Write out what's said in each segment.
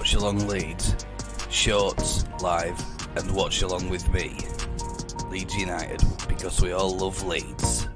Watch Along Leeds, shorts, live, and watch along with me, Leeds United, because we all love Leeds.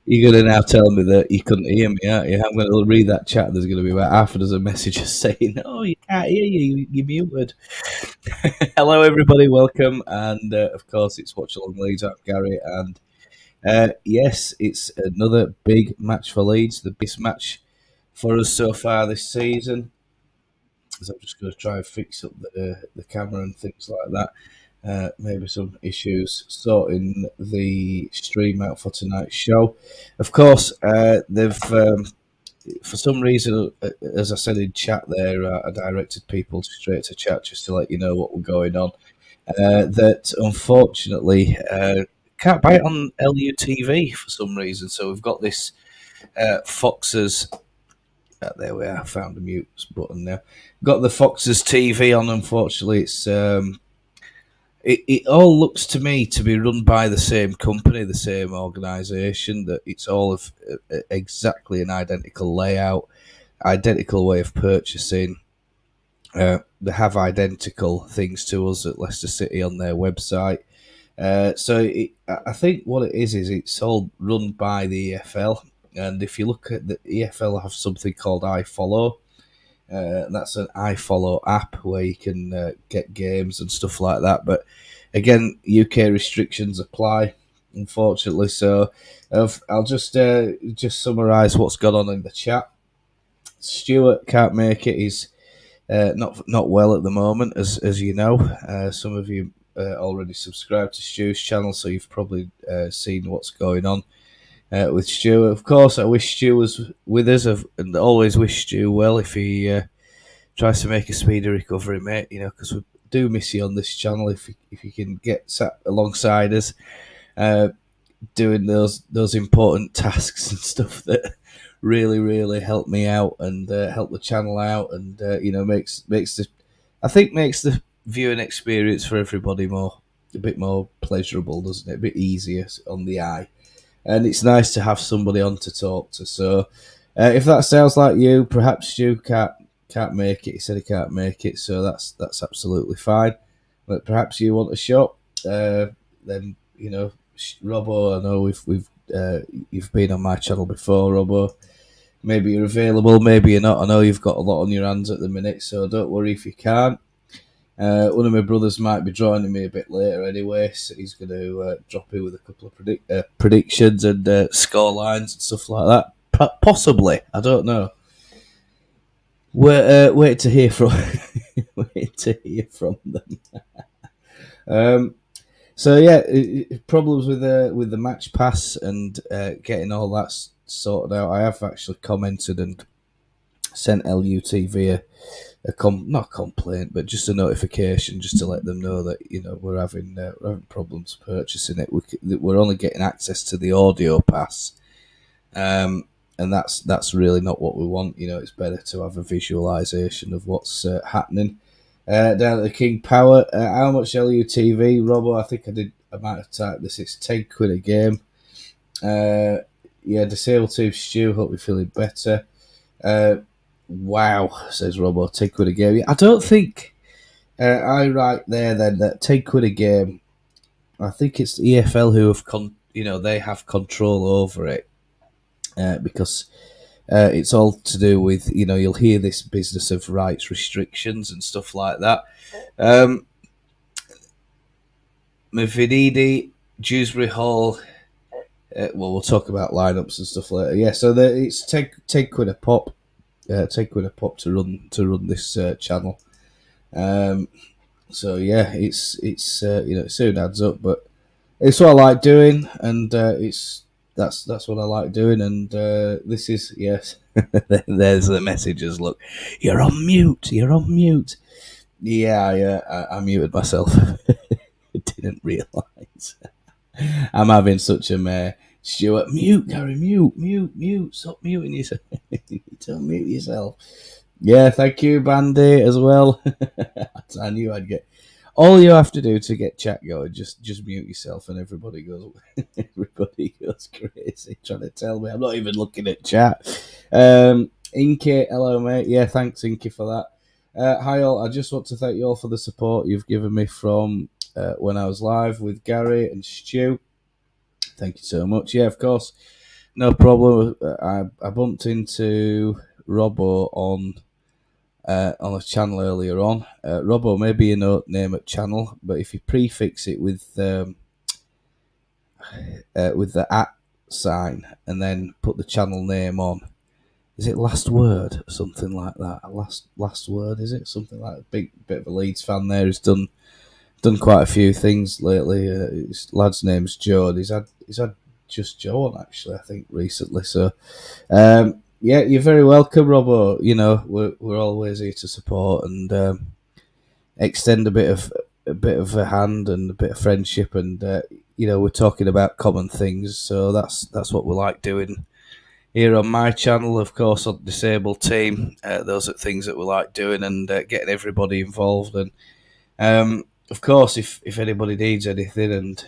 You're going to now tell me that you couldn't hear me, aren't you? I'm going to read that chat. There's going to be about half a dozen messages saying, "Oh, you can't hear you. You're muted." Hello, everybody. Welcome, and of course, it's Watch Along Leeds. I'm Gary, and yes, it's another big match for Leeds. The biggest match for us so far this season. So I'm just going to try and fix up the camera and things like that. Maybe some issues sorting the stream out for tonight's show. Of course, they've for some reason, as I said in chat there, I directed people straight to chat just to let you know what was going on. That unfortunately can't buy it on LUTV for some reason. So we've got this Fox's. There we are. Found the mute button now. Got the Fox's TV on. Unfortunately, it's. It all looks to me to be run by the same company, the same organisation, that it's all of exactly an identical layout, identical way of purchasing. They have identical things to us at Leicester City on their website. I think what it is it's all run by the EFL. And if you look at the EFL, have something called iFollow. That's an iFollow app where you can get games and stuff like that. But again, UK restrictions apply, unfortunately. So I'll just summarise what's gone on in the chat. Stuart can't make it. He's not well at the moment, as you know. Some of you already subscribed to Stu's channel, so you've probably seen what's going on. With Stu. Of course, I wish Stu was with us, and always wish Stu well if he tries to make a speedy recovery, mate. You know, because we do miss you on this channel. If you can get sat alongside us, doing those important tasks and stuff that really help me out and help the channel out, and makes the viewing experience for everybody a bit more pleasurable, doesn't it? A bit easier on the eye. And it's nice to have somebody on to talk to. So, if that sounds like you, perhaps Stu can't make it. He said he can't make it, so that's absolutely fine. But perhaps you want a shot, then Robbo. I know you've been on my channel before, Robbo. Maybe you're available, maybe you're not. I know you've got a lot on your hands at the minute, so don't worry if you can't. One of my brothers might be joining me a bit later anyway, so he's going to drop in with a couple of predictions and score lines and stuff like that. Possibly, I don't know. Wait to hear from them. So yeah, problems with the match pass and getting all that sorted out. I have actually commented and sent LUTV not a complaint, but just a notification, just to let them know that we're having problems purchasing it. We're only getting access to the audio pass, and that's really not what we want. It's better to have a visualization of what's happening down at the King Power. How much LUTV, Robbo? I might have typed this. It's £10 a game. Disabled Team Stew. Hope you're feeling better. Wow, says Robo. £10 a game. I don't think I write there then that £10 a game. I think it's the EFL who have they have control over it because it's all to do with you'll hear this business of rights restrictions and stuff like that. Mavididi, Dewsbury Hall. Well, we'll talk about lineups and stuff later. Yeah, so it's £10 a pop. £10 a pop to run this channel. So yeah, it's it soon adds up, but it's what I like doing, and that's what I like doing, and this is yes. There's the messages. Look, you're on mute. You're on mute. Yeah. I muted myself. Didn't realise. I'm having such a mare. Stuart, mute, Gary, mute. Stop muting yourself. Don't mute yourself. Yeah, thank you, Bandy, as well. I knew I'd get. All you have to do to get chat going, just mute yourself, and everybody goes crazy trying to tell me. I'm not even looking at chat. Inky, hello, mate. Yeah, thanks, Inky, for that. Hi, all. I just want to thank you all for the support you've given me from when I was live with Gary and Stu. Thank you so much. Yeah, of course. No problem. I bumped into Robbo on a channel earlier on. Robbo, maybe you know name at channel, but if you prefix it with the at sign and then put the channel name on, is it Last Word? Something like that. Last Word, is it? Something like a big bit of a Leeds fan there who's done quite a few things lately. His lad's name's Joe. And he's had just Joe on actually, I think, recently. So yeah, you're very welcome, Robbo. We're always here to support and extend a bit of a hand and a bit of friendship, and we're talking about common things. So that's what we like doing here on my channel. Of course, on the Disabled Team, those are things that we like doing, and getting everybody involved. And of course, if anybody needs anything, and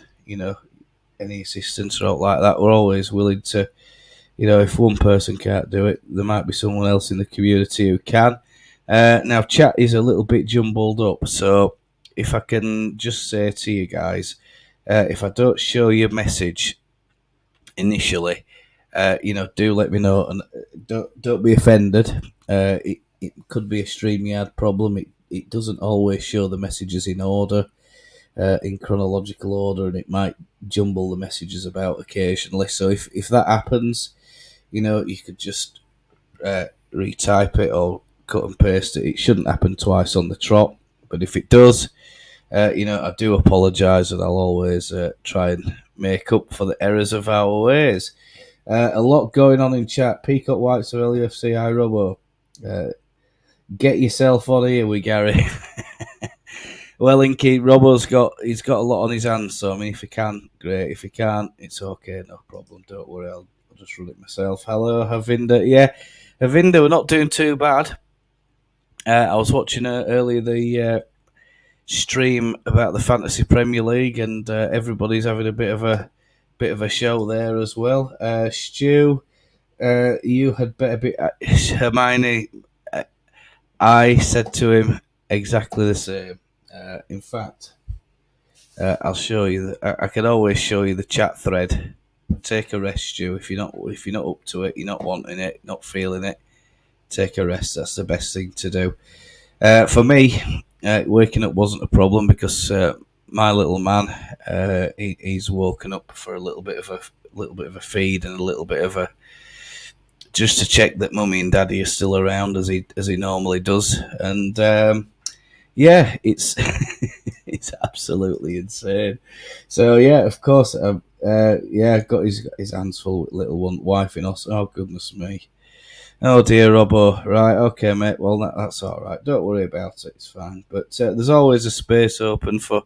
any assistance or like that, we're always willing to. If one person can't do it, there might be someone else in the community who can. Now, chat is a little bit jumbled up, so if I can just say to you guys, if I don't show your message initially, do let me know, and don't be offended. It could be a StreamYard problem. It doesn't always show the messages in order, in chronological order, and it might jumble the messages about occasionally. So if that happens, you could just retype it or cut and paste it. It shouldn't happen twice on the trot, but if it does, I do apologise, and I'll always try and make up for the errors of our ways. A lot going on in chat. Peacock Whites of LUFC, iRobo. Get yourself on here with Gary. Well, Inky, Robbo's got a lot on his hands, so I mean, if he can, great. If he can't, it's okay, no problem. Don't worry, I'll just run it myself. Hello, Havinda. Yeah, Havinda, we're not doing too bad. I was watching earlier the stream about the Fantasy Premier League, and everybody's having a bit of a show there as well. Stu, you had better be Hermione. I said to him exactly the same. In fact, I'll show you. I can always show you the chat thread. Take a rest, Stu. If you're not up to it, you're not wanting it, not feeling it, take a rest. That's the best thing to do. For me, waking up wasn't a problem because my little man, he's woken up for a little bit of a feed and a little bit of a just to check that mummy and daddy are still around as he normally does, and yeah, it's it's absolutely insane. So yeah, of course, got his hands full with little one wife in us. Oh goodness me. Oh dear, Robbo. Right, okay, mate. Well, that's all right. Don't worry about it. It's fine. But there's always a space open for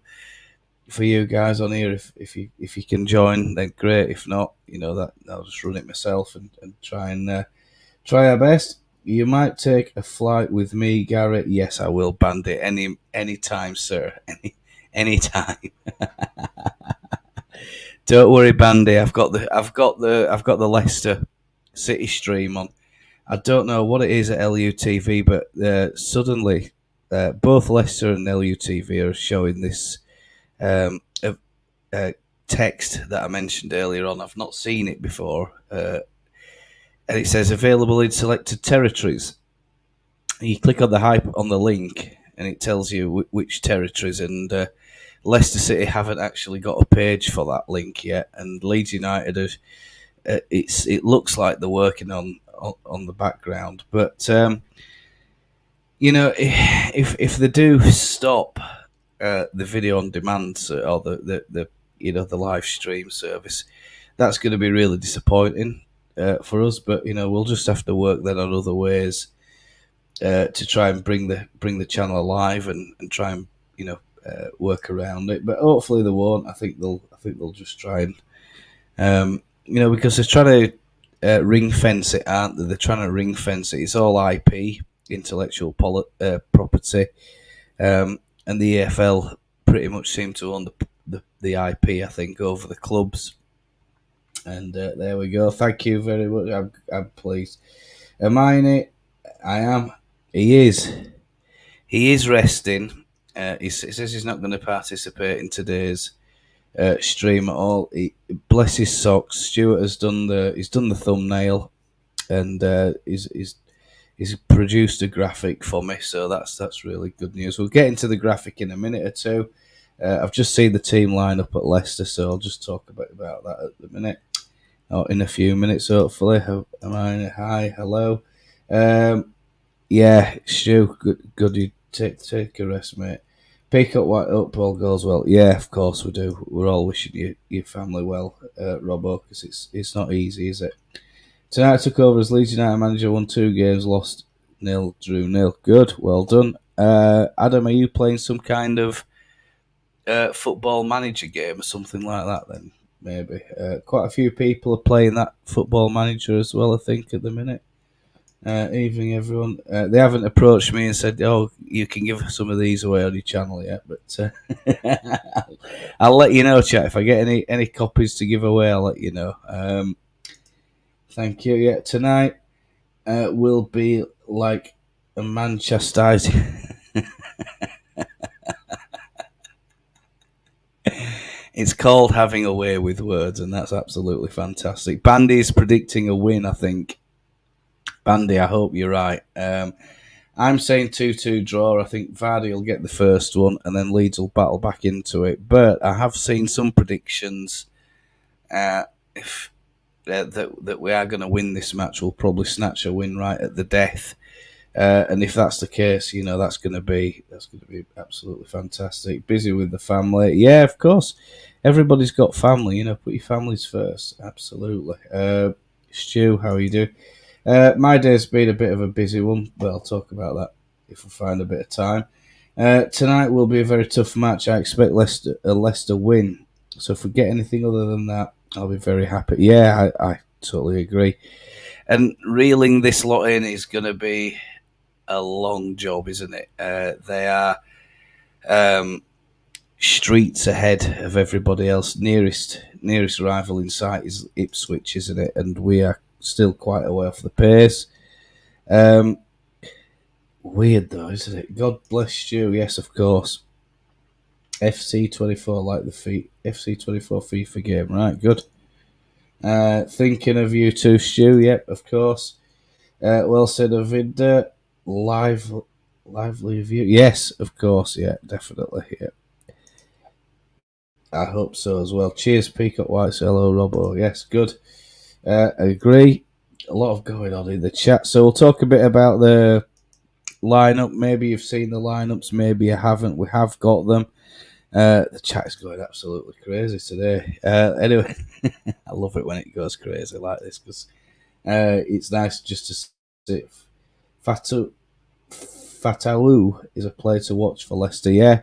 you guys on here. If you can join, then great. If not, that I'll just run it myself and try our best. You might take a flight with me, Garrett. Yes, I will, Bandit. Any time, sir. Any time. Don't worry, Bandy. I've got the Leicester City stream on. I don't know what it is at LUTV, but suddenly both Leicester and LUTV are showing this um, uh, text that I mentioned earlier on. I've not seen it before, and it says available in selected territories. You click on the hype on the link, and it tells you which territories. And Leicester City haven't actually got a page for that link yet, and Leeds United are. It looks like they're working on the background, but if they do stop the video on demand or the live stream service, that's going to be really disappointing for us. But we'll just have to work then on other ways to try and bring the channel alive and try and work around it. But hopefully they won't. I think they'll just try and because they're trying to ring fence it, aren't they? They're trying to ring fence it. It's all IP, intellectual property, and the EFL pretty much seem to own the IP, I think, over the clubs. And there we go. Thank you very much. I'm pleased. Am I in it? I am. He is. He is resting. He says he's not going to participate in today's stream at all. Bless his socks. Stuart has done the thumbnail, and he's produced a graphic for me. So that's really good news. We'll get into the graphic in a minute or two. I've just seen the team line up at Leicester, so I'll just talk a bit about that at the minute. Or in a few minutes, hopefully. Am I? Hi, hello. Yeah, Stu, good. You take a rest, mate. Peacock White up, all goes well. Yeah, of course we do. We're all wishing your family well, Robbo, because it's not easy, is it? Tonight I took over as Leeds United manager, won 2 games, lost 0, drew 0. Good, well done. Adam, are you playing some kind of football manager game or something like that then? Maybe. Quite a few people are playing that football manager as well, I think, at the minute. Evening, everyone. They haven't approached me and said, "Oh, you can give some of these away on your channel yet," but I'll let you know, chat. If I get any copies to give away, I'll let you know. Thank you. Yeah, tonight will be like a man chastising. It's called having a way with words, and that's absolutely fantastic. Bandy's predicting a win, I think. Bandy, I hope you're right. I'm saying 2-2 draw. I think Vardy will get the first one, and then Leeds will battle back into it. But I have seen some predictions. If that we are going to win this match, we'll probably snatch a win right at the death. And if that's the case, that's going to be absolutely fantastic. Busy with the family, yeah, of course. Everybody's got family, Put your families first, absolutely. Stu, how are you doing? My day's been a bit of a busy one, but I'll talk about that if we find a bit of time. Tonight will be a very tough match. I expect a Leicester win. So if we get anything other than that, I'll be very happy. Yeah, I totally agree. And reeling this lot in is going to be a long job, isn't it? They are streets ahead of everybody else. Nearest rival in sight is Ipswich, isn't it? And we are still quite a way off the pace. Weird though, isn't it? God bless you. Yes, of course. FC24 like the feet. FC24 FIFA game. Right, good. Thinking of you too, Stu. Yep, of course. Well said, Avinda. Lively view. Yes, of course. Yeah, definitely. Yeah. I hope so as well. Cheers, Peacock White. Hello, Robbo. Yes, good. I agree. A lot of going on in the chat. So we'll talk a bit about the lineup. Maybe you've seen the lineups. Maybe you haven't. We have got them. The chat is going absolutely crazy today. Anyway, I love it when it goes crazy like this because it's nice just to see. Fatawu is a player to watch for Leicester. Yeah.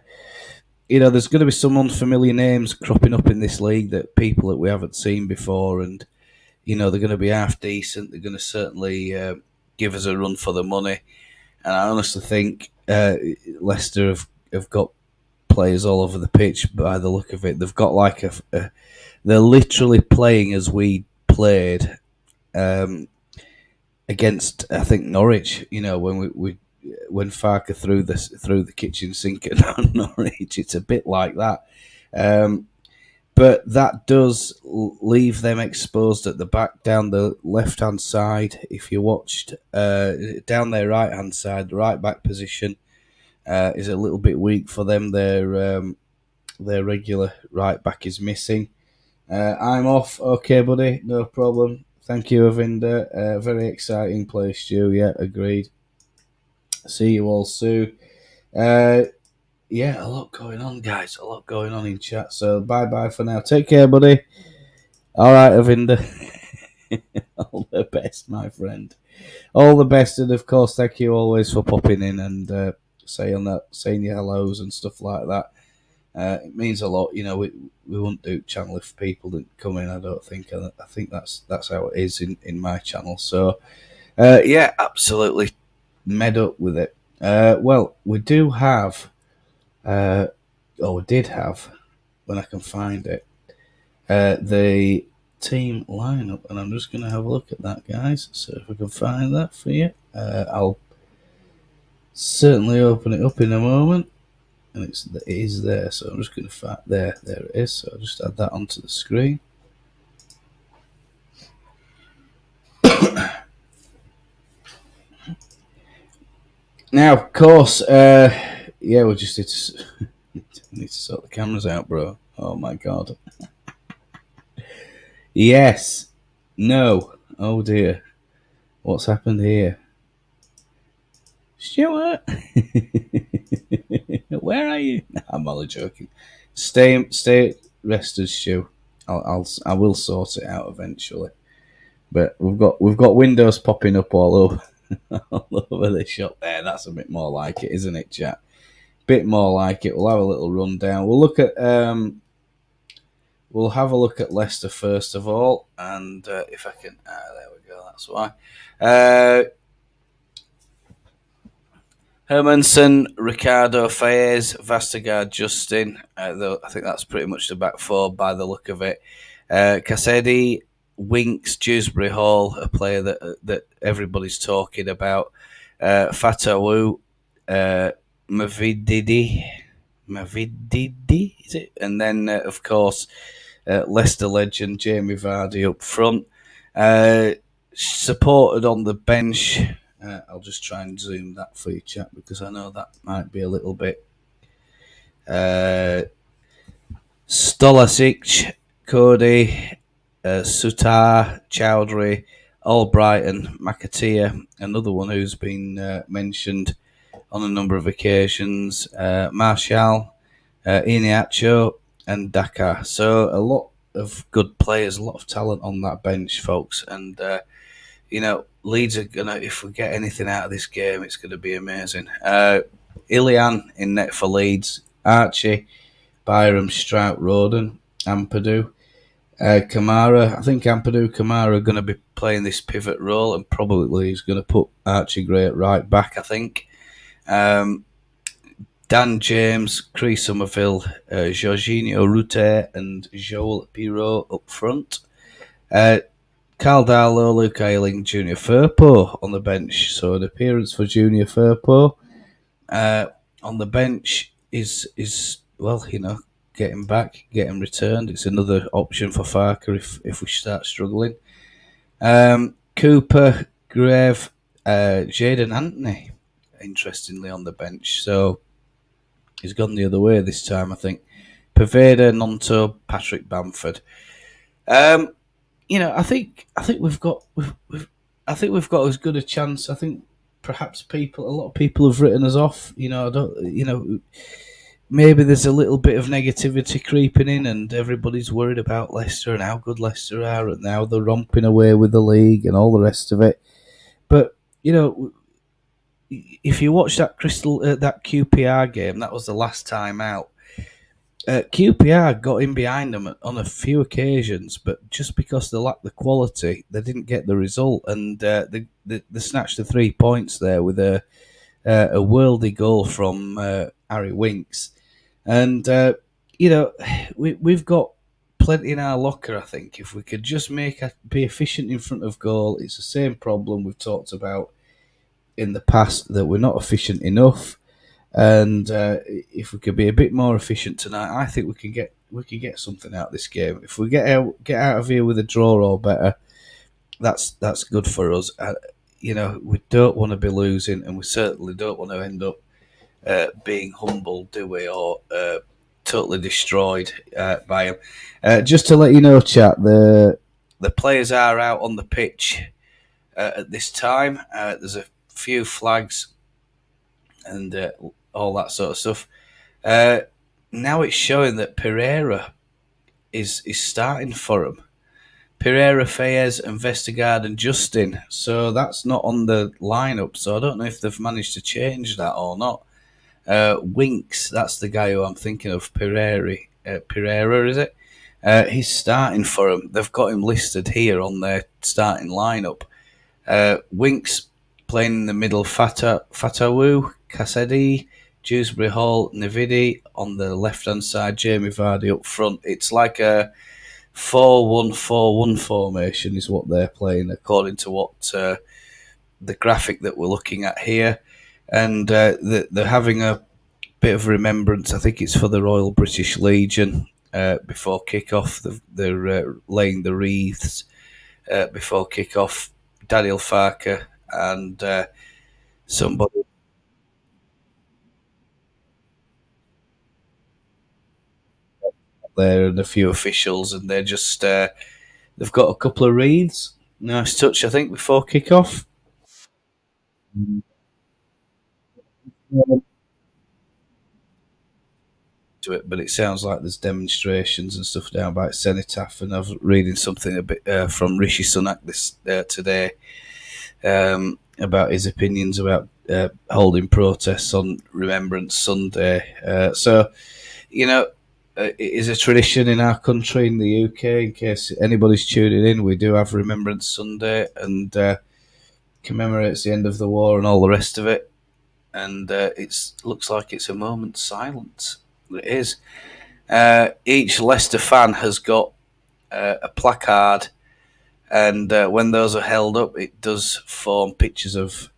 There's going to be some unfamiliar names cropping up in this league that people that we haven't seen before, and they're going to be half decent. They're going to certainly give us a run for the money, and I honestly think Leicester have got players all over the pitch. By the look of it, they've got like they're literally playing as we played against, I think, Norwich. When Farke threw the kitchen sink at Norwich, it's a bit like that. But that does leave them exposed at the back down the left hand side. If you watched down their right hand side, the right back position is a little bit weak for them. Their regular right back is missing. I'm off. Okay, buddy, no problem. Thank you, Avinda. Very exciting play, Stu. Yeah, agreed. See you all soon. Yeah, a lot going on, guys. A lot going on in chat. So bye for now. Take care, buddy. All right, Avinda. All the best, my friend. All the best, and of course, thank you always for popping in and saying your hellos and stuff like that. It means a lot. We wouldn't do channel if people didn't come in. I don't think. I think that's how it is in my channel. So, yeah, absolutely med up with it. Well, we do have, we did have, when I can find it, the team lineup, and I'm just going to have a look at that, guys. So if I can find that for you, I'll certainly open it up in a moment. And it is there, so I'm just going to find there it is. So I'll just add that onto the screen. Now, of course, we just need to sort the cameras out, bro. Oh my god. Yes. No. Oh dear. What's happened here? Stuart? Where are you? I'm only joking. Stay rested, Stu. I will sort it out eventually. But we've got windows popping up all over all over the shop there. That's a bit more like it, isn't it, chat? Bit more like it. We'll have a little rundown. We'll have a look at Leicester first of all, and if I can, there we go. That's why. Hermanson, Ricardo, Fayez, Vastergaard, Justin. I think that's pretty much the back four by the look of it. Cassidy, Winks, Dewsbury Hall, a player that everybody's talking about. Fatawu, Mavididi, is it? And then, of course, Leicester legend Jamie Vardy up front. Supported on the bench. I'll just try and zoom that for you, chat, because I know that might be a little bit. Stolasic, Cody, Sutar, Chowdhury, Albrighton, McAteer, another one who's been mentioned on a number of occasions, Martial, Iheanacho, and Dakar. So a lot of good players, a lot of talent on that bench, folks, and Leeds are gonna. If we get anything out of this game, it's gonna be amazing. Ilian in net for Leeds, Archie, Byram, Strout, Roden, Ampadu, Kamara. I think Ampadu, Kamara are going to be playing this pivot role, and probably he's going to put Archie Gray at right back. I think. Dan James, Chris Somerville, Jorginho Rute, and Joel Pirot up front. Carl Darlow, Luke Ayling, Junior Firpo on the bench. So an appearance for Junior Firpo. On the bench is getting back, getting returned. It's another option for Farke if we start struggling. Cooper, Grave, Jaden Anthony, interestingly on the bench. So he's gone the other way this time, I think. Pervada, Nonto, Patrick Bamford. I think we've got as good a chance. I think perhaps a lot of people have written us off. Maybe there's a little bit of negativity creeping in, and everybody's worried about Leicester and how good Leicester are, and now they're romping away with the league and all the rest of it. But if you watch that that QPR game, that was the last time out. QPR got in behind them on a few occasions, but just because they lacked the quality, they didn't get the result, and they snatched the 3 points there with a worldy goal from Harry Winks. And we've got plenty in our locker. I think if we could just be efficient in front of goal, it's the same problem we've talked about in the past that we're not efficient enough. And if we could be a bit more efficient tonight, I think we can get something out of this game. If we get out of here with a draw or better, that's good for us. We don't want to be losing, and we certainly don't want to end up being humbled, do we, or totally destroyed by him. Just to let you know, chat, the players are out on the pitch at this time. There's a few flags and all that sort of stuff. Now it's showing that Pereira is starting for him. Pereira, Fayez, and Vestergaard and Justin. So that's not on the lineup. So I don't know if they've managed to change that or not. Winks, that's the guy who I'm thinking of. Pereira, is it? He's starting for him. They've got him listed here on their starting lineup. Winks playing in the middle. Fatawu, Kasedi, Dewsbury Hall, Navidi on the left-hand side. Jamie Vardy up front. It's like a 4-1-4-1 formation is what they're playing, according to what the graphic that we're looking at here. And they're having a bit of remembrance. I think it's for the Royal British Legion before kick-off. They're laying the wreaths before kick-off. Daniel Farke and somebody there and a few officials, and they're just they've got a couple of wreaths. Nice touch, I think, before kick-off. To it, but it sounds like there's demonstrations and stuff down by Cenotaph, and I was reading something a bit from Rishi Sunak today about his opinions about holding protests on Remembrance Sunday. So, it is a tradition in our country, in the UK, in case anybody's tuning in, we do have Remembrance Sunday, and commemorates the end of the war and all the rest of it. And it looks like it's a moment's silence. It is. Each Leicester fan has got a placard, and when those are held up, it does form pictures of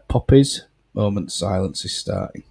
poppies. Moment's silence is starting.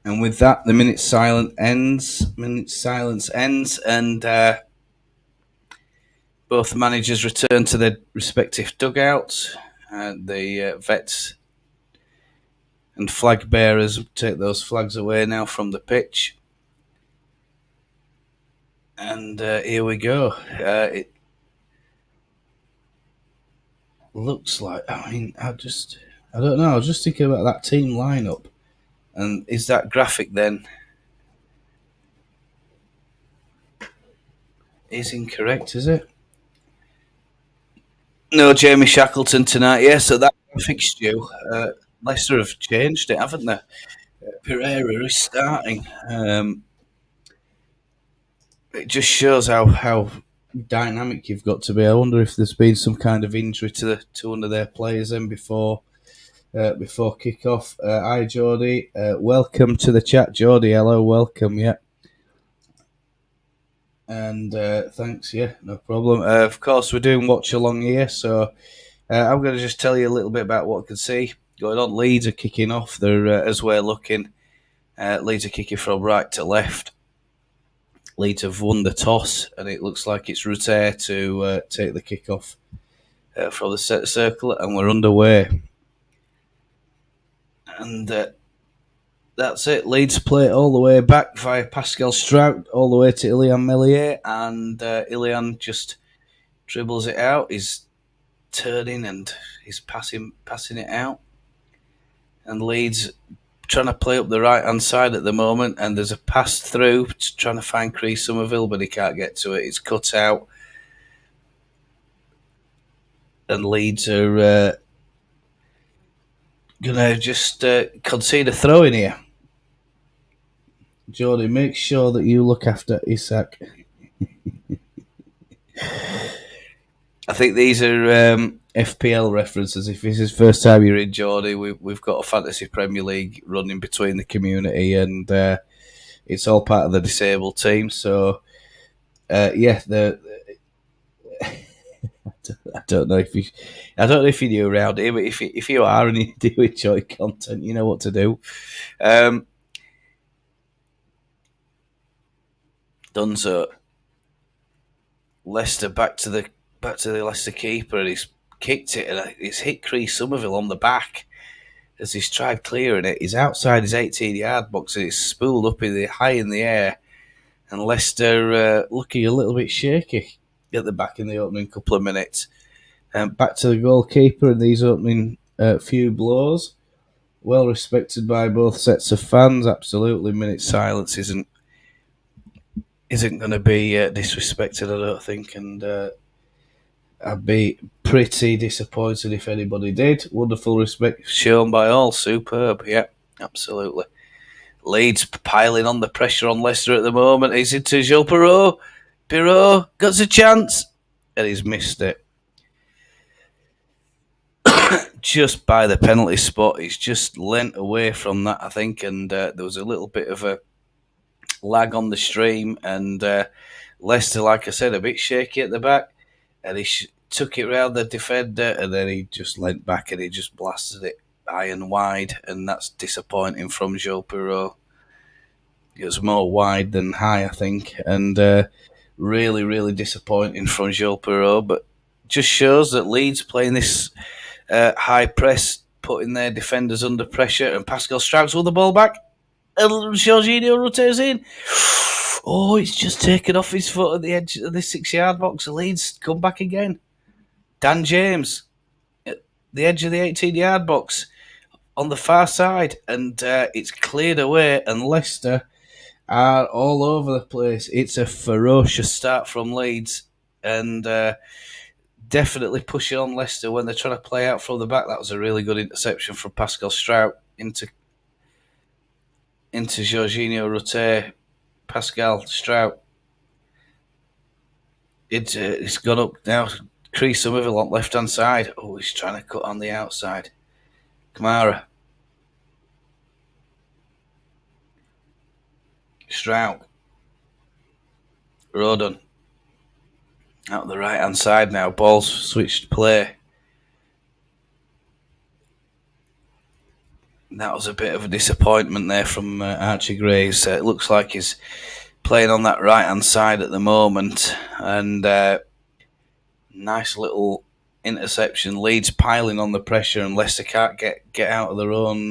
And with that, the minute's silence ends, and both managers return to their respective dugouts. The vets and flag bearers take those flags away now from the pitch. And here we go. It looks like, I don't know. I was just thinking about that team lineup. And is that graphic then is incorrect, is it? No, Jamie Shackleton tonight. Yeah, so that fixture, Leicester have changed it, haven't they? Pereira is starting. It just shows how dynamic you've got to be. I wonder if there's been some kind of injury to one of their players then before before kick-off. Hi, Geordie. Welcome to the chat, Geordie. Hello, welcome, yeah. And thanks, yeah, no problem. Of course, we're doing watch along here, so I'm going to just tell you a little bit about what I can see going on. Leeds are kicking off. They're as we're looking. Leeds are kicking from right to left. Leeds have won the toss, and it looks like it's Rutter to take the kick-off from the set circle, and we're underway. And that's it. Leeds play it all the way back via Pascal Strout, all the way to Ilian Melier, and Ilian just dribbles it out. He's turning and he's passing it out. And Leeds trying to play up the right-hand side at the moment, and there's a pass through trying to find Chris Somerville, but he can't get to it. It's cut out. And Leeds are going to just concede a throw in here. Jordy, make sure that you look after Isak. I think these are FPL references. If this is the first time you're in, Jordy, we've got a Fantasy Premier League running between the community, and it's all part of the disabled team. So, yeah, I don't know if you're new around here, but if you are and you do enjoy content, you know what to do. Done so. Leicester back to the Leicester keeper, and he's kicked it, and it's hit Chris Somerville on the back as he's tried clearing it. He's outside his 18-yard box, and it's spooled up high in the air. And Leicester looking a little bit shaky at the back in the opening couple of minutes. Back to the goalkeeper in these opening few blows. Well respected by both sets of fans. Absolutely, minute silence isn't going to be disrespected, I don't think. And I'd be pretty disappointed if anybody did. Wonderful respect shown by all. Superb, yeah, absolutely. Leeds piling on the pressure on Leicester at the moment. He's into Gilles Perrault. Perrault got a chance, and he's missed it. Just by the penalty spot. He's just lent away from that, I think, and there was a little bit of a lag on the stream, and Leicester, like I said, a bit shaky at the back, and he took it round the defender, and then he just leant back and he just blasted it high and wide, and that's disappointing from Gilles Perrault. It was more wide than high, I think, and really, really disappointing from Gilles Perrault, but just shows that Leeds playing this high press, putting their defenders under pressure, and Pascal Strauss with the ball back, and Jorginho rotates in. Oh, it's just taken off his foot at the edge of the 6-yard box. Leeds come back again. Dan James at the edge of the 18-yard box on the far side, and it's cleared away, and Leicester are all over the place. It's a ferocious start from Leeds, and definitely pushing on Leicester when they're trying to play out from the back. That was a really good interception from Pascal Strout into Jorginho Roté. Pascal Strout. It's gone up now. Chris Somerville on left hand side. Oh, he's trying to cut on the outside. Kamara. Strout. Rodon. Out the right hand side now. Ball's switched play. That was a bit of a disappointment there from Archie Graves. It looks like he's playing on that right hand side at the moment, and nice little interception. Leeds piling on the pressure, and Leicester can't get out of their own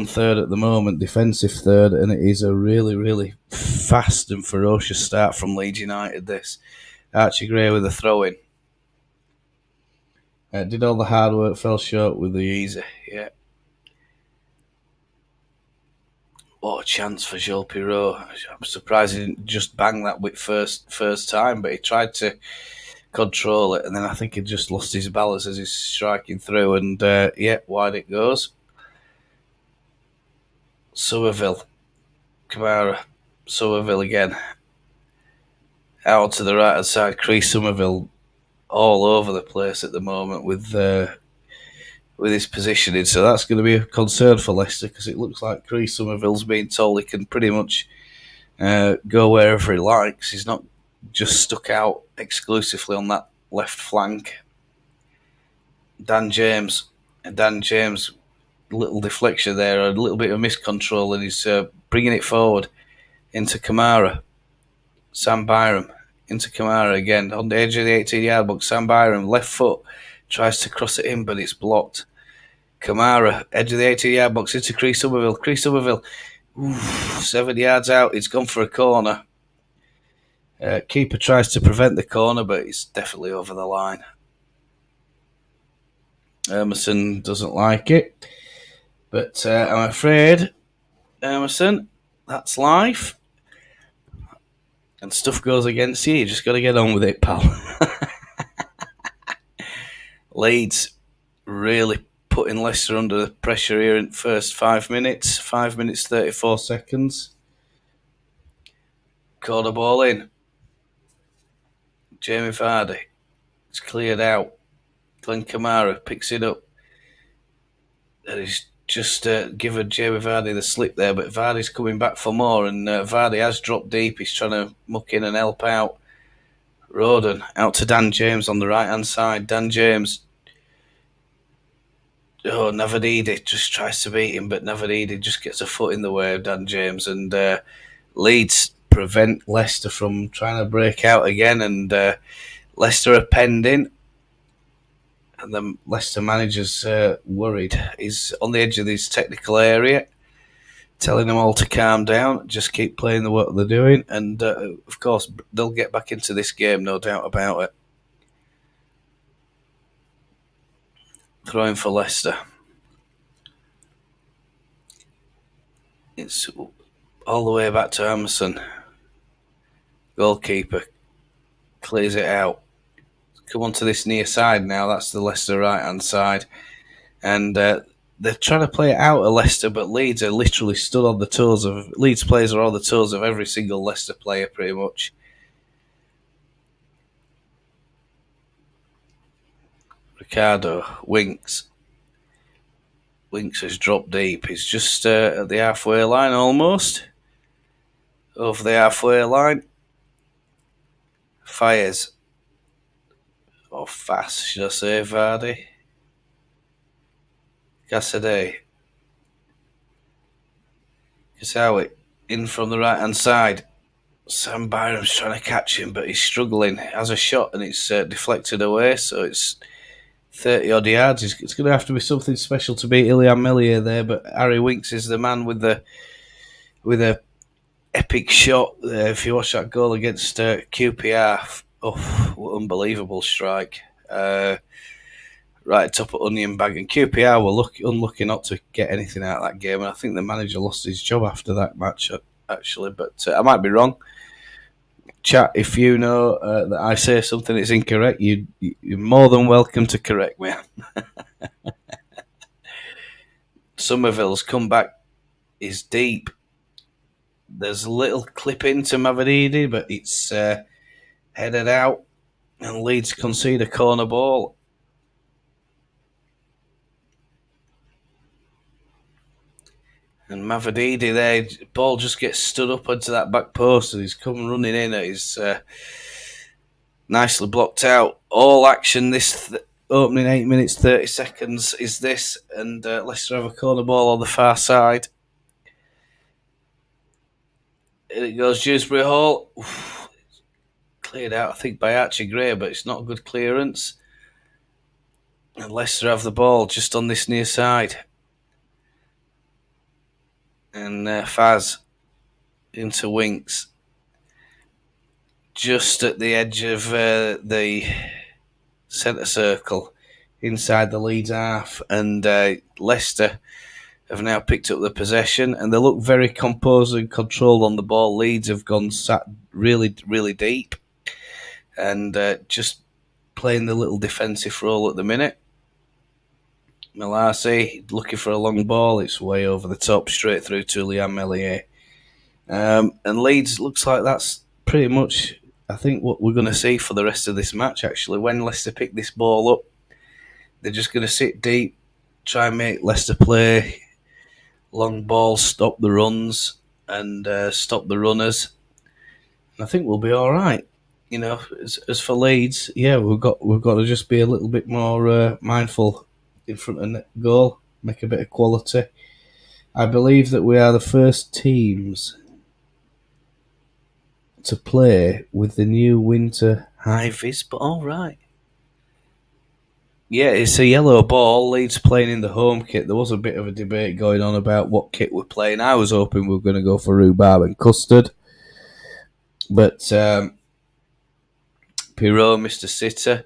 third at the moment, defensive third, and it is a really, really fast and ferocious start from Leeds United. This Archie Gray with a throw-in. Did all the hard work, fell short with the easy. Yeah. What a chance for Gilles Perrault. I'm surprised he didn't just bang that with first time, but he tried to control it, and then I think he just lost his balance as he's striking through, and wide it goes. Somerville. Kamara. Somerville again. Out to the right hand side. Chris Somerville all over the place at the moment with with his positioning. So that's going to be a concern for Leicester because it looks like Chris Somerville's being told he can pretty much go wherever he likes. He's not just stuck out exclusively on that left flank. Dan James, little deflection there, a little bit of miscontrol, and he's bringing it forward into Kamara. Sam Byram into Kamara again on the edge of the 18-yard box. Sam Byram, left foot, tries to cross it in, but it's blocked. Kamara, edge of the 18-yard box into Chris Somerville. 7 yards out. It's gone for a corner. Keeper tries to prevent the corner, but it's definitely over the line. Emerson doesn't like it. But I'm afraid, Emerson, that's life. And stuff goes against you. You just got to get on with it, pal. Leeds really putting Leicester under the pressure here in the first 5 minutes. 5 minutes, 34 seconds. Corner ball in. Jamie Vardy. It's cleared out. Glenn Kamara picks it up. And he's just given Jamie Vardy the slip there, but Vardy's coming back for more, and Vardy has dropped deep. He's trying to muck in and help out. Roden out to Dan James on the right-hand side. Dan James. Oh, Navadidi just tries to beat him, but Navadidi just gets a foot in the way of Dan James, and Leeds prevent Leicester from trying to break out again, and Leicester are penned in, and the Leicester manager's worried. He's on the edge of this technical area, telling them all to calm down, just keep playing what they're doing, and of course they'll get back into this game, no doubt about it. Throwing for Leicester. It's all the way back to Emerson. Goalkeeper clears it out. Come on to this near side now. That's the Leicester right-hand side. And they're trying to play it out of Leicester, but Leeds are literally stood on the toes of... Leeds players are on the toes of every single Leicester player, pretty much. Ricardo, Winks. Winks has dropped deep. He's just at the halfway line almost. Over the halfway line. Fires. Or fast, should I say, Vardy? Cassidy. Kasawi in from the right hand side. Sam Byram's trying to catch him, but he's struggling. Has a shot and it's deflected away, so it's 30 odd yards. It's going to have to be something special to beat Ilian Melier there, but Harry Winks is the man with a epic shot. If you watch that goal against QPR, what unbelievable strike! Right top of onion bag, and QPR were unlucky not to get anything out of that game, and I think the manager lost his job after that match actually, but I might be wrong. Chat, if you know that I say something that's incorrect, you're more than welcome to correct me. Somerville's comeback is deep. There's a little clip into Mavadidi, but it's headed out, and Leeds concede a corner ball. And Mavadidi there, ball just gets stood up onto that back post, and he's come running in. He's nicely blocked out. All action this opening 8 minutes 30 seconds is this, and Leicester have a corner ball on the far side. And it goes Dewsbury Hall. Oof. Cleared out, I think, by Archie Gray, but it's not a good clearance. And Leicester have the ball just on this near side. And Faz into Winks. Just at the edge of the centre circle, inside the Leeds half. And Leicester have now picked up the possession, and they look very composed and controlled on the ball. Leeds have gone sat really, really deep, and just playing the little defensive role at the minute. Malarsi looking for a long ball. It's way over the top, straight through to Liam Melier. And Leeds looks like that's pretty much, I think, what we're going to see for the rest of this match, actually. When Leicester pick this ball up, they're just going to sit deep, try and make Leicester play long balls, stop the runs, and stop the runners. And I think we'll be all right. You know, as for Leeds, yeah, we've got to just be a little bit more mindful in front of net goal, make a bit of quality. I believe that we are the first teams to play with the new winter high vis, but all right. Yeah, it's a yellow ball. Leeds playing in the home kit. There was a bit of a debate going on about what kit we're playing. I was hoping we were going to go for rhubarb and custard, but Pirot, Mr. Sitter,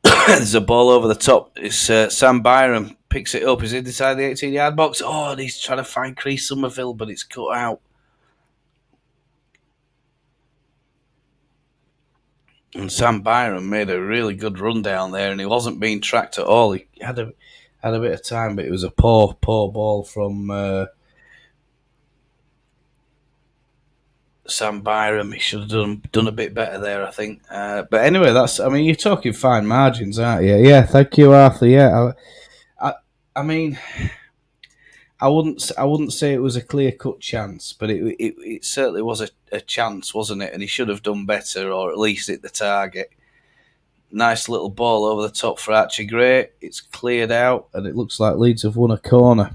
there's a ball over the top. It's Sam Byram picks it up. He's inside the 18-yard box. Oh, and he's trying to find Chris Somerville, but it's cut out. And Sam Byram made a really good run down there, and he wasn't being tracked at all. He had a bit of time, but it was a poor ball from Sam Byram. He should have done a bit better there, I think. But anyway, you're talking fine margins, aren't you? Yeah, thank you, Arthur. Yeah, I mean, I wouldn't say it was a clear cut chance, but it certainly was a chance, wasn't it? And he should have done better, or at least hit the target. Nice little ball over the top for Archie Gray. It's cleared out, and it looks like Leeds have won a corner.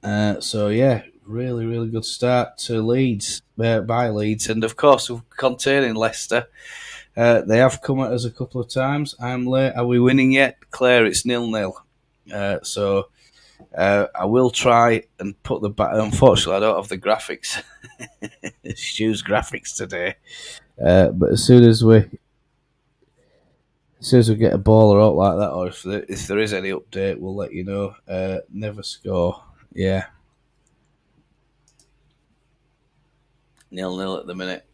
So yeah, really, really good start to Leeds by Leeds, and of course we're containing Leicester. They have come at us a couple of times. I'm late. Are we winning yet, Claire? It's 0-0. So I will try and put the back. Unfortunately, I don't have the graphics. Stu's graphics today. But as soon as we get a ball or out like that, or if there is any update, we'll let you know. Never score. Yeah. 0-0 at the minute.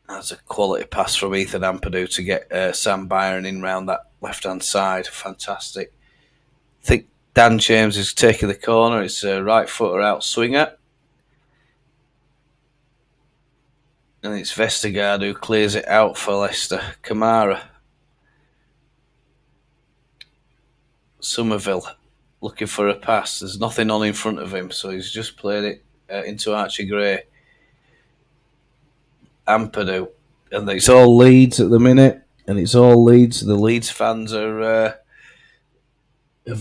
That's a quality pass from Ethan Ampadu to get Sam Byron in round that left-hand side. Fantastic. I think Dan James is taking the corner. It's a right footer out swinger. And it's Vestergaard who clears it out for Leicester. Kamara. Somerville looking for a pass. There's nothing on in front of him, so he's just played it into Archie Gray. Ampadu. And it's all Leeds at the minute. And it's all Leeds. The Leeds fans have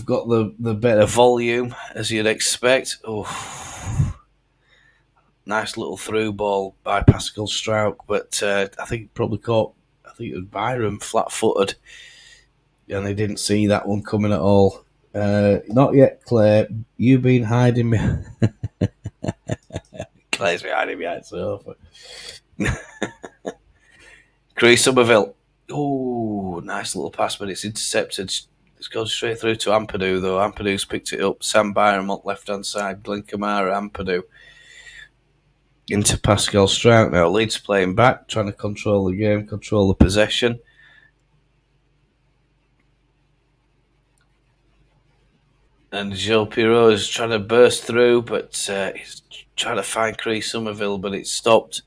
got the better volume, as you'd expect. Oh, nice little through ball by Pascal Strauch, but I think it probably caught. I think it was Byram flat-footed, and they didn't see that one coming at all. Not yet, Claire. You've been hiding me. Claire's been hiding behind the sofa. Chris Somerville. Oh, nice little pass, but it's intercepted. It's gone straight through to Ampadu, though. Ampadu's picked it up. Sam Byram on left-hand side. Glenn Kamara, Ampadu. Into Pascal Strauch now. Leeds playing back, trying to control the game, control the possession. And Joe Pirot is trying to burst through, but he's trying to find Chris Somerville, but it's stopped.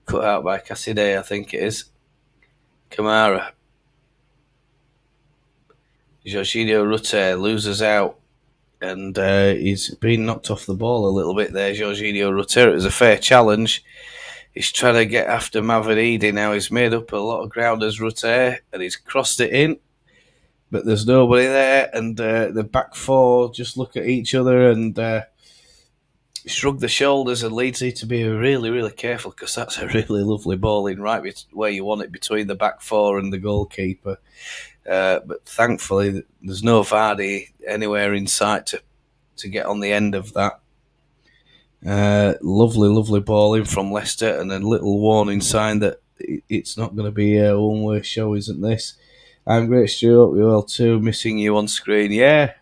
Cut out by Cassidy, I think it is. Kamara. Jorginho Rutte loses out, and he's been knocked off the ball a little bit there, Jorginho Rutte. It was a fair challenge. He's trying to get after Mavididi now. He's made up a lot of ground as Rutte, and he's crossed it in, but there's nobody there, and the back four just look at each other and shrug the shoulders, and Leeds need to be really, really careful, because that's a really lovely ball in right where you want it, between the back four and the goalkeeper. But thankfully, there's no Vardy anywhere in sight to get on the end of that. Lovely, lovely ball in from Leicester, and a little warning sign that it's not going to be a one-way show, isn't this? I'm great, Stu. Hope you're well too. Missing you on screen. Yeah,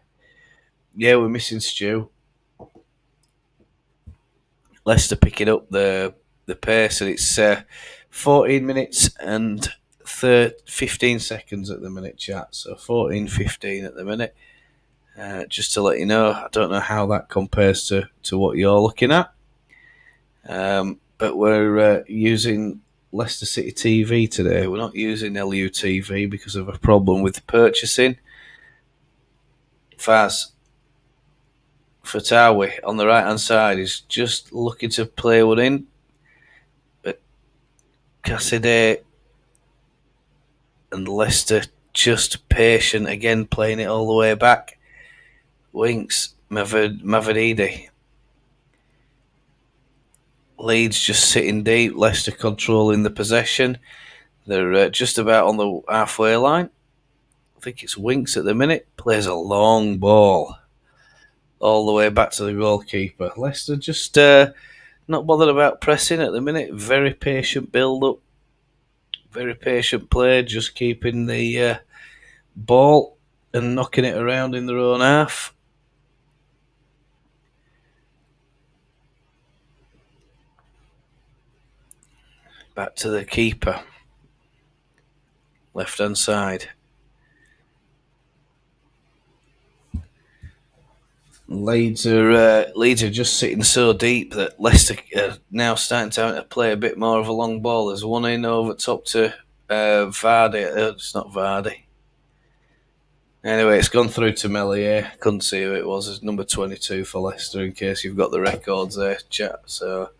we're missing Stu. Leicester picking up the pace, and it's 14 minutes and 15 seconds at the minute, chat. So 14-15 at the minute. Just to let you know, I don't know how that compares to what you're looking at. But we're using Leicester City TV today. We're not using LUTV because of a problem with purchasing. Faz Fatawi on the right hand side is just looking to play one in, but Cassidy and Leicester just patient again, playing it all the way back. Winks Mavadidi. Leeds just sitting deep. Leicester controlling the possession. They're just about on the halfway line. I think it's Winks at the minute. Plays a long ball all the way back to the goalkeeper. Leicester just not bothered about pressing at the minute. Very patient build up. Very patient play. Just keeping the ball and knocking it around in their own half. Back to the keeper. Left hand side. Leeds are just sitting so deep that Leicester are now starting to play a bit more of a long ball. There's one in over top to Vardy. It's not Vardy. Anyway, it's gone through to Melier. Couldn't see who it was. It's number 22 for Leicester, in case you've got the records there, chat. So,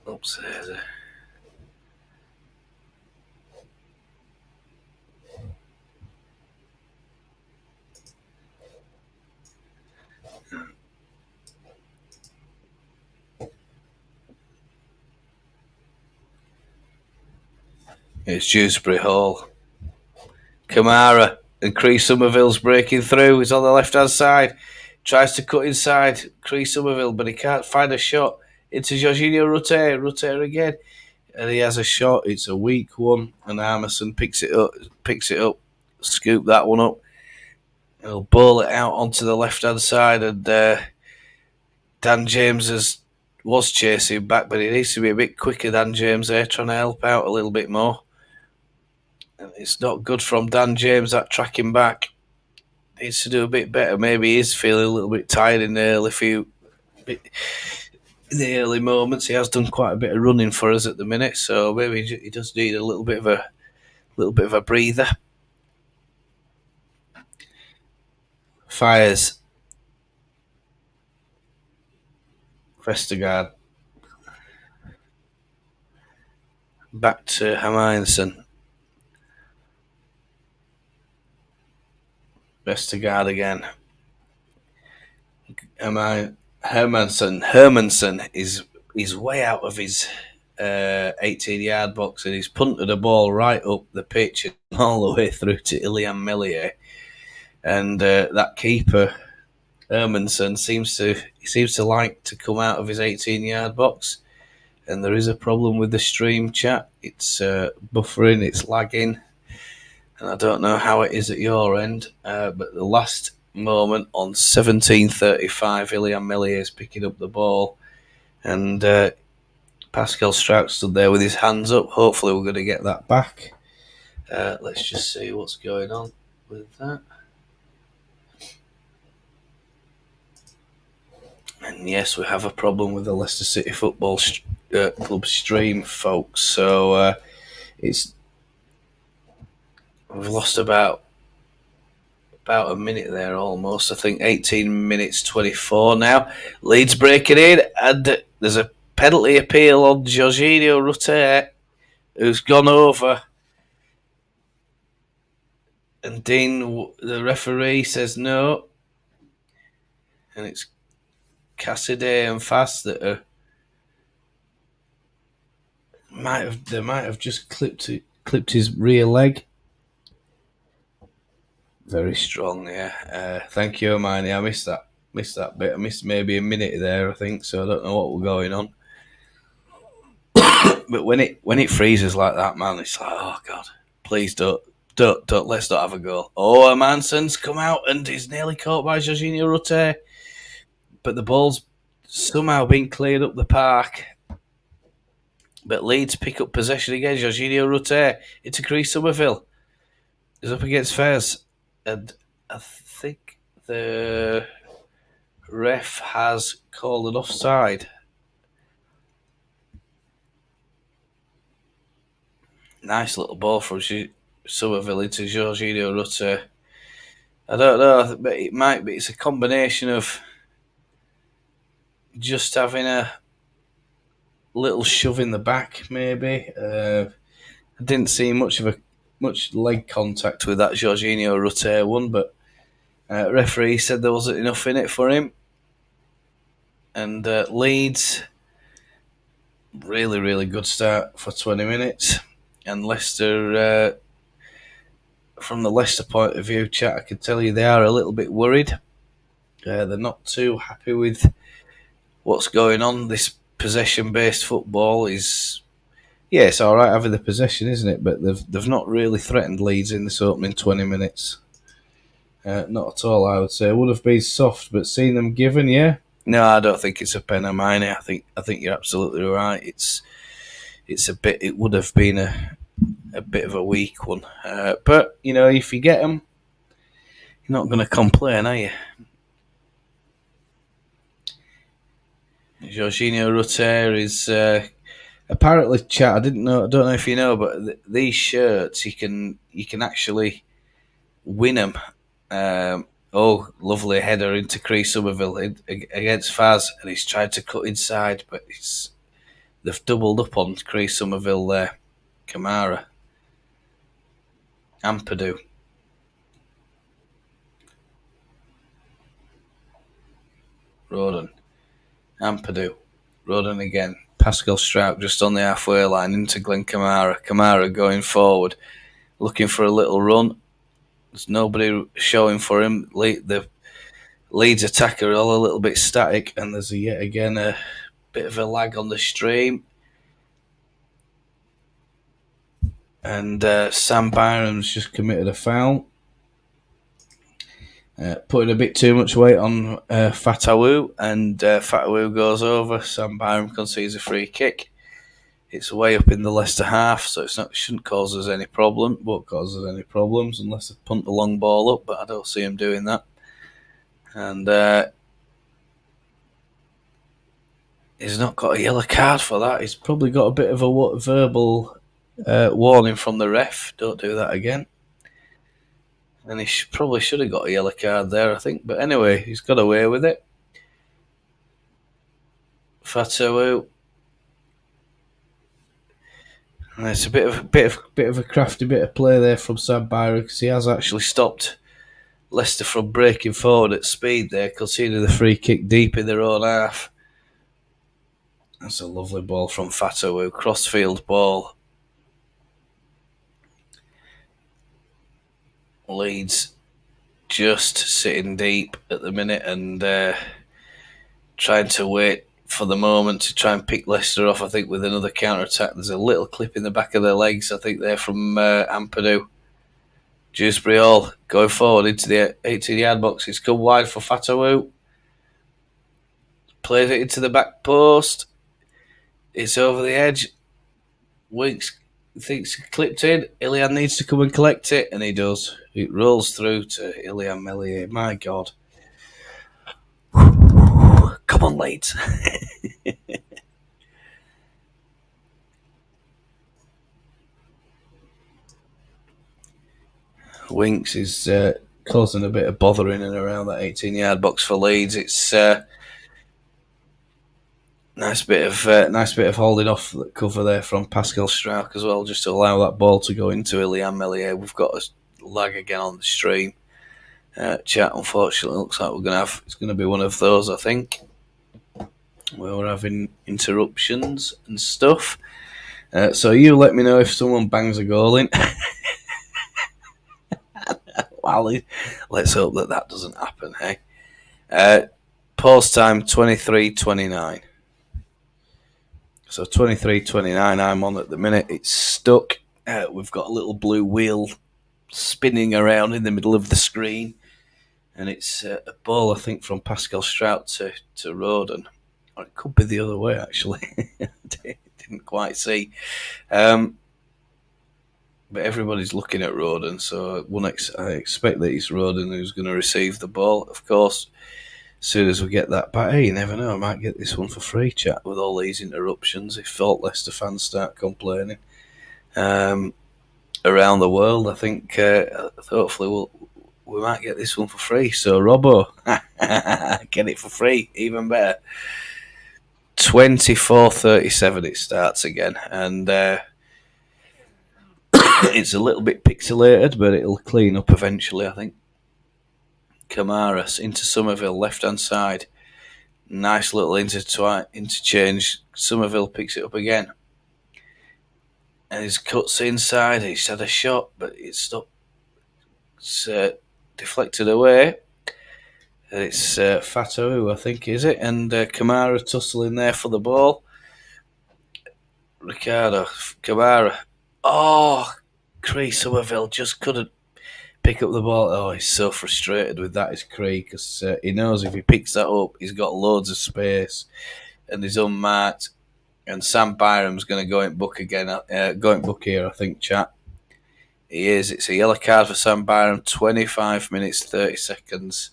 oops, there's a... It's Dewsbury Hall. Kamara and Cree Somerville's breaking through. He's on the left-hand side. Tries to cut inside Cree Somerville, but he can't find a shot. Into Jorginho Rutte. Rutte again. And he has a shot. It's a weak one. And Armisen picks it up. Scoop that one up. He'll bowl it out onto the left-hand side. And Dan James was chasing back, but he needs to be a bit quicker, Dan James, there, trying to help out a little bit more. And it's not good from Dan James, that tracking back. Needs to do a bit better. Maybe he's feeling a little bit tired in the early moments. He has done quite a bit of running for us at the minute, so maybe he does need a little bit of a breather. Fires Vestergaard back to Hermansen. Vestergaard again. Hermansen is way out of his 18-yard box, and he's punted a ball right up the pitch and all the way through to Ilian Melier. And that keeper, Hermansen, seems to like to come out of his 18-yard box. And there is a problem with the stream, chat. It's buffering, it's lagging. And I don't know how it is at your end, but the last moment on 17:35, Ilian Melier is picking up the ball, and Pascal Strout stood there with his hands up. Hopefully we're going to get that back. Let's just see what's going on with that. And yes, we have a problem with the Leicester City Football Club stream, folks. So we've lost about a minute there almost. I think 18 minutes 24 now. Leeds breaking in, and there's a penalty appeal on Jorginho Rutte, who's gone over. And Dean, the referee, says no. And it's Cassidy and Fast that they might have just clipped his rear leg. Very strong, yeah. Thank you, Hermione. I missed that bit. I missed maybe a minute there, I think, so I don't know what was going on. But when it freezes like that, man, it's like, oh God, please don't, let's not have a go. Oh, Hermansen's come out and he's nearly caught by Jorginho Rutte. But the ball's somehow been cleared up the park. But Leeds pick up possession again. Jorginho Rutte into Cree Somerville. He's up against Fez. And I think the ref has called an offside. Nice little ball from Somerville into Jorginho Rutter. I don't know, but it might be. It's a combination of just having a little shove in the back, maybe. I didn't see much leg contact with that Jorginho Rutter one, but referee said there wasn't enough in it for him. And Leeds, really, really good start for 20 minutes. And Leicester, from the Leicester point of view, chat, I can tell you they are a little bit worried. They're not too happy with what's going on. This possession-based football is, yeah, it's all right having the possession, isn't it? But they've not really threatened Leeds in this opening 20 minutes. Not at all, I would say. It would have been soft, but seeing them given, yeah. No, I don't think it's a pen or mine. I think you're absolutely right. It's a bit. It would have been a bit of a weak one, but if you get them, you're not going to complain, are you? Jorginho Rutter is apparently, chat. I don't know if you know, but these shirts you can actually win them. Lovely header into Crease Somerville against Faz, and he's tried to cut inside, but they've doubled up on Crease Somerville there. Kamara, Ampadu, Roden, Ampadu, Roden again. Pascal Strout just on the halfway line into Glenn Kamara. Kamara going forward, looking for a little run. There's nobody showing for him. The Leeds attacker all a little bit static, and there's yet again a bit of a lag on the stream. And Sam Byram's just committed a foul. Putting a bit too much weight on Fatawu, and Fatawu goes over. Sam Byram concedes a free kick. It's way up in the Leicester half, so it shouldn't cause us any problem. Won't cause us any problems unless they punt the long ball up, but I don't see him doing that. And he's not got a yellow card for that. He's probably got a bit of a verbal warning from the ref. Don't do that again. And he probably should have got a yellow card there, I think. But anyway, he's got away with it. Fatawu. And it's a bit of a crafty bit of play there from Sam Byron, because he has actually stopped Leicester from breaking forward at speed there, conceding the free kick deep in their own half. That's a lovely ball from Fatawu, crossfield ball. Leeds just sitting deep at the minute and trying to wait for the moment to try and pick Leicester off, I think, with another counter-attack. There's a little clip in the back of their legs, I think, there from Ampadu. Dewsbury Hall going forward into the 18-yard box. He's come wide for Fatawu. Plays it into the back post. It's over the edge. Winks thinks clipped in. Ilian needs to come and collect it, and he does. It rolls through to Ilian Meslier. My God. Come on, Leeds. Winks is causing a bit of bother in and around that 18-yard box for Leeds. It's nice bit of holding off the cover there from Pascal Strauch as well, just to allow that ball to go into Ilian Meslier. We've got a lag again on the stream. Chat, unfortunately, looks like it's going to be one of those, I think, where we're having interruptions and stuff. So you let me know if someone bangs a goal in. Let's hope that doesn't happen, hey? Pause time 23:29. So 23:29 I'm on at the minute. It's stuck. We've got a little blue wheel spinning around in the middle of the screen. And it's a ball, I think, from Pascal Strout to Roden. Or it could be the other way, actually. Didn't quite see. But everybody's looking at Roden, so I expect that it's Roden who's going to receive the ball. Of course, as soon as we get that back, hey, you never know, I might get this one for free, chat, with all these interruptions if all Leicester fans start complaining. around the world. I think hopefully we might get this one for free. So Robbo, get it for free, even better. 24:37 it starts again, and it's a little bit pixelated, but it'll clean up eventually, I think. Kamara into Somerville, left hand side. Nice little interchange. Somerville picks it up again. And he's cuts inside. He's had a shot, but it's stopped. It's deflected away. It's Fatou, I think, is it? And Kamara tussling there for the ball. Ricardo, Kamara. Oh, Cree Somerville just couldn't pick up the ball. Oh, he's so frustrated with that, is Cree, because he knows if he picks that up, he's got loads of space and he's unmarked. And Sam Byram's going to go in book again. Go in book here, I think, chat. He is. It's a yellow card for Sam Byram. 25 minutes, 30 seconds.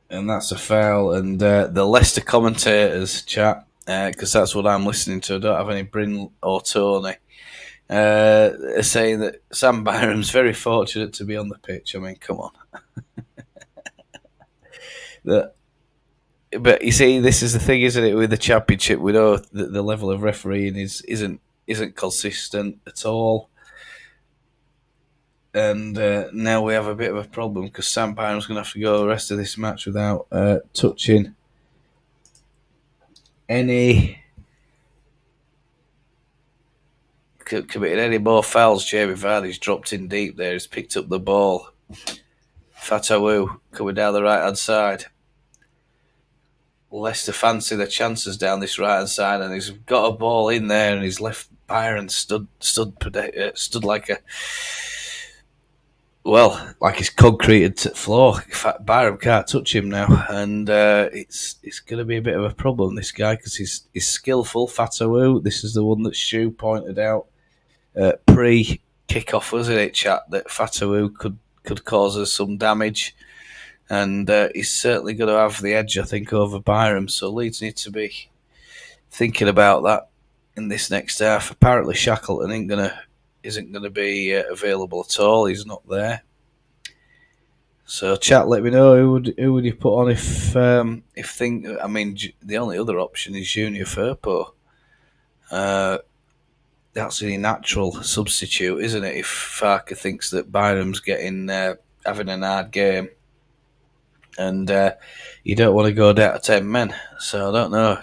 And that's a foul. And the Leicester commentators, chat, because that's what I'm listening to. I don't have any Bryn or Tony. Are saying that Sam Byram's very fortunate to be on the pitch. I mean, come on. But you see, this is the thing, isn't it? With the Championship, we know that the level of refereeing isn't consistent at all. And now we have a bit of a problem because Sam Byram's going to have to go the rest of this match without touching any... committed any more fouls. Jamie Vardy's dropped in deep there. He's picked up the ball. Fatou coming down the right-hand side. Leicester fancy their chances down this right-hand side, and he's got a ball in there, and he's left Byron stood like a... well, like he's concreted to the floor. In fact, Byram can't touch him now, and it's going to be a bit of a problem, this guy, because he's skillful. Fatou, this is the one that Shu pointed out pre-kick-off, wasn't it, chat, that Fatou could cause us some damage, and he's certainly going to have the edge, I think, over Byram. So Leeds need to be thinking about that in this next half. Apparently, Shackleton isn't going to be available at all. He's not there. So chat, let me know who would you put on if I mean, the only other option is Junior Firpo. That's a natural substitute, isn't it? If Farke thinks that Byram's having a hard game, and you don't want to go down to 10 men. So I don't know.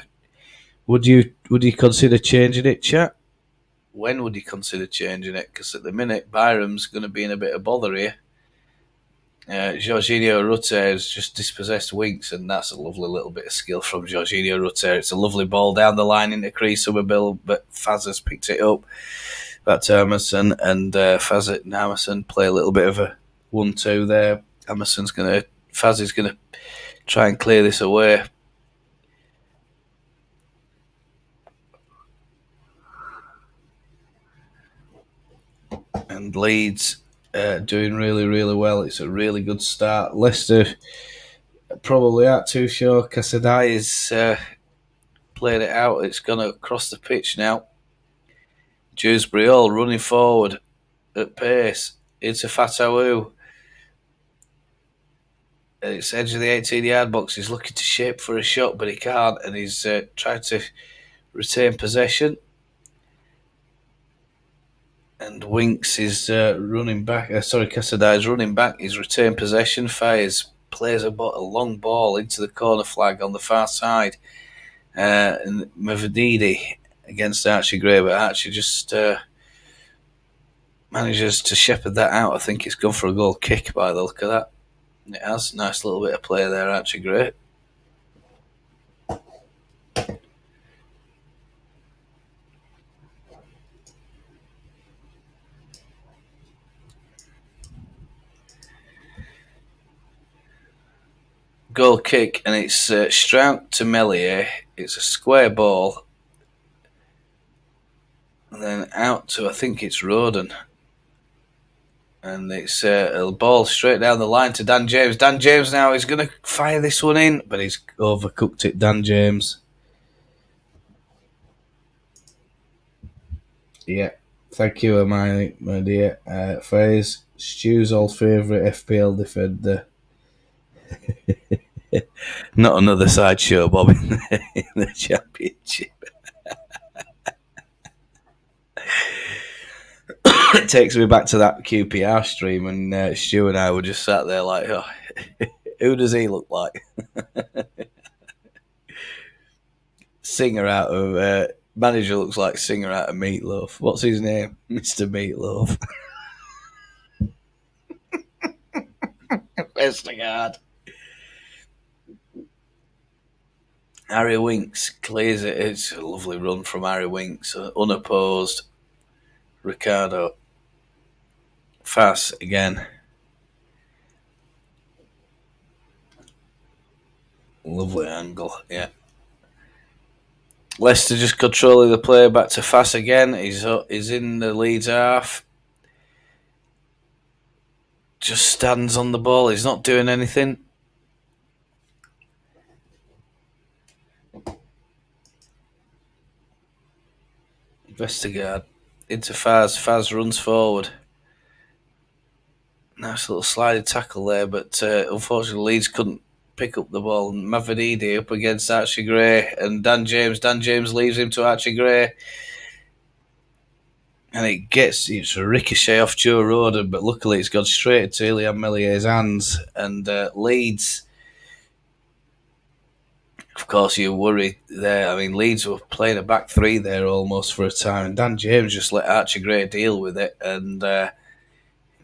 Would you consider changing it, chat? When would you consider changing it? Because at the minute, Byram's going to be in a bit of bother here. Jorginho Rutter has just dispossessed Winks, and that's a lovely little bit of skill from Jorginho Rutter. It's a lovely ball down the line into Cree Somerville, but Faz has picked it up. Back to Emerson, and Faz and Emerson play a little bit of a 1-2 there. Faz is going to try and clear this away. And Leeds doing really, really well. It's a really good start. Leicester probably aren't too sure. Casadei is played it out. It's gone across the pitch now. Dewsbury all running forward at pace into Fatou. It's edge of the 18-yard box. He's looking to shape for a shot, but he can't, and he's trying to retain possession. And Winks is running back. Casadei is running back. He's retained possession. Fires plays a long ball into the corner flag on the far side. And Mavadidi against Archie Gray, but Archie just manages to shepherd that out. I think it's gone for a goal kick by the look of that. It has. Nice little bit of play there, Archie Gray. Goal kick, and it's Strout to Melier. It's a square ball. And then out to, I think it's Roden. And it's a ball straight down the line to Dan James. Dan James now is going to fire this one in, but he's overcooked it, Dan James. Yeah. Thank you, my dear. Phrase Stu's old favourite FPL defender. Not another sideshow, Bob, in the championship. It takes me back to that QPR stream, and Stu and I were just sat there like, oh, who does he look like? Singer out of manager looks like Singer out of Meatloaf. What's his name? Mr. Meatloaf. Westergaard. Harry Winks clears it. It's a lovely run from Harry Winks, unopposed. Ricardo. Fass again. Lovely angle, yeah. Leicester just controlling the play back to Fass again. He's in the Leeds half. Just stands on the ball. He's not doing anything. Vestergaard into Faz. Faz runs forward. Nice little sliding tackle there, but unfortunately Leeds couldn't pick up the ball. Mavididi up against Archie Gray and Dan James. Dan James leaves him to Archie Gray. And it's a ricochet off Joe Roden, but luckily it's gone straight into Ilian Melier's hands. And Leeds, of course, you worry there. I mean, Leeds were playing a back three there almost for a time, and Dan James just let Archie Gray deal with it, and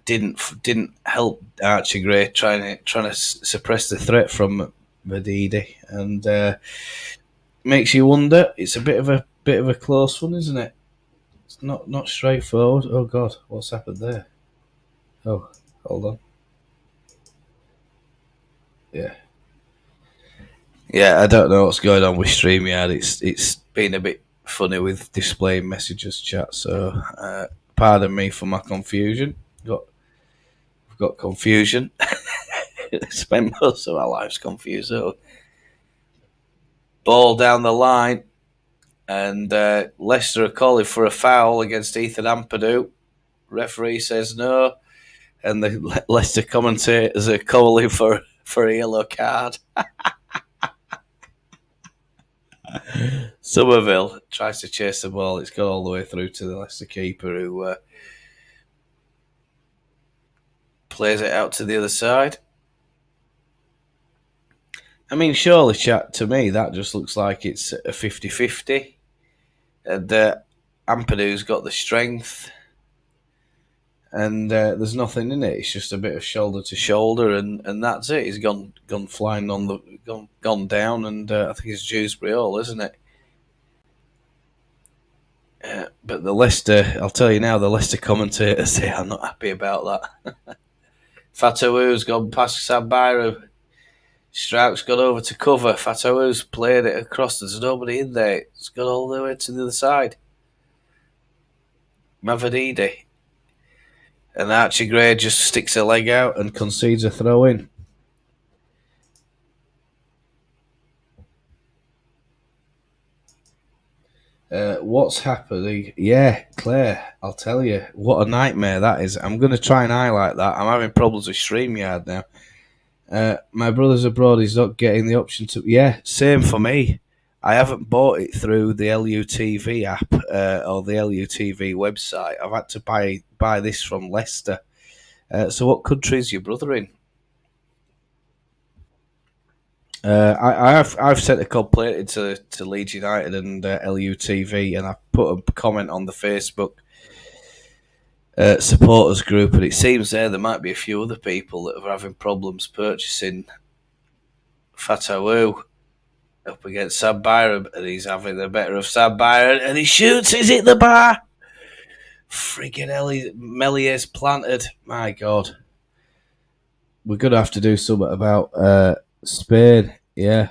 didn't help Archie Gray trying to suppress the threat from Madidi, and makes you wonder. It's a bit of a close one, isn't it? It's not straightforward. Oh God, what's happened there? Oh, hold on. Yeah, I don't know what's going on with StreamYard. It's been a bit funny with displaying messages chat. So pardon me for my confusion. We've got confusion. Spent most of our lives confused. So ball down the line, and Leicester are calling for a foul against Ethan Ampadu. Referee says no, and the Leicester commentators are calling for a yellow card. Somerville tries to chase the ball. It's gone all the way through to the Leicester keeper, who plays it out to the other side. I mean, surely, chat, to me, that just looks like it's a 50-50. And Ampadu's got the strength, and there's nothing in it. It's just a bit of shoulder to shoulder, and that's it. He's gone flying gone down, and I think it's Dewsbury all, isn't it? But the Leicester, I'll tell you now, the Leicester commentators say I'm not happy about that. Fatawu's gone past Sambaira. Strout's gone over to cover. Fatawu's played it across. There's nobody in there. It's gone all the way to the other side. Mavididi. And Archie Gray just sticks a leg out and concedes a throw in. What's happening? Yeah, Claire, I'll tell you. What a nightmare that is. I'm going to try and highlight that. I'm having problems with StreamYard now. My brother's abroad. He's not getting the option to... Yeah, same for me. I haven't bought it through the LUTV app or the LUTV website. I've had to buy this from Leicester. So what country is your brother in? I've sent a complaint to Leeds United and LUTV, and I put a comment on the Facebook supporters group, and it seems there might be a few other people that are having problems purchasing Fatawu up against Sam Byron, and he's having the better of Sam Byron, and he shoots. Is it the bar? Friggin' Melier's planted. My God. We're going to have to do something about Spain. Yeah.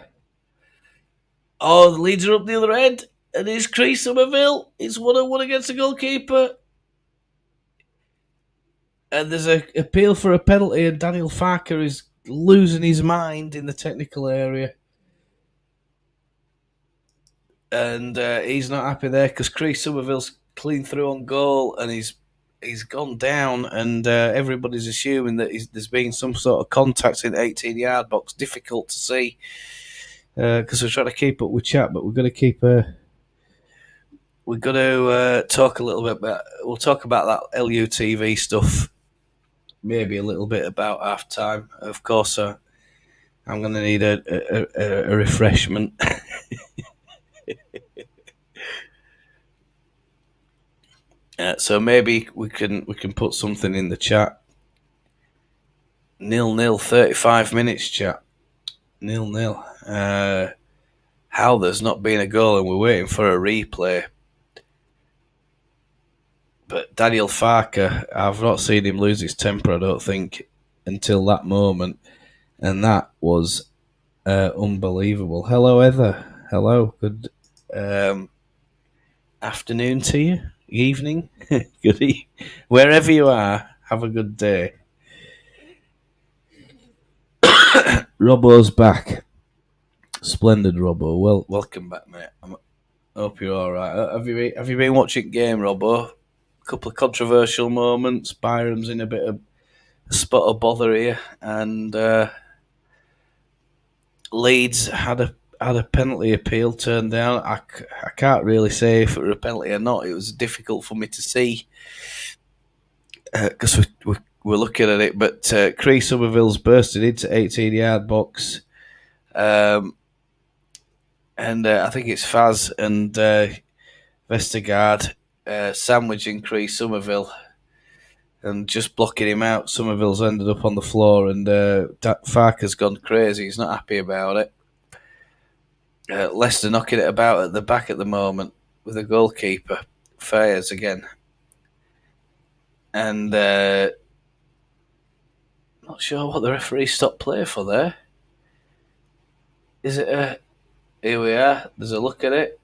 Oh, the Leeds are up the other end, and it's Chris Somerville. It's 1-1 against the goalkeeper. And there's an appeal for a penalty, and Daniel Farke is losing his mind in the technical area. And he's not happy there because Chris Somerville's clean through on goal, and he's gone down, and everybody's assuming that there's been some sort of contact in the 18-yard box. Difficult to see because we're trying to keep up with chat, but we've got to keep. We've got to talk a little bit about. We'll talk about that LUTV stuff. Maybe a little bit about half time. Of course, I'm going to need a refreshment. So maybe we can put something in the chat. 0-0, 35 minutes, chat. 0-0. How there's not been a goal and we're waiting for a replay. But Daniel Farke, I've not seen him lose his temper, I don't think, until that moment. And that was unbelievable. Hello, Heather. Hello. Good afternoon to you. Evening. Good wherever you are, have a good day. Robbo's back. Splendid, Robbo. Well, welcome back, mate. I hope you're all right. Have you been watching game, Robbo? A couple of controversial moments. Byram's in a bit of a spot of bother here, and Leeds had a penalty appeal turned down. I can't really say if it was a penalty or not. It was difficult for me to see because we're looking at it. But Cree Somerville's bursted into 18-yard box. And I think it's Faz and Vestergaard sandwiching Cree Somerville and just blocking him out. Somerville's ended up on the floor, and Farker's gone crazy. He's not happy about it. Leicester knocking it about at the back at the moment with the goalkeeper. Fairs again. And not sure what the referee stopped play for there. Is it a... Here we are. There's a look at it.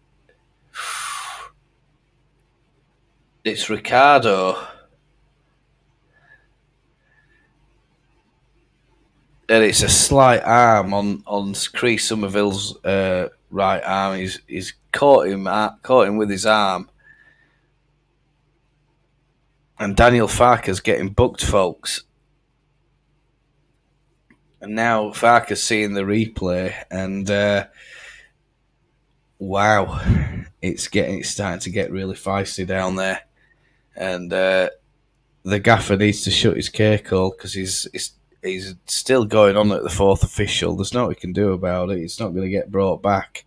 It's Ricardo. And it's a slight arm on Cree Somerville's right arm. He's caught him with his arm. And Daniel Farke's getting booked, folks. And now Farke's seeing the replay, and wow, it's starting to get really feisty down there. And the gaffer needs to shut his cake hole because he's still going on at the fourth official. There's nothing he can do about it. It's not going to get brought back.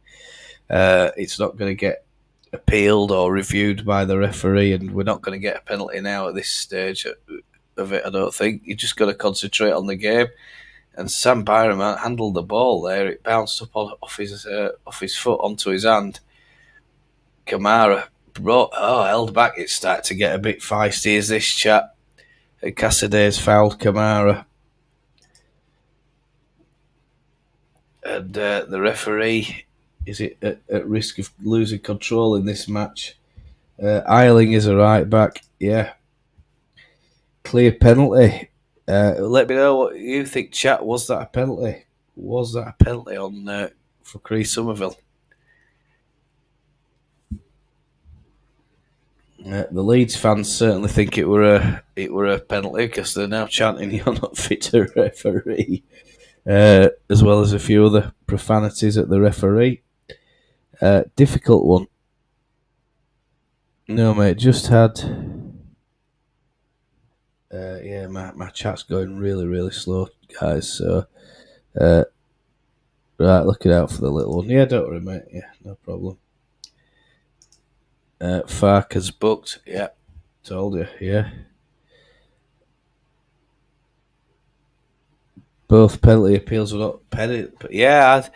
It's not going to get appealed or reviewed by the referee, and we're not going to get a penalty now at this stage of it, I don't think. You just got to concentrate on the game. And Sam Byram handled the ball there. It bounced up off his foot onto his hand. Kamara held back. It started to get a bit feisty as this chap. Casadei's fouled Kamara. And the referee is at risk of losing control in this match. Eiling is a right back. Yeah. Clear penalty. Let me know what you think, chat. Was that a penalty? Was that a penalty on for Cree Somerville? The Leeds fans certainly think it were a penalty because they're now chanting "You're not fit to referee," as well as a few other profanities at the referee. Difficult one. No, mate, just had. Yeah, my chat's going really, really slow, guys. So, right, looking out for the little one. Yeah, don't worry, mate. Yeah, no problem. Farker's booked. Yeah, told you. Yeah. Both penalty appeals were not penalty. But yeah,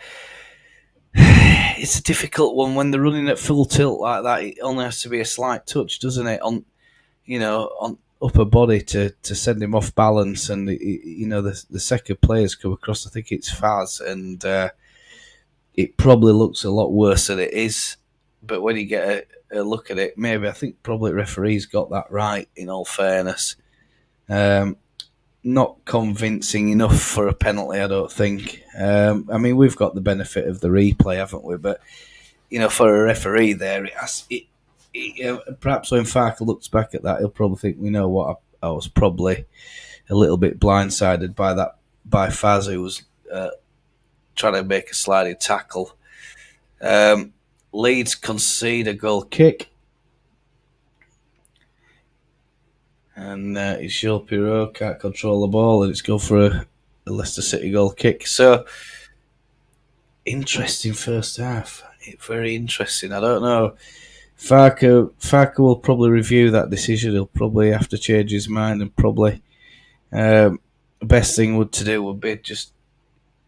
it's a difficult one when they're running at full tilt like that. It only has to be a slight touch, doesn't it? On upper body to send him off balance, and the second players come across. I think it's Faz, and it probably looks a lot worse than it is. But when you get a look at it, maybe I think probably referees got that right. In all fairness, not convincing enough for a penalty, I don't think. I mean, we've got the benefit of the replay, haven't we? But for a referee there, Perhaps when Farke looks back at that, he'll probably think, "We know what, I was probably a little bit blindsided by that by Faz, who was trying to make a sliding tackle." Um, Leeds concede a goal kick, and it's Joel Pirot can't control the ball, and it's go for a Leicester City goal kick. So interesting first half. Very interesting. I don't know. Farke will probably review that decision. He'll probably have to change his mind, and probably the best thing to do would be just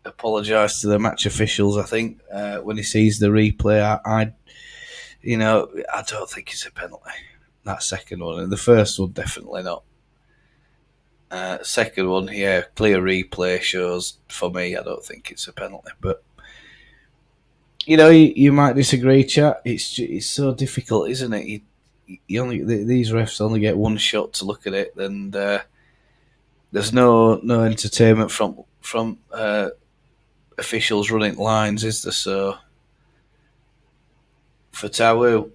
apologise to the match officials. I think when he sees the replay, I don't think it's a penalty. That second one, and the first one definitely not. Second one, yeah, clear replay shows for me. I don't think it's a penalty, but you might disagree, chat. It's so difficult, isn't it? These refs only get one shot to look at it, and there's no entertainment from officials running lines, is there? So for Tawu,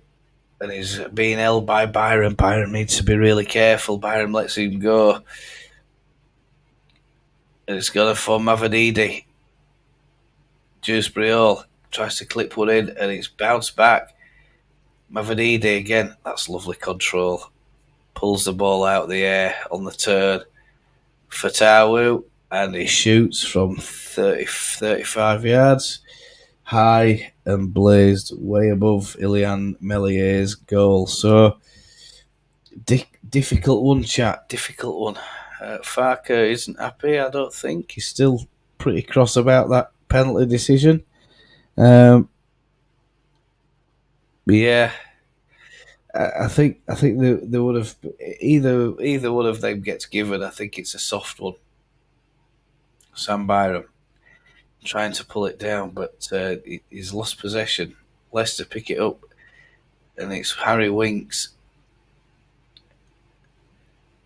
and he's being held by Byron. Byron needs to be really careful. Byron lets him go, and it's gone for Mavididi. Dewsbury Hall tries to clip one in, and it's bounced back. Mavididi again. That's lovely control. Pulls the ball out of the air on the turn for Tawu, and he shoots from 35 yards. High and blazed way above Ilian Mellier's goal. So, difficult one, chat. Difficult one. Farke isn't happy, I don't think. He's still pretty cross about that penalty decision. Yeah. I think they would have either one of them gets given. I think it's a soft one. Sam Byram trying to pull it down, but he's lost possession. Leicester pick it up, and it's Harry Winks.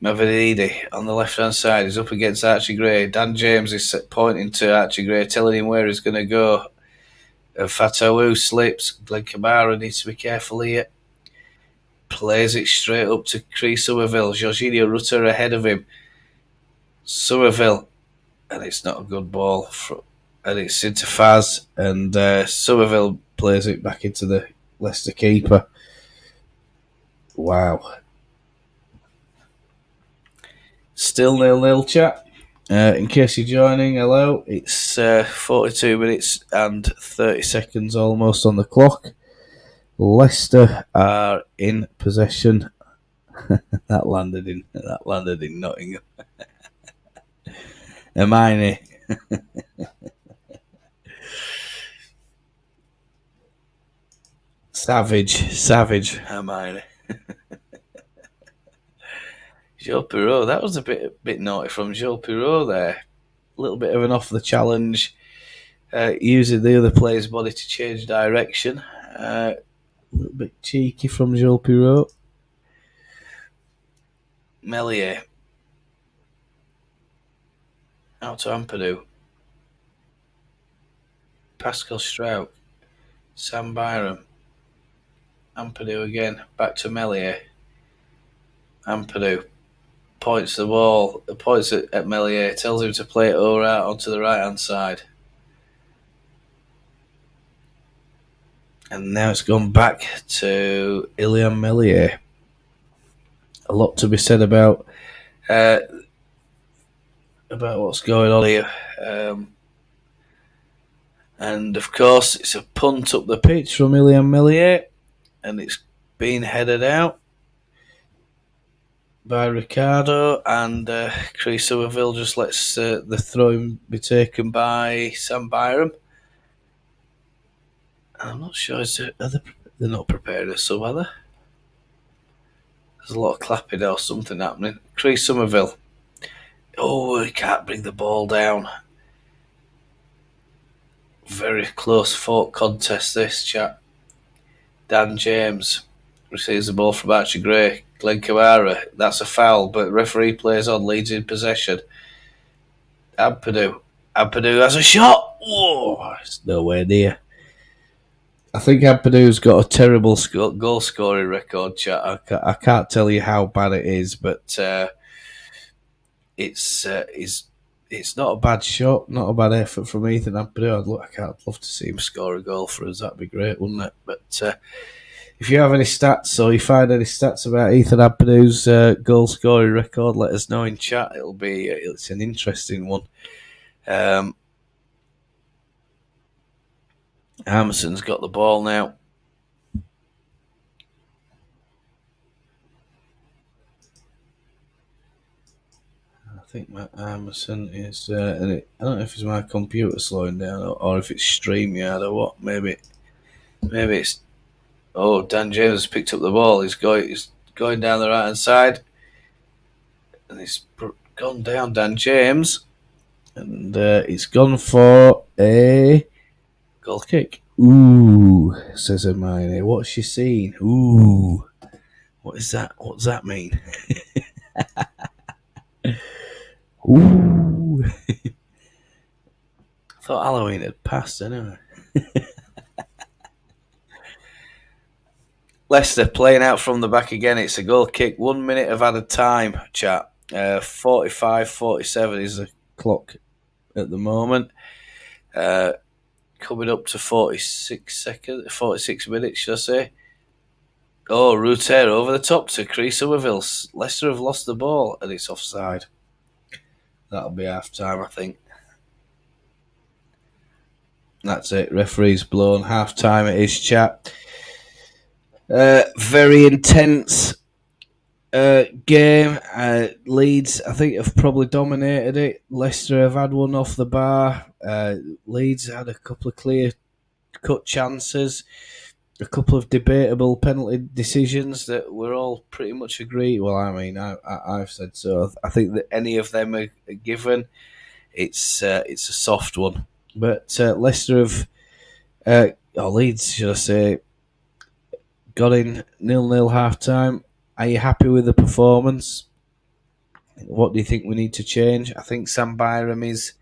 Mavididi on the left-hand side is up against Archie Gray. Dan James is pointing to Archie Gray, telling him where he's going to go. Fatawu slips. Glenn Kamara needs to be careful here. Plays it straight up to Cree Somerville. Jorginho Rutter ahead of him. Somerville, and it's not a good ball. And it's into Faz, and Somerville plays it back into the Leicester keeper. Wow. Still 0-0, chat. In case you're joining, hello. It's 42 minutes and 30 seconds almost on the clock. Leicester are in possession. that landed in Nottingham. Hermione. Savage Hermione. Joel Pirot, that was a bit naughty from Joel Pirot there. A little bit of an off the challenge, using the other player's body to change direction. A little bit cheeky from Joel Pirot. Mellier. Out to Ampadu. Pascal Strauch. Sam Byram. Ampadu again. Back to Mellier. Ampadu. Points the ball. Points at Mellier. Tells him to play it over out onto the right-hand side. And now it's gone back to Ilian Mellier. A lot to be said about what's going on here. And of course, it's a punt up the pitch from Ilian Mellier, and it's been headed out by Ricardo, and Cree Somerville just lets the throw be taken by Sam Byram. I'm not sure. They're not preparing a sub, are they? There's a lot of clapping or something happening. Cree Somerville. Oh, he can't bring the ball down. Very close fought contest, this chat. Dan James receives the ball from Archie Gray. Glenn Kamara. That's a foul, but referee plays on. Leeds in possession. Ampadu has a shot. Whoa, it's nowhere near. I think Ampadu's got a terrible goal scoring record, chat. I can't tell you how bad it is, but it's it's not a bad shot, not a bad effort from Ethan Ampadu. I'd love to see him score a goal for us. That'd be great, wouldn't it? But if you have any stats or you find any stats about Ethan Ampadu's goal scoring record, let us know in chat. It's an interesting one. Hammerson's got the ball now. I think Matt Hammerson is, I don't know if it's my computer slowing down or if it's StreamYard or what. Maybe it's. Oh, Dan James has picked up the ball. He's going down the right hand side, and he's gone down. Dan James, and he's gone for a goal kick. Ooh, says Hermione. What's she seen? Ooh, what is that? What does that mean? Ooh. I thought Halloween had passed anyway. Leicester playing out from the back again. It's a goal kick. 1 minute of added time, chat. 45-47 is the clock at the moment. Coming up to 46 minutes, should I say. Oh, Ruter over the top to Cree Somerville. Leicester have lost the ball and it's offside. That'll be half time, I think. That's it. Referee's blown. Half time it is, chat. Very intense game. Leeds, I think, have probably dominated it. Leicester have had one off the bar. Leeds had a couple of clear-cut chances, a couple of debatable penalty decisions that were all pretty much agreed. Well, I mean, I've said so. I think that any of them are given. It's a soft one. But Leicester have, or Leeds, should I say, got in 0-0 half-time. Are you happy with the performance? What do you think we need to change? I think Sam Byram is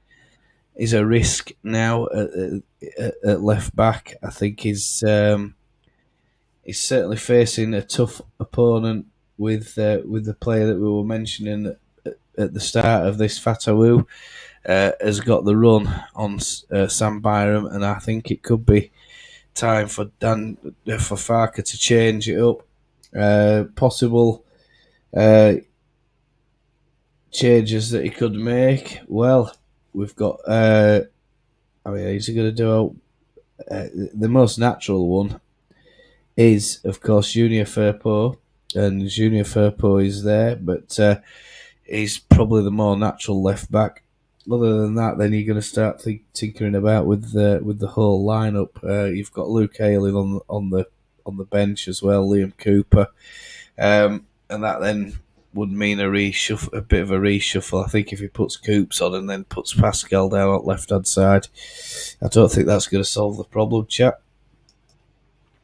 a risk now at left back. I think he's certainly facing a tough opponent with the player that we were mentioning at the start of this. Fatawu has got the run on Sam Byram, and I think it could be time for Farke to change it up. Possible changes that he could make. Well, we've got. Is he going to do the most natural one? Is of course Junior Firpo, and Junior Firpo is there, but he's probably the more natural left back. Other than that, then you're going to start tinkering about with the whole lineup. You've got Luke Ayling on the bench as well, Liam Cooper, and that then would mean a bit of a reshuffle. I think if he puts Coops on and then puts Pascal down on left hand side, I don't think that's going to solve the problem, chap.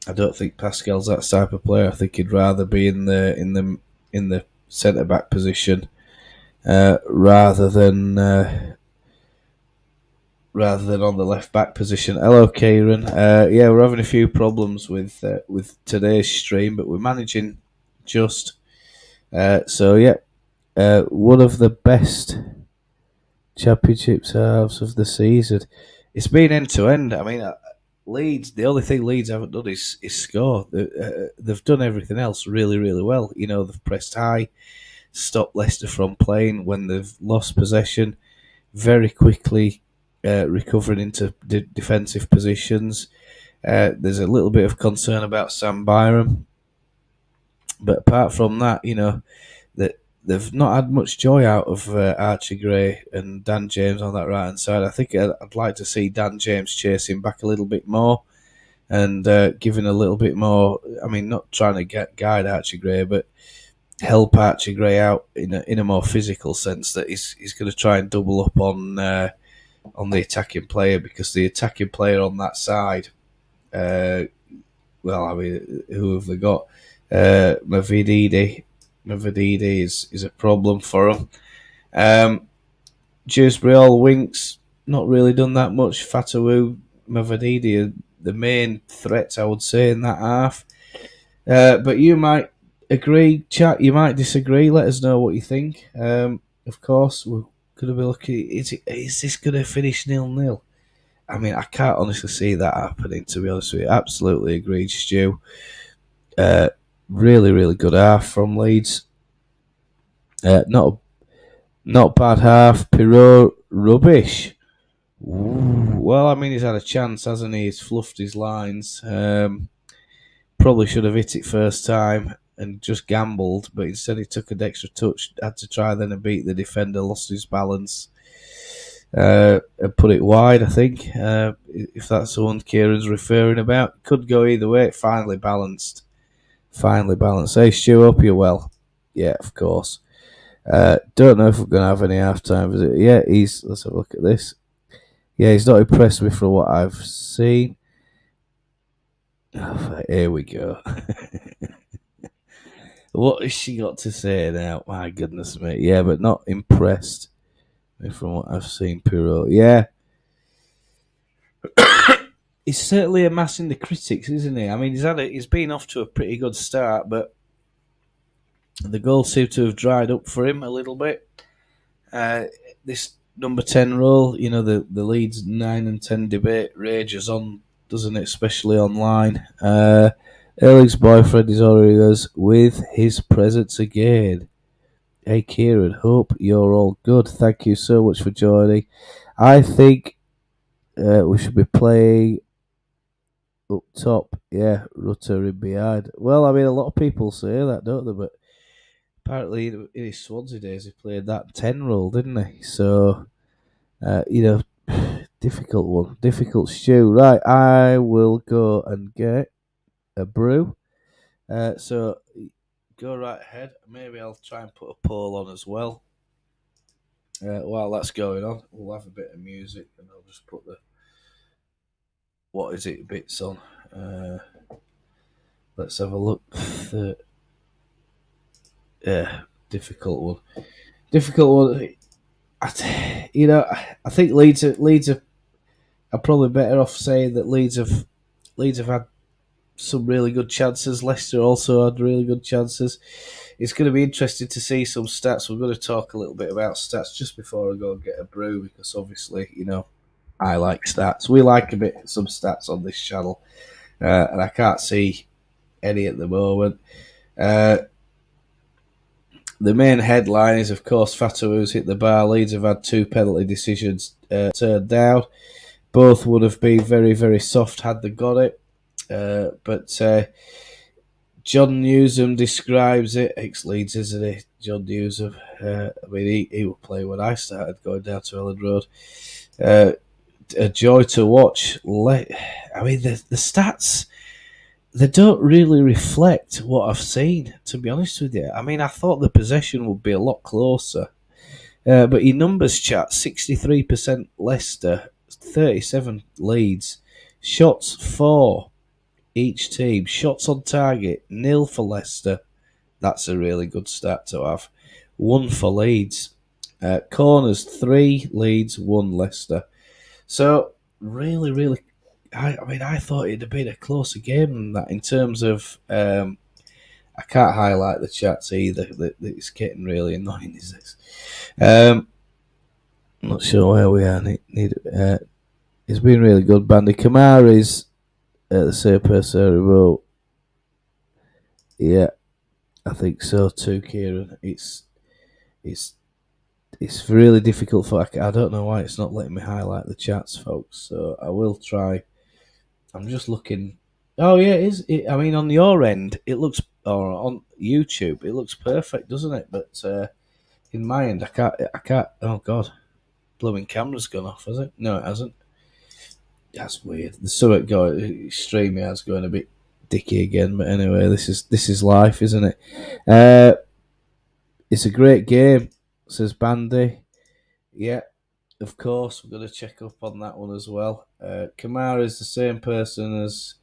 I don't think Pascal's that type of player. I think he'd rather be in the centre back position rather than on the left back position. Hello, Kieran. Yeah, we're having a few problems with today's stream, but we're managing just. So yeah, one of the best championships halves of the season. It's been end to end. I mean, Leeds. The only thing Leeds haven't done is score. They've done everything else really, really well. You know, they've pressed high, stopped Leicester from playing when they've lost possession, very quickly recovering into defensive positions. There's a little bit of concern about Sam Byram, but apart from that, you know, that they've not had much joy out of Archie Gray and Dan James on that right hand side. I think I'd like to see Dan James chasing back a little bit more and giving a little bit more. I mean, not trying to guide Archie Gray, but help Archie Gray out in a more physical sense. That he's going to try and double up on the attacking player, because the attacking player on that side. Well, I mean, who have they got? Mavididi is a problem for them. Dewsbury all Winks, not really done that much. Fatawu, Mavididi, the main threats, I would say, in that half. But you might agree, chat. You might disagree. Let us know what you think. Of course, we're going to be looking. Is this going to finish 0-0? I mean, I can't honestly see that happening. To be honest with you, absolutely agreed, Stu. Really, really good half from Leeds. Not bad half. Pirot rubbish. Ooh, well, I mean, he's had a chance, hasn't he? He's fluffed his lines. Probably should have hit it first time and just gambled, but instead he took an extra touch, had to try then and beat the defender, lost his balance, and put it wide, I think. If that's the one Kieran's referring about. Could go either way. Finally balanced. Hey, Stu, up you well. Yeah, of course. Don't know if we're going to have any half-time visit. Yeah, let's have a look at this. Yeah, he's not impressed me from what I've seen. Oh, here we go. What has she got to say now? My goodness me. Yeah, but not impressed from what I've seen, Pirot. Yeah. He's certainly amassing the critics, isn't he? I mean, he's been off to a pretty good start, but the goals seem to have dried up for him a little bit. This number 10 role, you know, the Leeds 9 and 10 debate rages on, doesn't it? Especially online. Erling's boyfriend is already us with his presence again. Hey Kieran, hope you're all good. Thank you so much for joining. I think we should be playing up top. Yeah, Rutter in behind. Well, I mean, a lot of people say that, don't they? But apparently, in his Swansea days, he played that 10 role, didn't he? So, difficult one. Difficult stew. Right, I will go and get a brew. So, go right ahead. Maybe I'll try and put a poll on as well. While that's going on, we'll have a bit of music and I'll just put the what is it bits on. Let's have a look. Yeah, difficult one. Difficult one. I think Leeds are probably better off saying that Leeds have had some really good chances. Leicester also had really good chances. It's going to be interesting to see some stats. We're going to talk a little bit about stats just before I go and get a brew because obviously, I like stats. We like some stats on this channel, and I can't see any at the moment. The main headline is, of course, Fatou's hit the bar. Leeds have had 2 penalty decisions turned down. Both would have been very, very soft had they got it. But John Newsom describes it. Ex-Leeds, isn't he? John Newsom. I mean, he would play when I started going down to Ellen Road. A joy to watch. I mean, the stats, they don't really reflect what I've seen, to be honest with you. I mean, I thought the possession would be a lot closer. But your numbers chat, 63% Leicester, 37 Leeds. Shots 4 each team. Shots on target, 0 for Leicester. That's a really good stat to have. 1 for Leeds. Corners, 3 Leeds, 1 Leicester. So, really, really, I thought it'd have been a closer game than that in terms of, I can't highlight the chats either. It's getting really annoying, is this? I'm not sure where we are. It's been really good, Bandy. Kamara's the same person who wrote. Yeah, I think so too, Kieran. It's really difficult for. I don't know why it's not letting me highlight the chats, folks. So I will try. I'm just looking. Oh yeah, it is. I mean, on your end, it looks, or on YouTube, it looks perfect, doesn't it? But in my end, I can't. Oh God, blooming camera's gone off, has it? No, it hasn't. That's weird. The something going StreamYard's going a bit dicky again, but anyway, this is life, isn't it? It's a great game, says Bandy. Yeah, of course, we're going to check up on that one as well. Kamara is the same person as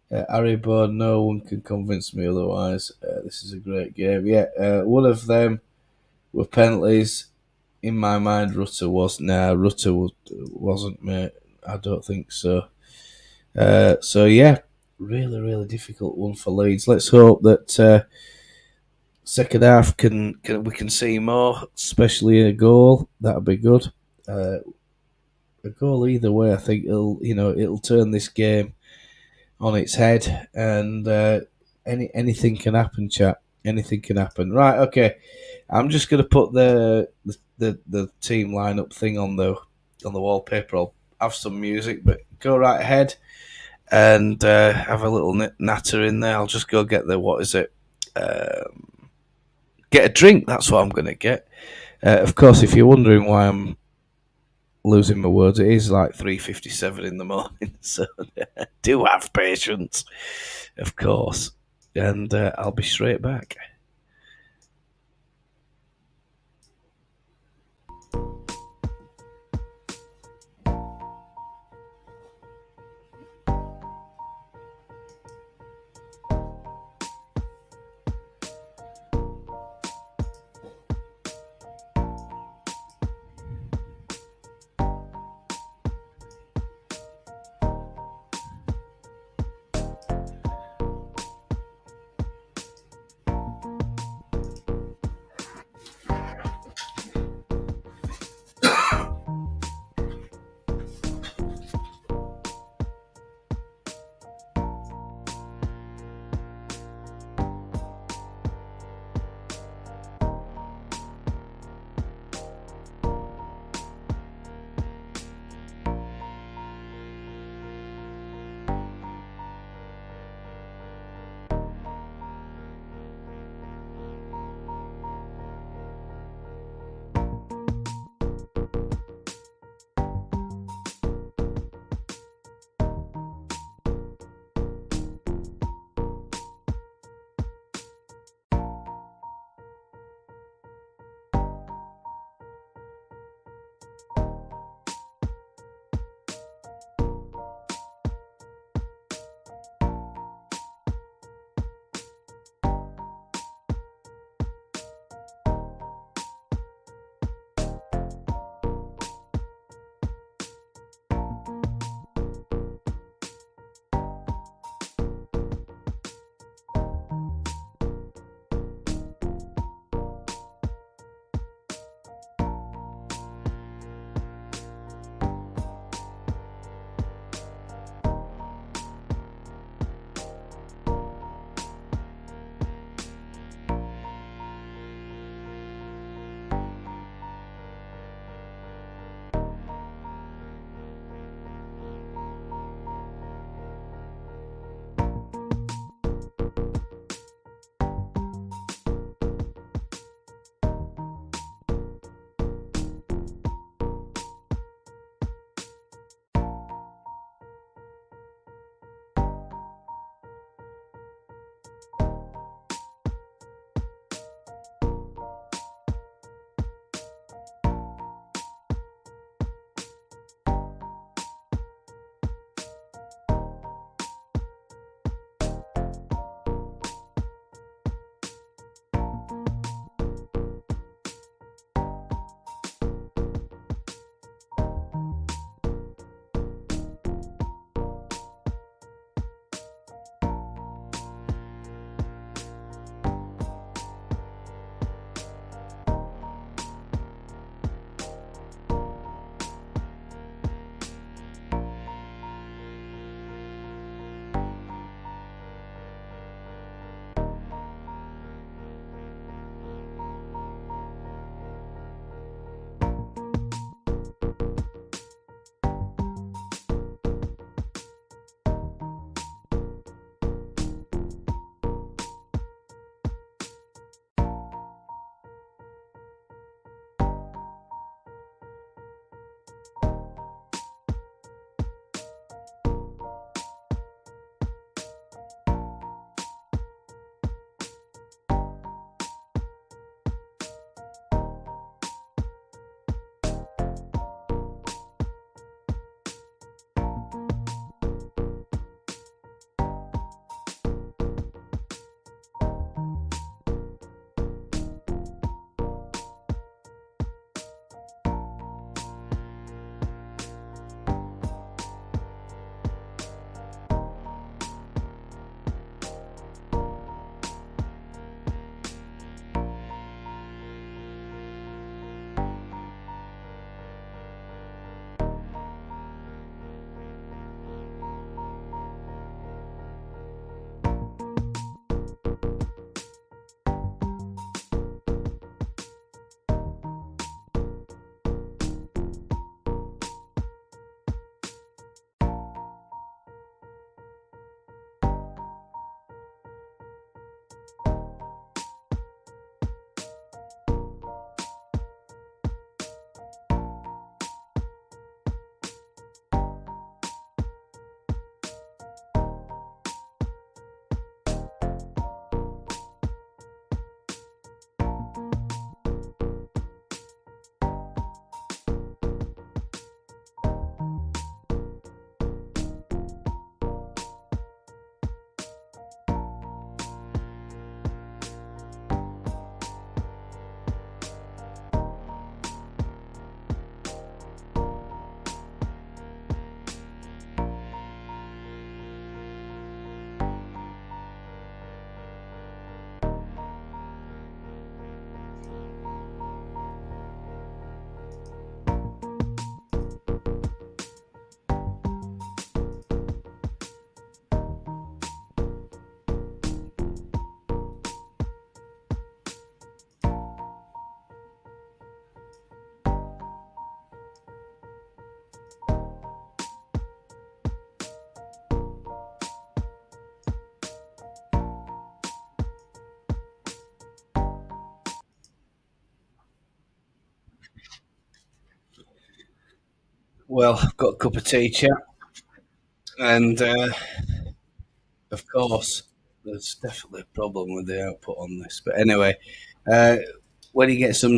Harry Bode. No one can convince me otherwise. This is a great game. Yeah, one of them were penalties. In my mind, Rutter was. Nah, Rutter wasn't, mate. I don't think so. So yeah, really, really difficult one for Leeds. Let's hope that second half can we can see more, especially a goal. That'd be good. Uh, a goal either way, I think it'll turn this game on its head, and anything can happen, chat. Anything can happen. Right, okay. I'm just gonna put the team lineup thing on the wallpaper. I'll have some music, but go right ahead and have a little natter in there. I'll just go get the what is it? Get a drink. That's what I'm gonna get. Of course, if you're wondering why I'm losing my words, it is like 3:57 in the morning, so do have patience, of course, and I'll be straight back. Well, I've got a cup of tea, chat, and of course, there's definitely a problem with the output on this. But anyway, uh, when you get some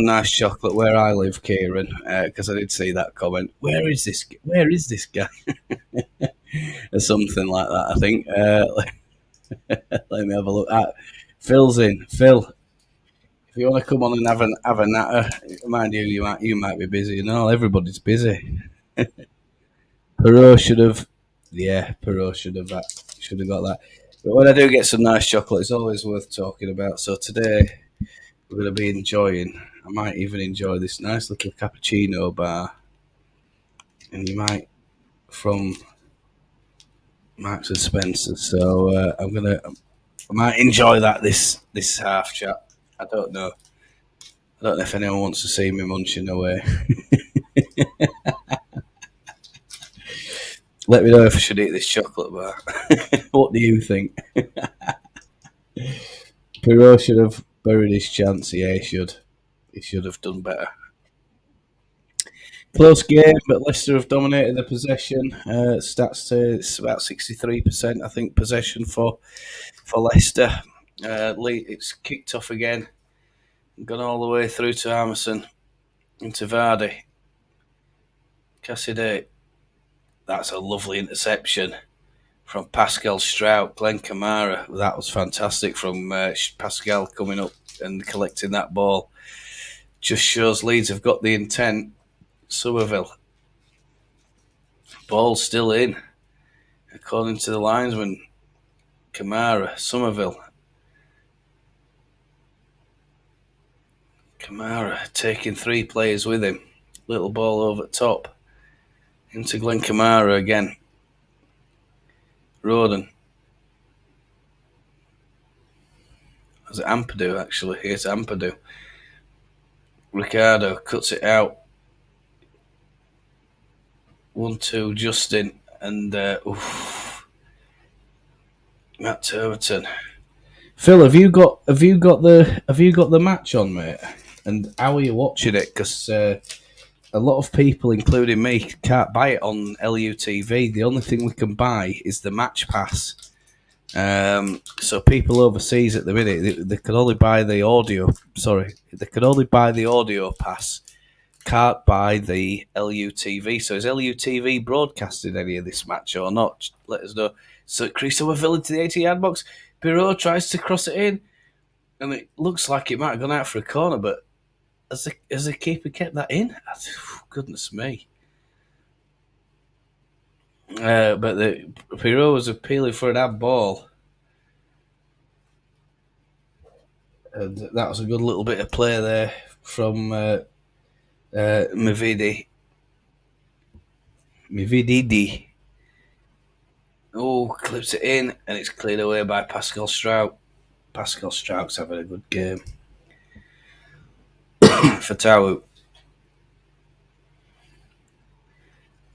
nice chocolate where I live, Kieran, because I did see that comment. Where is this? Where is this guy? Or something like that. I think. Let me have a look. Phil's in. Phil, if you want to come on and have a natter, mind you, you might be busy. No, everybody's busy. Perot should have, yeah, Perot should have got that. But when I do get some nice chocolate, it's always worth talking about. So today we're going to be enjoying. I might even enjoy this nice little cappuccino bar, and you might from Marks and Spencer. So I might enjoy that this half chat. I don't know. I don't know if anyone wants to see me munching away. Let me know if I should eat this chocolate bar. What do you think? Perot should have buried his chance. Yeah, he should. He should have done better. Close game, but Leicester have dominated the possession. Stats say it's about 63%, I think, possession for Leicester. It's kicked off again, gone all the way through to Armisen, into Vardy. Cassidy, that's a lovely interception from Pascal Strout. Glenn Kamara, that was fantastic from Pascal coming up and collecting that ball. Just shows Leeds have got the intent. Somerville, ball still in, according to the linesman. Kamara, Somerville. Kamara taking three players with him. Little ball over the top. Into Glenn Kamara again. Roden. Was it Ampadu, actually? Here's Ampadu. Ricardo cuts it out. 1-2, Justin. And, Matt Turberton. Phil, have you got the match on, mate? And how are you watching it? Because a lot of people, including me, can't buy it on LUTV. The only thing we can buy is the match pass. So people overseas at the minute, they can only buy the audio. Sorry, they can only buy the audio pass. Can't buy the LUTV. So is LUTV broadcasting any of this match or not? Let us know. So Chris Somerville into the 80-yard box. Perot tries to cross it in, and it looks like it might have gone out for a corner, but has the keeper kept that in? Goodness me. But the Perot was appealing for an ad ball. And that was a good little bit of play there from Mvididi. Oh, clips it in, and it's cleared away by Pascal Strout. Pascal Strout's having a good game. For Tau.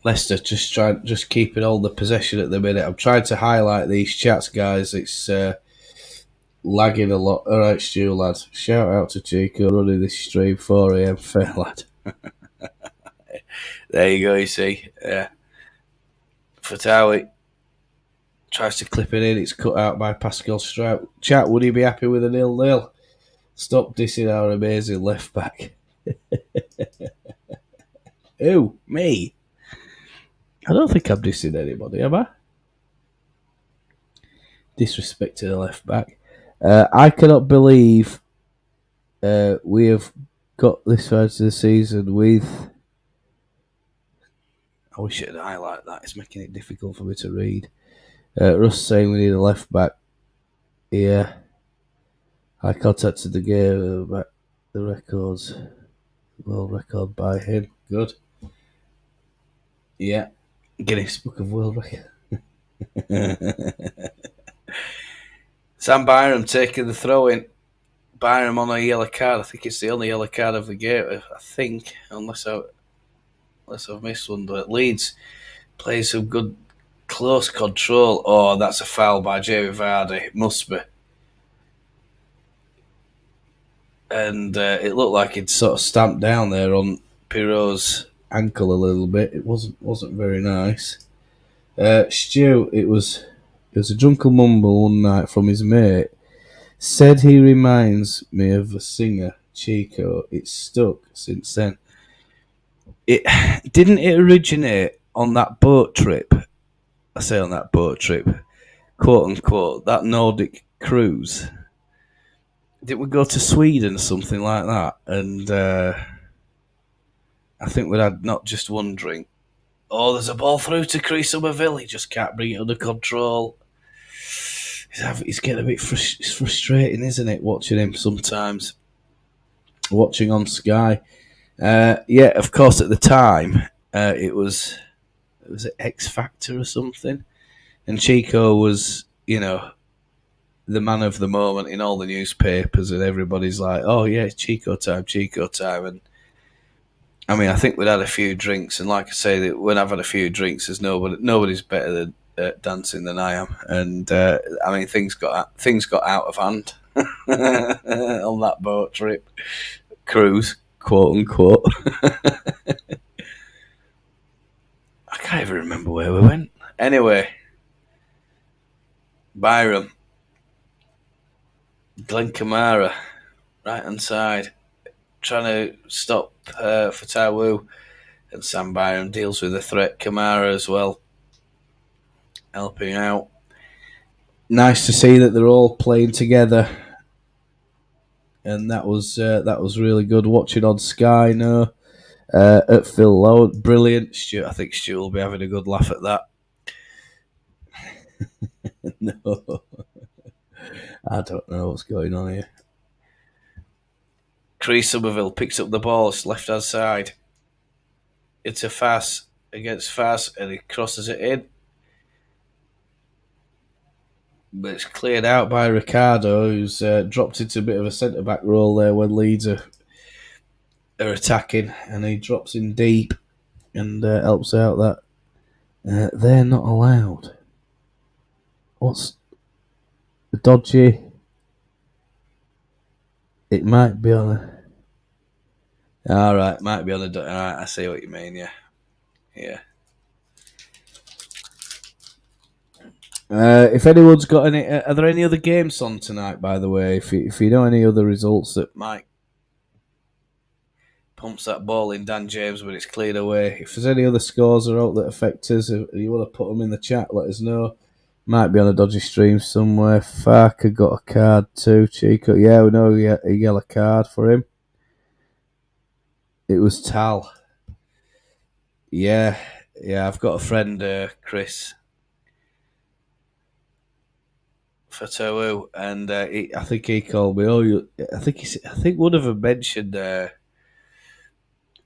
Leicester just keeping all the possession at the minute. I'm trying to highlight these chats, guys. It's lagging a lot. All right, Stu, lad. Shout out to Chico running this stream 4 a.m. Fair lad. There you go. You see, yeah. Fatawi tries to clip it in. It's cut out by Pascal Strout. Chat, would he be happy with a 0-0? Stop dissing our amazing left back. Who? Me? I don't think I'm dissing anybody, am I? Disrespect to the left back. I cannot believe we have got this far into the season with... I wish it had highlighted that. It's making it difficult for me to read. Russ saying we need a left back. Yeah. I contacted the game about the records. World record by him. Good. Yeah. Guinness Book of World Record. Sam Byram taking the throw in. Byram on a yellow card. I think it's the only yellow card of the game. I think, unless I've missed one. But Leeds plays some good close control. Oh, that's a foul by Jamie Vardy. Must be. And it looked like he'd sort of stamped down there on Perot's ankle a little bit. It wasn't very nice. Stu, it was a drunken mumble one night from his mate. Said he reminds me of a singer, Chico. It's stuck since then. It didn't it originate on that boat trip? I say on that boat trip, quote unquote, that Nordic cruise. Did we go to Sweden or something like that? And I think we'd had not just one drink. Oh, there's a ball through to Chris Somerville. He just can't bring it under control. He's getting a bit it's frustrating, isn't it? Watching him sometimes. Watching on Sky. Yeah, of course. At the time, it was X Factor or something, and Chico was, the man of the moment in all the newspapers, and everybody's like, "Oh yeah, it's Chico time," and I mean, I think we'd had a few drinks, and like I say, that when I've had a few drinks, there's nobody's better than dancing than I am, and I mean, things got out of hand on that boat trip, cruise, quote unquote. I can't even remember where we went. Anyway, Byram, Glenn Kamara, right hand side, trying to stop Fatawu, and Sam Byram deals with the threat. Kamara as well, helping out. Nice to see that they're all playing together, and that was really good watching on Sky. No, at Phil Lowe, brilliant. Stu, I think Stu will be having a good laugh at that. No, I don't know what's going on here. Chris Somerville picks up the ball, left hand side. It's a Fass against Fass, and he crosses it in. But it's cleared out by Ricardo, who's dropped into a bit of a centre back role there when Leeds are attacking, and he drops in deep and helps out that they're not allowed. What's the dodgy? It might be on a. All right, might be on a. All right, I see what you mean. Yeah. If anyone's got any, are there any other games on tonight? By the way, if you know any other results that Mike pumps that ball in Dan James, but it's cleared away. If there's any other scores are out that affect us, if you want to put them in the chat, let us know. Might be on a dodgy stream somewhere. Farke got a card too. Chico, yeah, we know he got a yellow card for him. It was Tal. Yeah, I've got a friend, Chris Fatawu, and I think he called me. I think one of them mentioned. Oh,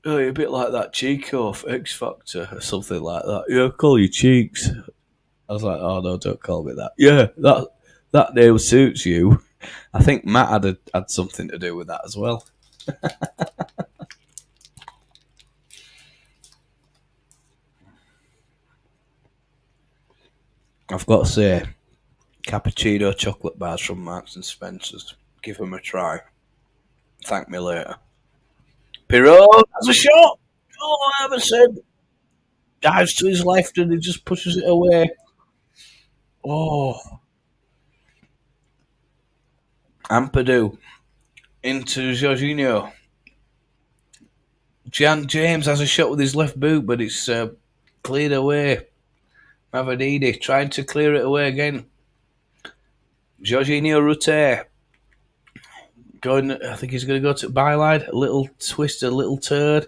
you're a bit like that Chico of X Factor or something like that. Yeah, I'll call you Cheeks. I was like, oh no, don't call me that. Yeah, that name suits you. I think Matt had something to do with that as well. I've got to say, cappuccino chocolate bars from Marks and Spencer's. Give them a try. Thank me later. Pirot has a shot. Oh, Emerson dives to his left and he just pushes it away. Oh, Ampadu into Jorginho. Jan James has a shot with his left boot, but it's cleared away. Mavadini trying to clear it away again. Jorginho Rute going. I think he's going to go to byline. A little twist, a little turn.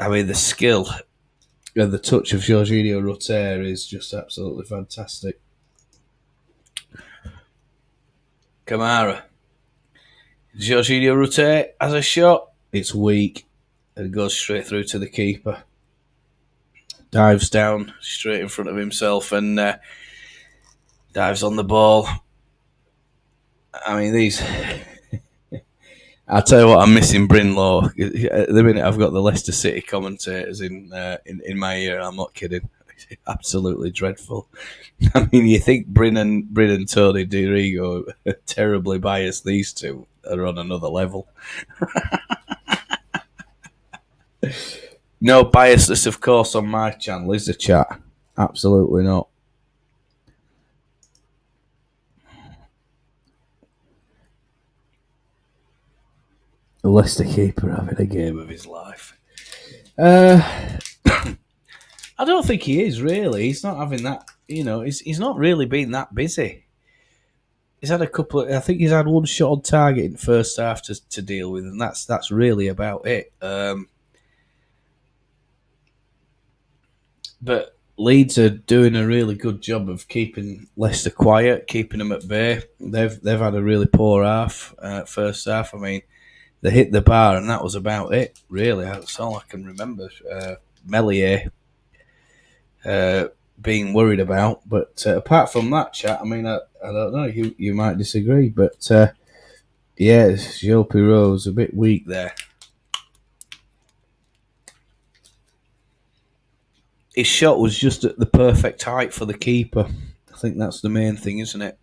I mean, the skill and the touch of Jorginho Rute is just absolutely fantastic. Kamara. Jorginho Rute has a shot. It's weak and goes straight through to the keeper. Dives down straight in front of himself and dives on the ball. I mean, these. I'll tell you what, I'm missing Brinlaw. At the minute, I've got the Leicester City commentators in my ear. I'm not kidding. It's absolutely dreadful. I mean, you think Bryn and Tony DiRigo are terribly biased. These two are on another level. No biasness, of course, on my channel, is the chat? Absolutely not. The Leicester keeper having a game of his life. I don't think he is, really. He's not having that, he's not really been that busy. He's had a couple of, I think he's had one shot on target in the first half to deal with, and that's really about it. But Leeds are doing a really good job of keeping Leicester quiet, keeping them at bay. They've had a really poor first half. I mean, they hit the bar, and that was about it. Really, that's all I can remember. Melier being worried about, but apart from that, chat, I mean, I don't know. You might disagree, but yeah, Joe Pirot's a bit weak there. His shot was just at the perfect height for the keeper. I think that's the main thing, isn't it?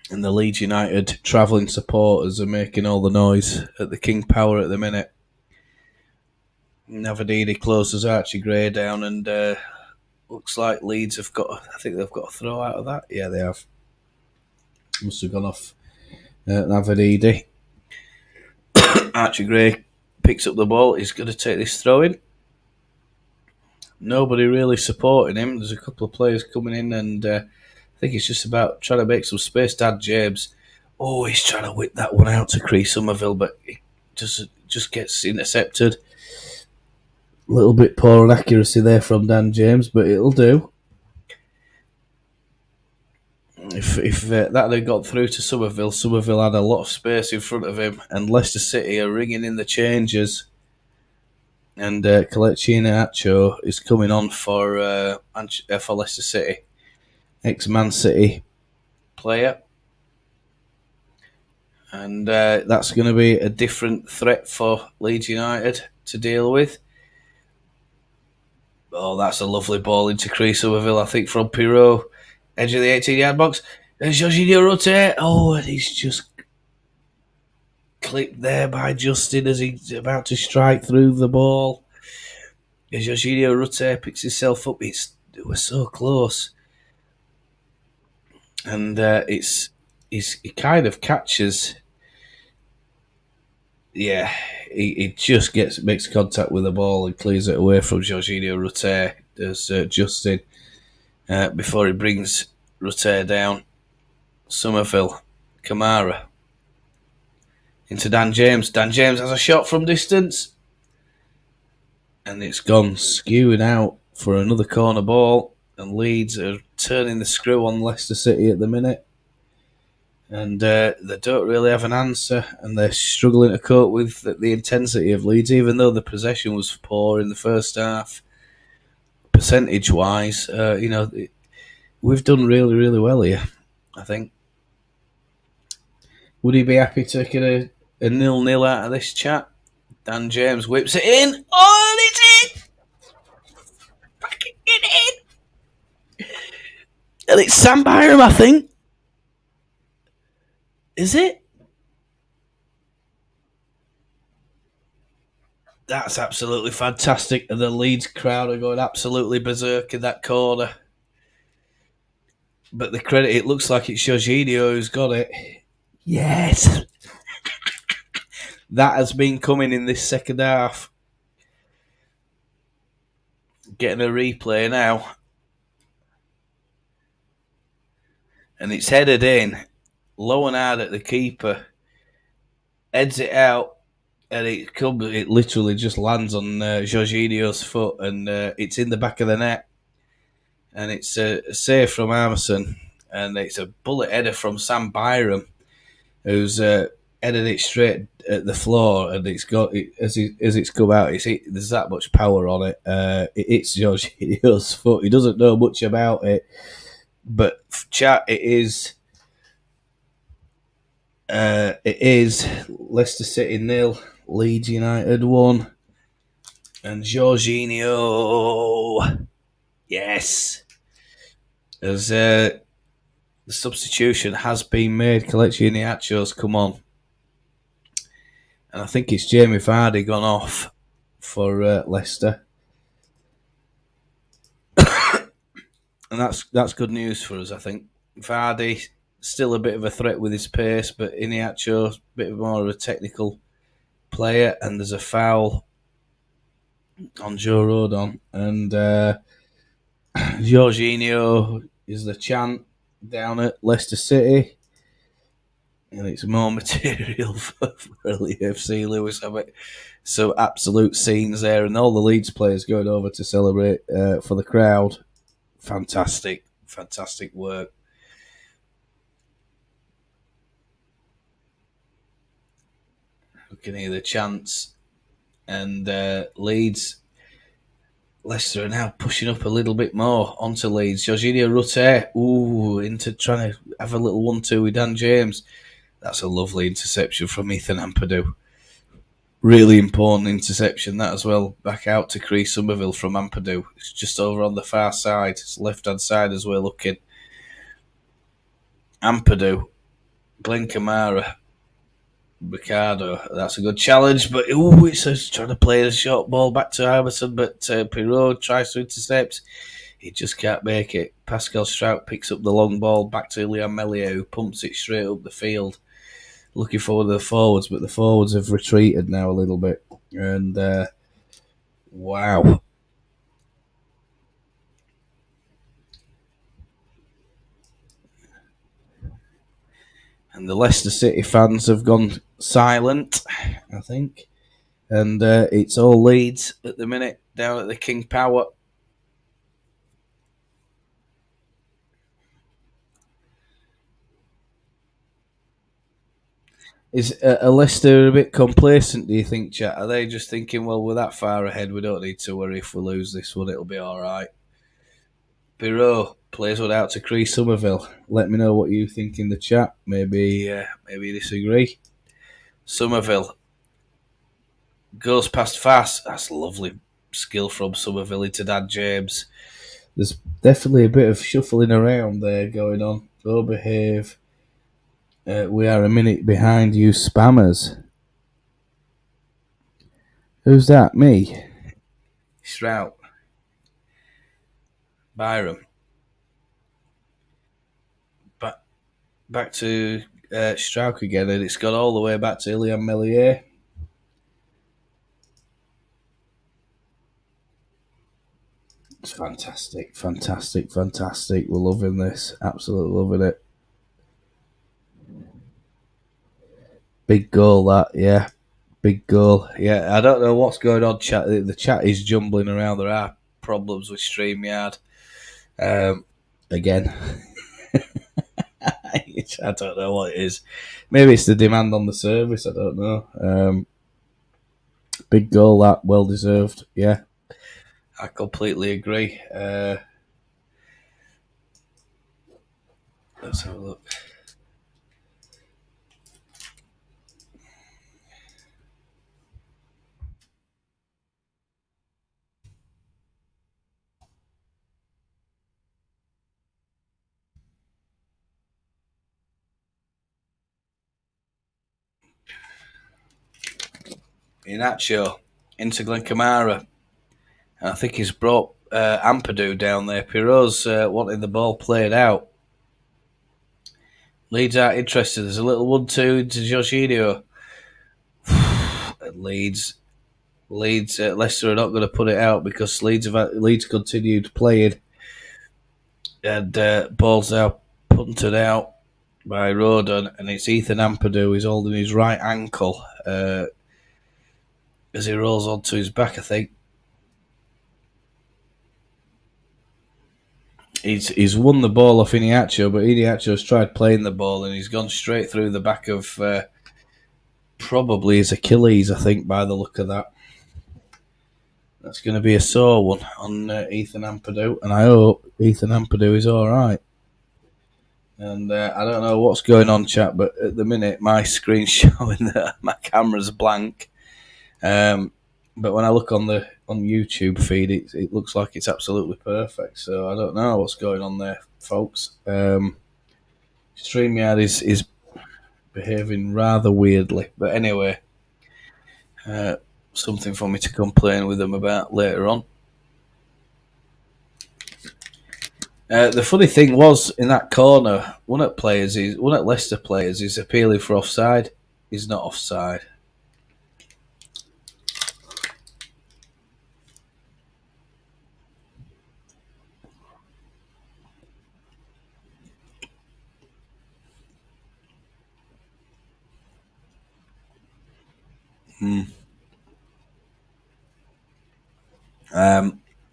And the Leeds United travelling supporters are making all the noise at the King Power at the minute. Navadini closes Archie Gray down, and looks like Leeds have got. I think they've got a throw out of that. Yeah, they have. Must have gone off Navadini. Archie Gray picks up the ball. He's going to take this throw in. Nobody really supporting him. There's a couple of players coming in, and I think it's just about trying to make some space. Dan James, he's trying to whip that one out to Cree Somerville, but it just gets intercepted. A little bit poor on accuracy there from Dan James, but it'll do. If that had got through to Somerville, Somerville had a lot of space in front of him, and Leicester City are ringing in the changes. And Kelechi Iheanacho is coming on for Leicester City, ex-Man City player. And that's going to be a different threat for Leeds United to deal with. Oh, that's a lovely ball into Cree Somerville, I think, from Pirot. Edge of the 18-yard box. There's Jorginho Rote. Oh, and he's just clipped there by Justin as he's about to strike through the ball. Jorginho Rote picks himself up. It was so close. And he kind of catches. Yeah, he just makes contact with the ball and clears it away from Jorginho Rote. There's Justin before he brings Rote down. Somerville, Kamara into Dan James. Dan James has a shot from distance, and it's gone skewing out for another corner ball. And Leeds are turning the screw on Leicester City at the minute. And they don't really have an answer, and they're struggling to cope with the intensity of Leeds, even though the possession was poor in the first half. Percentage-wise, we've done really, really well here, I think. Would he be happy taking a 0-0 out of this chat? Dan James whips it in. Oh, it's in! Fucking get in! And it's Sam Byram, I think. Is it? That's absolutely fantastic. And the Leeds crowd are going absolutely berserk in that corner. But the credit, it looks like it's Jorginho who's got it. Yes! That has been coming in this second half. Getting a replay now. And it's headed in. Low and hard at the keeper. Heads it out. And it literally just lands on Jorginho's foot. And it's in the back of the net. And it's a save from Armisen. And it's a bullet header from Sam Byram, who's headed it straight at the floor, and it's got as it's come out. There's that much power on it. It's Jorginho's foot. He doesn't know much about it, but chat, it is Leicester City 0, Leeds United 1, and Jorginho, yes, as the substitution has been made. Kelechi Iheanacho's come on, and I think it's Jamie Vardy gone off for Leicester, and that's good news for us. I think Vardy still a bit of a threat with his pace, but Iheanacho's a bit more of a technical player, and there's a foul on Joe Rodon, and Jorginho is the chant down at Leicester City. And it's more material for LAFC Lewis. I mean, so absolute scenes there, and all the Leeds players going over to celebrate for the crowd. Fantastic, fantastic work. We can hear the chants, and Leeds, Leicester are now pushing up a little bit more onto Leeds. Jorginho Rutte, into trying to have a little 1-2 with Dan James. That's a lovely interception from Ethan Ampadu. Really important interception that as well. Back out to Chris Somerville from Ampadu. It's just over on the far side. It's left-hand side as we're looking. Ampadu, Glenn Kamara, Ricardo. That's a good challenge, but it's trying to play a short ball back to Iverson, but Pirot tries to intercept. He just can't make it. Pascal Strout picks up the long ball back to Liam Mellier, who pumps it straight up the field. Looking forward to the forwards, but the forwards have retreated now a little bit. And wow. And the Leicester City fans have gone silent, I think. And it's all Leeds at the minute down at the King Power. Is Leicester a bit complacent, do you think, chat? Are they just thinking, well, we're that far ahead, we don't need to worry if we lose this one, it'll be all right? Pirot plays one out to Chris Somerville. Let me know what you think in the chat. Maybe disagree. Somerville goes past Fass. That's lovely skill from Somerville into Dan James. There's definitely a bit of shuffling around there going on. Go behave. We are a minute behind you spammers. Who's that? Me? Strout. Byram. Back to Strauch again, and it's gone all the way back to Ilian Mellier. It's fantastic, fantastic, fantastic. We're loving this. Absolutely loving it. Big goal, that, yeah. Big goal. Yeah, I don't know what's going on, chat. The chat is jumbling around. There are problems with StreamYard. Again. I don't know what it is. Maybe it's the demand on the service. I don't know. Big goal, that. Well deserved. Yeah. I completely agree. Let's have a look. Iheanacho into Glenn Kamara. I think he's brought Ampadu down there. Pirot's wanting the ball played out. Leeds aren't interested. There's a little 1-2 into Jorginho. Leeds, Leicester are not going to put it out because Leeds continued playing, and ball's now punted out by Rodon, and it's Ethan Ampadu. He's holding his right ankle as he rolls onto his back, I think. He's won the ball off Iheanacho, but Iheanacho's tried playing the ball and he's gone straight through the back of probably his Achilles, I think, by the look of that. That's going to be a sore one on Ethan Ampadu, and I hope Ethan Ampadu is all right. And I don't know what's going on, chat, but at the minute my screen's showing that my camera's blank. But when I look on YouTube feed, it looks like it's absolutely perfect. So I don't know what's going on there, folks. StreamYard is behaving rather weirdly. But anyway, something for me to complain with them about later on. The funny thing was in that corner, one at Leicester players is appealing for offside. He's not offside.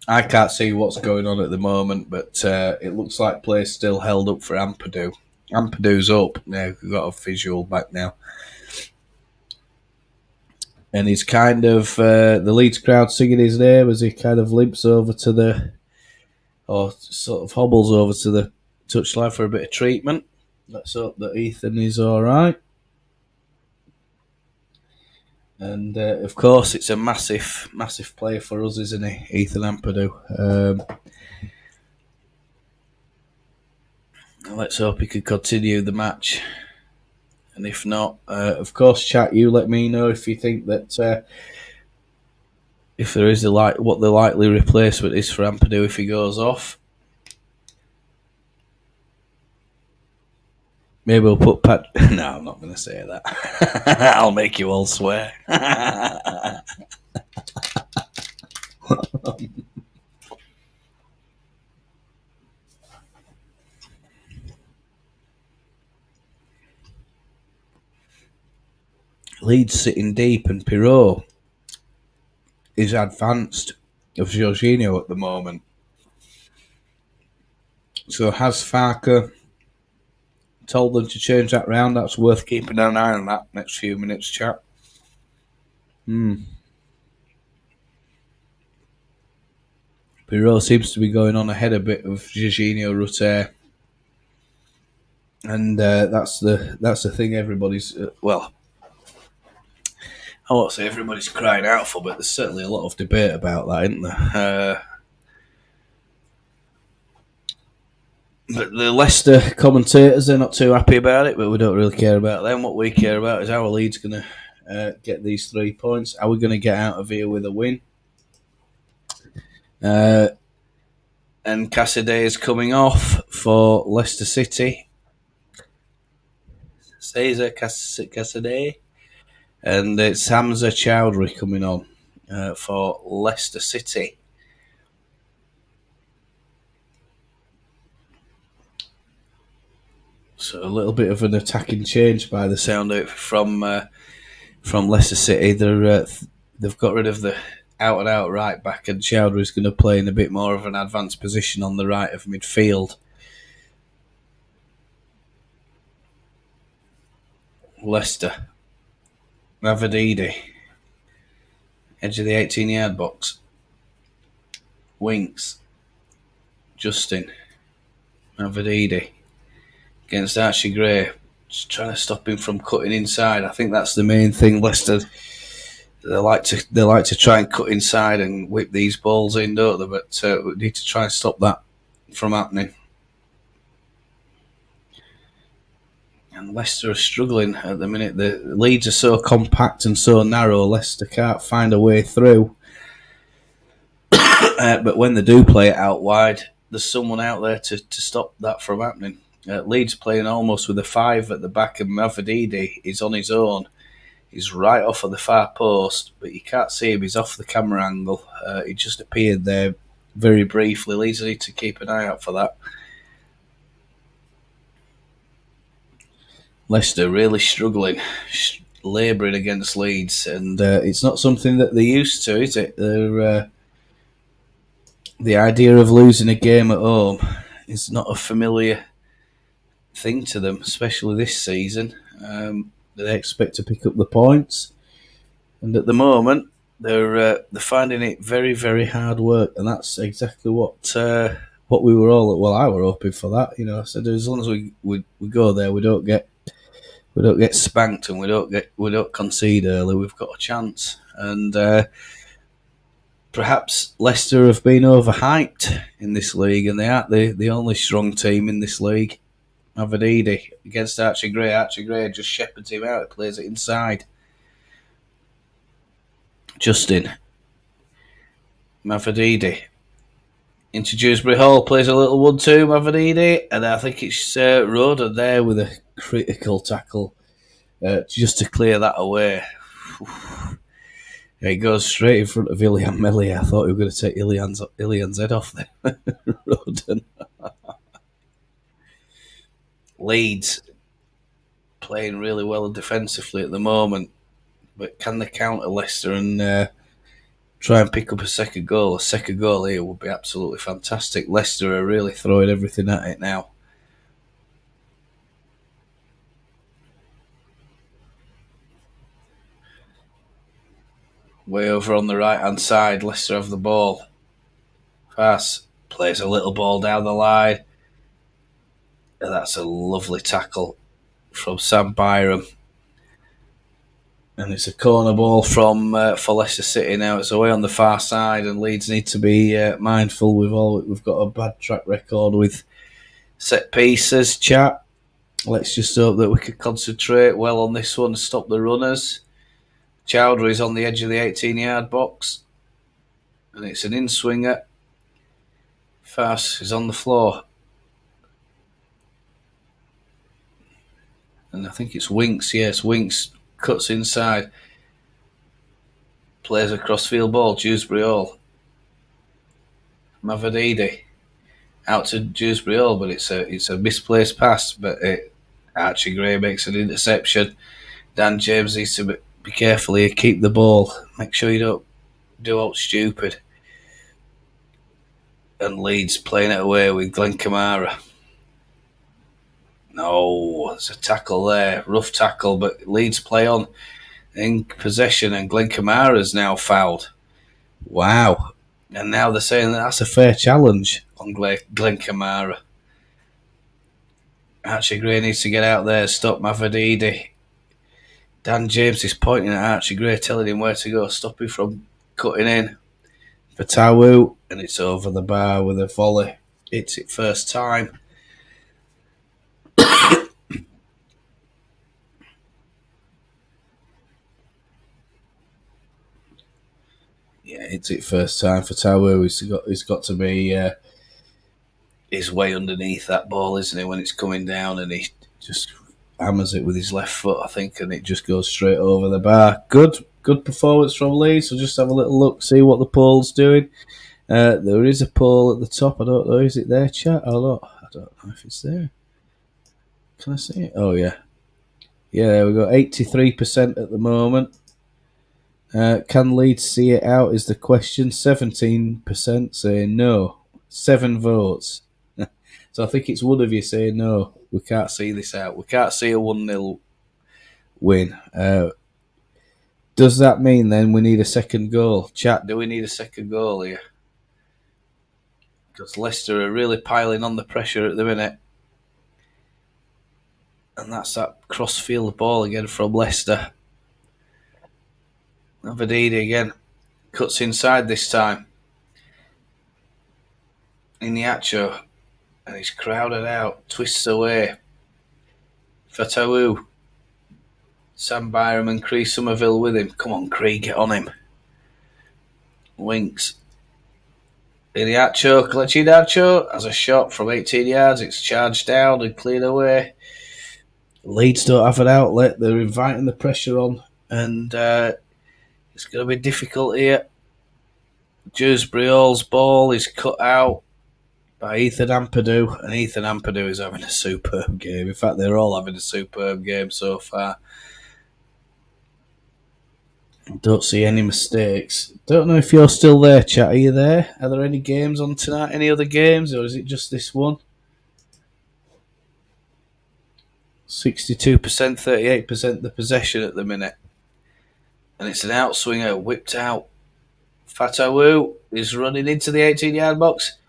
I can't see what's going on at the moment, but it looks like play's still held up for Ampadu. Ampadu's up now. We've got a visual back now. And he's kind of, the Leeds crowd singing his name as he kind of limps over to or sort of hobbles over to the touchline for a bit of treatment. Let's hope that Ethan is all right. And of course, it's a massive, massive player for us, isn't he, Ethan Ampadu? Let's hope he can continue the match. And if not, of course, chat. You let me know if you think that if there is what the likely replacement is for Ampadu if he goes off. Maybe we'll put Pat. No, I'm not going to say that. I'll make you all swear. Leeds sitting deep, and Pirot is advanced of Jorginho at the moment. So has Farke told them to change that round? That's worth keeping an eye on that next few minutes, chat. Pirot seems to be going on ahead a bit of Jorginho Rutter. And that's the thing everybody's... I won't say everybody's crying out for, but there's certainly a lot of debate about that, isn't there? But the Leicester commentators, they're not too happy about it, but we don't really care about them. What we care about is how are Leeds going to get these 3 points? Are we going to get out of here with a win? And Cassidy is coming off for Leicester City. Cesar Cassidy. And it's Hamza Chowdhury coming on for Leicester City. So a little bit of an attacking change by the sound of it from Leicester City. They've got rid of the out-and-out right back, and Chowdhury's going to play in a bit more of an advanced position on the right of midfield. Leicester. Mavididi. Edge of the 18-yard box. Winks. Justin. Mavididi. Against Archie Gray. Just trying to stop him from cutting inside. I think that's the main thing. Leicester, they like to try and cut inside and whip these balls in, don't they? But we need to try and stop that from happening. And Leicester are struggling at the minute. The Leeds are so compact and so narrow, Leicester can't find a way through. But when they do play it out wide, there's someone out there to stop that from happening. Leeds playing almost with a 5 at the back, and Mavididi is on his own. He's right off of the far post, but you can't see him. He's off the camera angle. He just appeared there very briefly. Leeds need to keep an eye out for that. Leicester really struggling, labouring against Leeds, and it's not something that they're used to, is it? The idea of losing a game at home is not a familiar thing to them, especially this season. They expect to pick up the points, and at the moment they're finding it very, very hard work, and that's exactly what we were all. Well, I were hoping for that. I said as long as we go there, we don't get spanked, and we don't concede early, we've got a chance. And perhaps Leicester have been overhyped in this league, and they aren't the only strong team in this league. Mavididi against Archie Gray. Archie Gray just shepherds him out. He plays it inside. Justin. Mavididi. Into Dewsbury Hall. Plays a little 1-2. Mavididi. And I think it's Roden there with a critical tackle just to clear that away. Yeah, he goes straight in front of Ilian Melia. I thought he was going to take Ilian's head off there. Roden. Leeds playing really well defensively at the moment, but can they counter Leicester and try and pick up a second goal? A second goal here would be absolutely fantastic. Leicester are really throwing everything at it now. Way over on the right-hand side, Leicester have the ball. Pass plays a little ball down the line. And that's a lovely tackle from Sam Byram. And it's a corner ball from for Leicester City now. It's away on the far side, and Leeds need to be mindful. We've got a bad track record with set pieces. Chat. Let's just hope that we can concentrate well on this one and stop the runners. Chowdhury's on the edge of the 18-yard box, and it's an in-swinger. Fast is on the floor. And I think it's Winks. Yes, Winks cuts inside. Plays a crossfield ball. Dewsbury Hall. Mavididi out to Dewsbury Hall, but it's a misplaced pass. But Archie Gray makes an interception. Dan James needs to be careful here. Keep the ball. Make sure you don't do out stupid. And Leeds playing it away with Glenn Kamara. No, there's a tackle there. Rough tackle, but Leeds play on in possession, and Glenn Kamara's now fouled. Wow. And now they're saying that's a fair challenge on Glenn Kamara. Archie Gray needs to get out there, stop Mavididi. Dan James is pointing at Archie Gray, telling him where to go, stop him from cutting in. Fatawu, and it's over the bar with a volley. It's it first time. Yeah, it's it first time for Tawu. He's got to be he's way underneath that ball, isn't he, when it's coming down, and he just hammers it with his left foot, I think, and it just goes straight over the bar. Good performance from Leeds. So just have a little look, see what the poll's doing. There is a poll at the top. I don't know, is it there, chat? Oh, look, I don't know if it's there. Can I see it? Oh, yeah. Yeah, there we go. 83% at the moment. Can Leeds see it out is the question. 17% saying no. 7 votes. So I think it's one of you saying no. We can't see this out. We can't see a 1-0 win. Does that mean then we need a second goal? Chat, do we need a second goal here? Because Leicester are really piling on the pressure at the minute. And that's that cross-field ball again from Leicester. Mavididi again. Cuts inside this time. Iniacho. And he's crowded out. Twists away. Fatawu. Sam Byram and Cree Somerville with him. Come on, Cree, get on him. Winks. Iniacho. Iniacho has a shot from 18 yards. It's charged down and cleared away. Leeds don't have an outlet. They're inviting the pressure on. And it's going to be difficult here. Dewsbury Hall's ball is cut out by Ethan Ampadu. And Ethan Ampadu is having a superb game. In fact, they're all having a superb game so far. Don't see any mistakes. Don't know if you're still there, chat. Are you there? Are there any games on tonight? Any other games? Or is it just this one? 62%, 38% the possession at the minute. And it's an outswinger whipped out. Fatawu is running into the 18-yard box.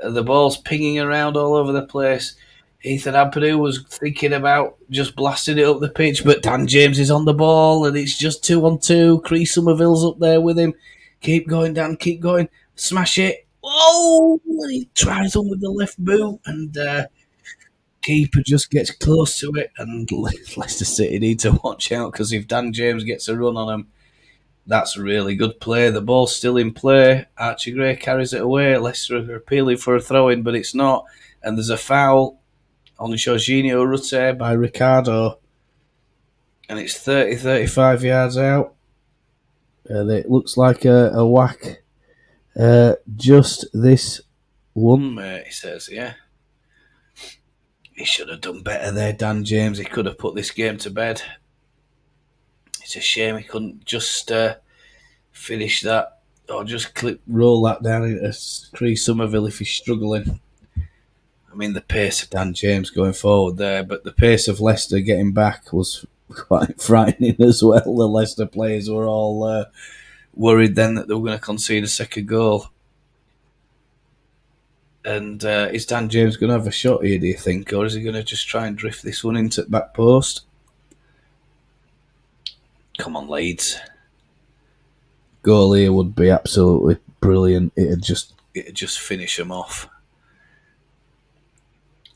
The ball's pinging around all over the place. Ethan Ampadu was thinking about just blasting it up the pitch, but Dan James is on the ball, and it's just 2-on-2. Cree Somerville's up there with him. Keep going, Dan, keep going. Smash it. Oh, he tries on with the left boot, and keeper just gets close to it, and Leicester City need to watch out because if Dan James gets a run on them, that's a really good play. The ball's still in play. Archie Gray carries it away. Leicester are appealing for a throw-in, but it's not. And there's a foul on Jorginho Rutte by Ricardo. And it's 35 yards out. And it looks like a whack. Just this one, mate, he says, yeah. He should have done better there, Dan James. He could have put this game to bed. It's a shame he couldn't just finish that or just roll that down into Chris Somerville if he's struggling. I mean, the pace of Dan James going forward there, but the pace of Leicester getting back was quite frightening as well. The Leicester players were all worried then that they were going to concede a second goal. And is Dan James going to have a shot here, do you think? Or is he going to just try and drift this one into the back post? Come on, Leeds. Goal here would be absolutely brilliant. It'd just finish them off.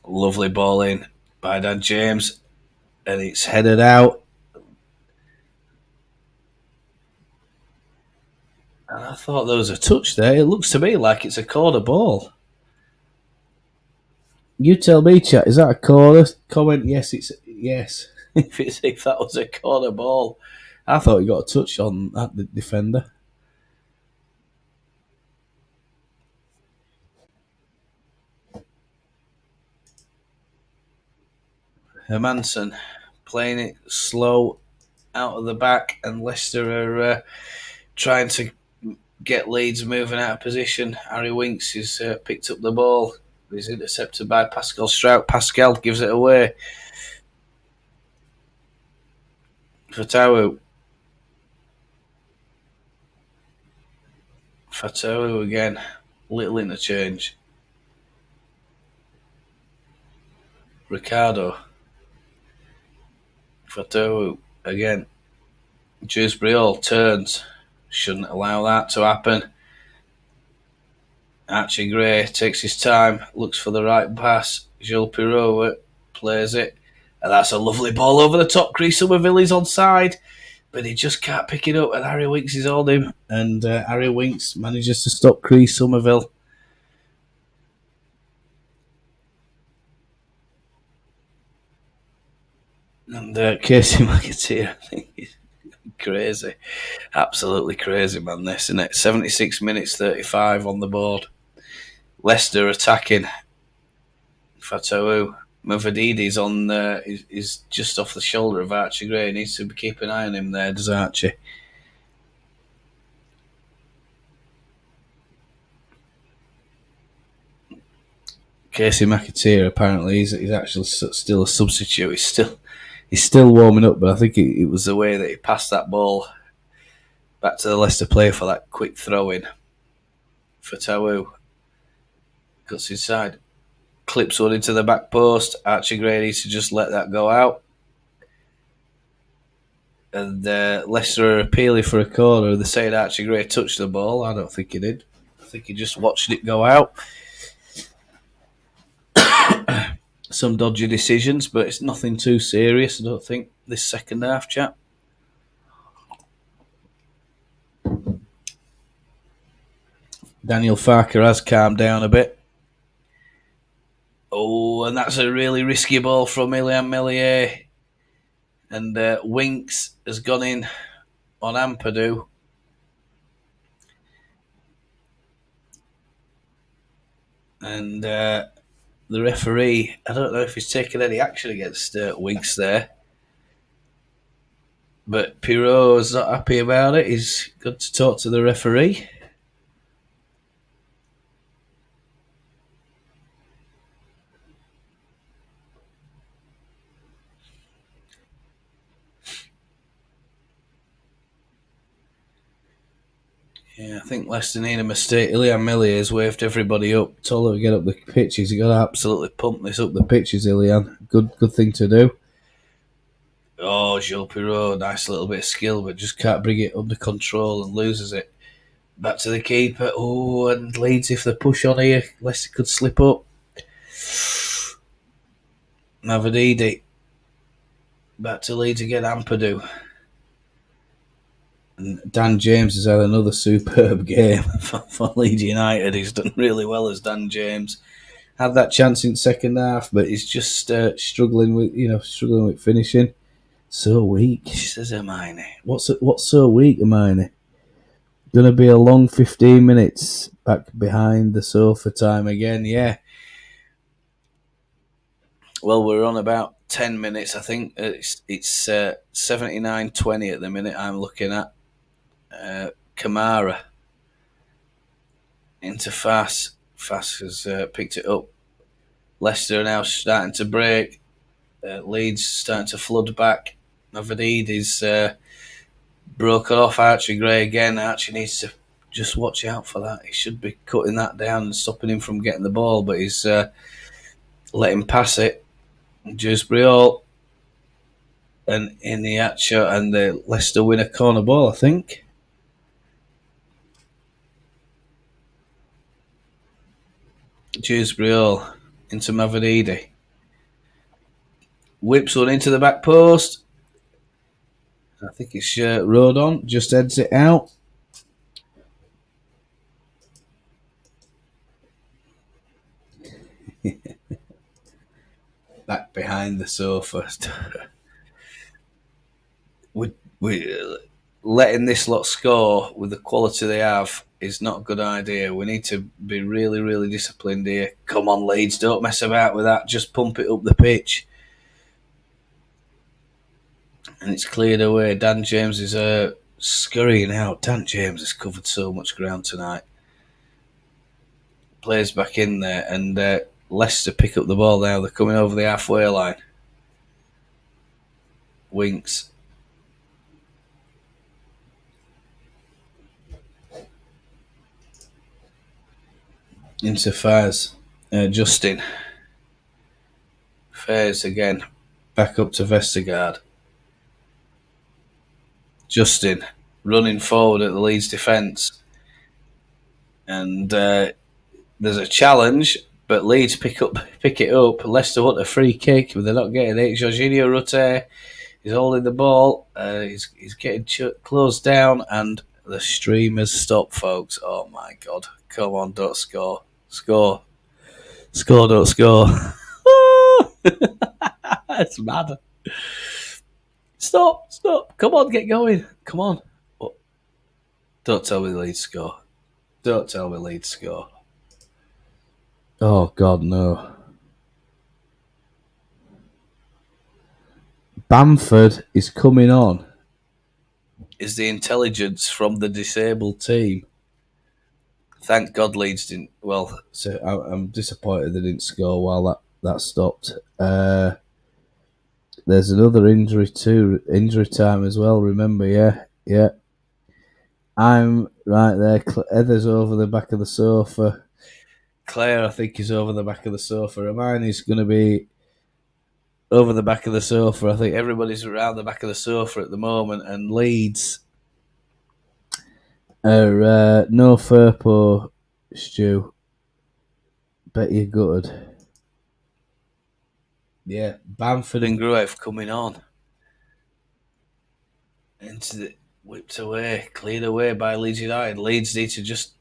Lovely ball in by Dan James. And it's headed out. And I thought there was a touch there. It looks to me like it's a corner ball. You tell me, chat. Is that a corner? Comment yes. It's yes. if that was a corner ball, I thought he got a touch on that defender. Hermansen playing it slow out of the back, and Leicester are trying to get Leeds moving out of position. Harry Winks has picked up the ball. He's intercepted by Pascal Strout. Pascal gives it away. Fatawu again. Little interchange. Ricardo. Fatawu again. Dewsbury all turns. Shouldn't allow that to happen. Archie Gray takes his time, looks for the right pass. Gilles Pirot plays it. And that's a lovely ball over the top. Chris Somerville is onside, but he just can't pick it up. And Harry Winks is on him. And Harry Winks manages to stop Chris Somerville. And Casey McAteer, I think he's crazy. Absolutely crazy, man, this, isn't it? 76 minutes, 35 on the board. Leicester attacking. Fatawu. Mavadidi's on is just off the shoulder of Archie Gray. He needs to keep an eye on him there, does Archie? Casey McAteer, apparently, he's actually still a substitute. He's still warming up, but I think it was the way that he passed that ball back to the Leicester player for that quick throw-in. Fatawu cuts inside, clips one into the back post. Archie Gray needs to just let that go out. And Leicester are appealing for a corner. They say that Archie Gray touched the ball. I don't think he did. I think he just watched it go out. Some dodgy decisions, but it's nothing too serious, I don't think, this second half, chap. Daniel Farke has calmed down a bit. Oh, and that's a really risky ball from Ilian Meslier. And Winks has gone in on Ampadu. And the referee, I don't know if he's taken any action against Winks there. But Pirot's not happy about it. He's got to talk to the referee. Yeah, I think Leicester need a mistake. Ilian Meslier has waved everybody up, told them to get up the pitches. He's got to absolutely pump this up the pitches, Ilian. Good thing to do. Oh, Gilles Pirot, nice little bit of skill, but just can't bring it under control and loses it. Back to the keeper. Oh, and Leeds, if they push on here, Leicester could slip up. Mavididi back to Leeds again. Ampadu. And Dan James has had another superb game for Leeds United. He's done really well as Dan James. Had that chance in second half, but he's just struggling with finishing. So weak, says Hermione. What's so weak, Hermione? Gonna be a long 15 minutes back behind the sofa time again. Yeah. Well, we're on about 10 minutes. I think it's 79-20 at the minute. I'm looking at Kamara into Fass. Fass has picked it up. Leicester are now starting to break. Leeds starting to flood back. Navadid is broken off Archie Gray again. Archie needs to just watch out for that. He should be cutting that down and stopping him from getting the ball, but he's let him pass it. Dewsbury and in the Atcha, and the Leicester win a corner ball, I think. Dewsbury into Mavididi. Whips one into the back post. I think it's Rodon, just heads it out. Back behind the sofa. we letting this lot score with the quality they have is not a good idea. We need to be really, really disciplined here. Come on, Leeds, don't mess about with that. Just pump it up the pitch. And it's cleared away. Dan James is scurrying out. Dan James has covered so much ground tonight. Plays back in there, and Leicester pick up the ball now. They're coming over the halfway line. Winks. Into Faz. Justin. Faz again. Back up to Vestergaard. Justin running forward at the Leeds defence. And there's a challenge, but Leeds pick it up. Leicester want a free kick, but they're not getting it. Jorginho Rutte is holding the ball. He's getting closed down, and the stream has stopped, folks. Oh my God. Come on, don't score. Score, don't score. That's mad. Stop. Come on, get going. Come on. Oh, don't tell me Leeds score. Don't tell me Leeds score. Oh, God, no. Bamford is coming on. Is the intelligence from the disabled team. Thank God Leeds didn't. Well, so I'm disappointed they didn't score while that stopped. There's another injury time as well. Remember, yeah. I'm right there. Heather's over the back of the sofa. Claire, I think, is over the back of the sofa. Hermione's going to be over the back of the sofa. I think everybody's around the back of the sofa at the moment, and Leeds are no Furpo, Stu. Bet you're good. Yeah, Bamford and Gruev coming on. Into the whipped away, cleared away by Leeds United. Leeds need to just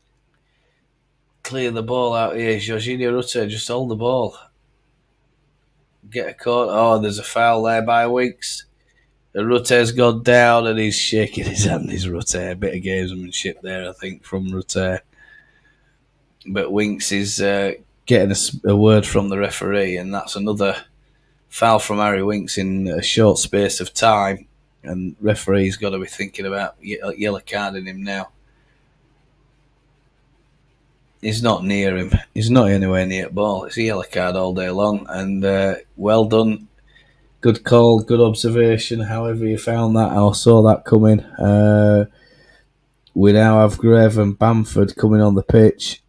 clear the ball out here. Jorginho Rutte, just hold the ball. Get a corner. Oh, there's a foul there by Winks. The Rutte's gone down and he's shaking his hand. He's Rutte. A bit of gamesmanship there, I think, from Rutte. But Winks is getting a word from the referee, and that's another foul from Harry Winks in a short space of time. And referee's got to be thinking about yellow carding him now. He's not near him. He's not anywhere near the ball. It's a yellow card all day long. And well done. Good call, good observation. However you found that, I saw that coming. We now have Grave and Bamford coming on the pitch.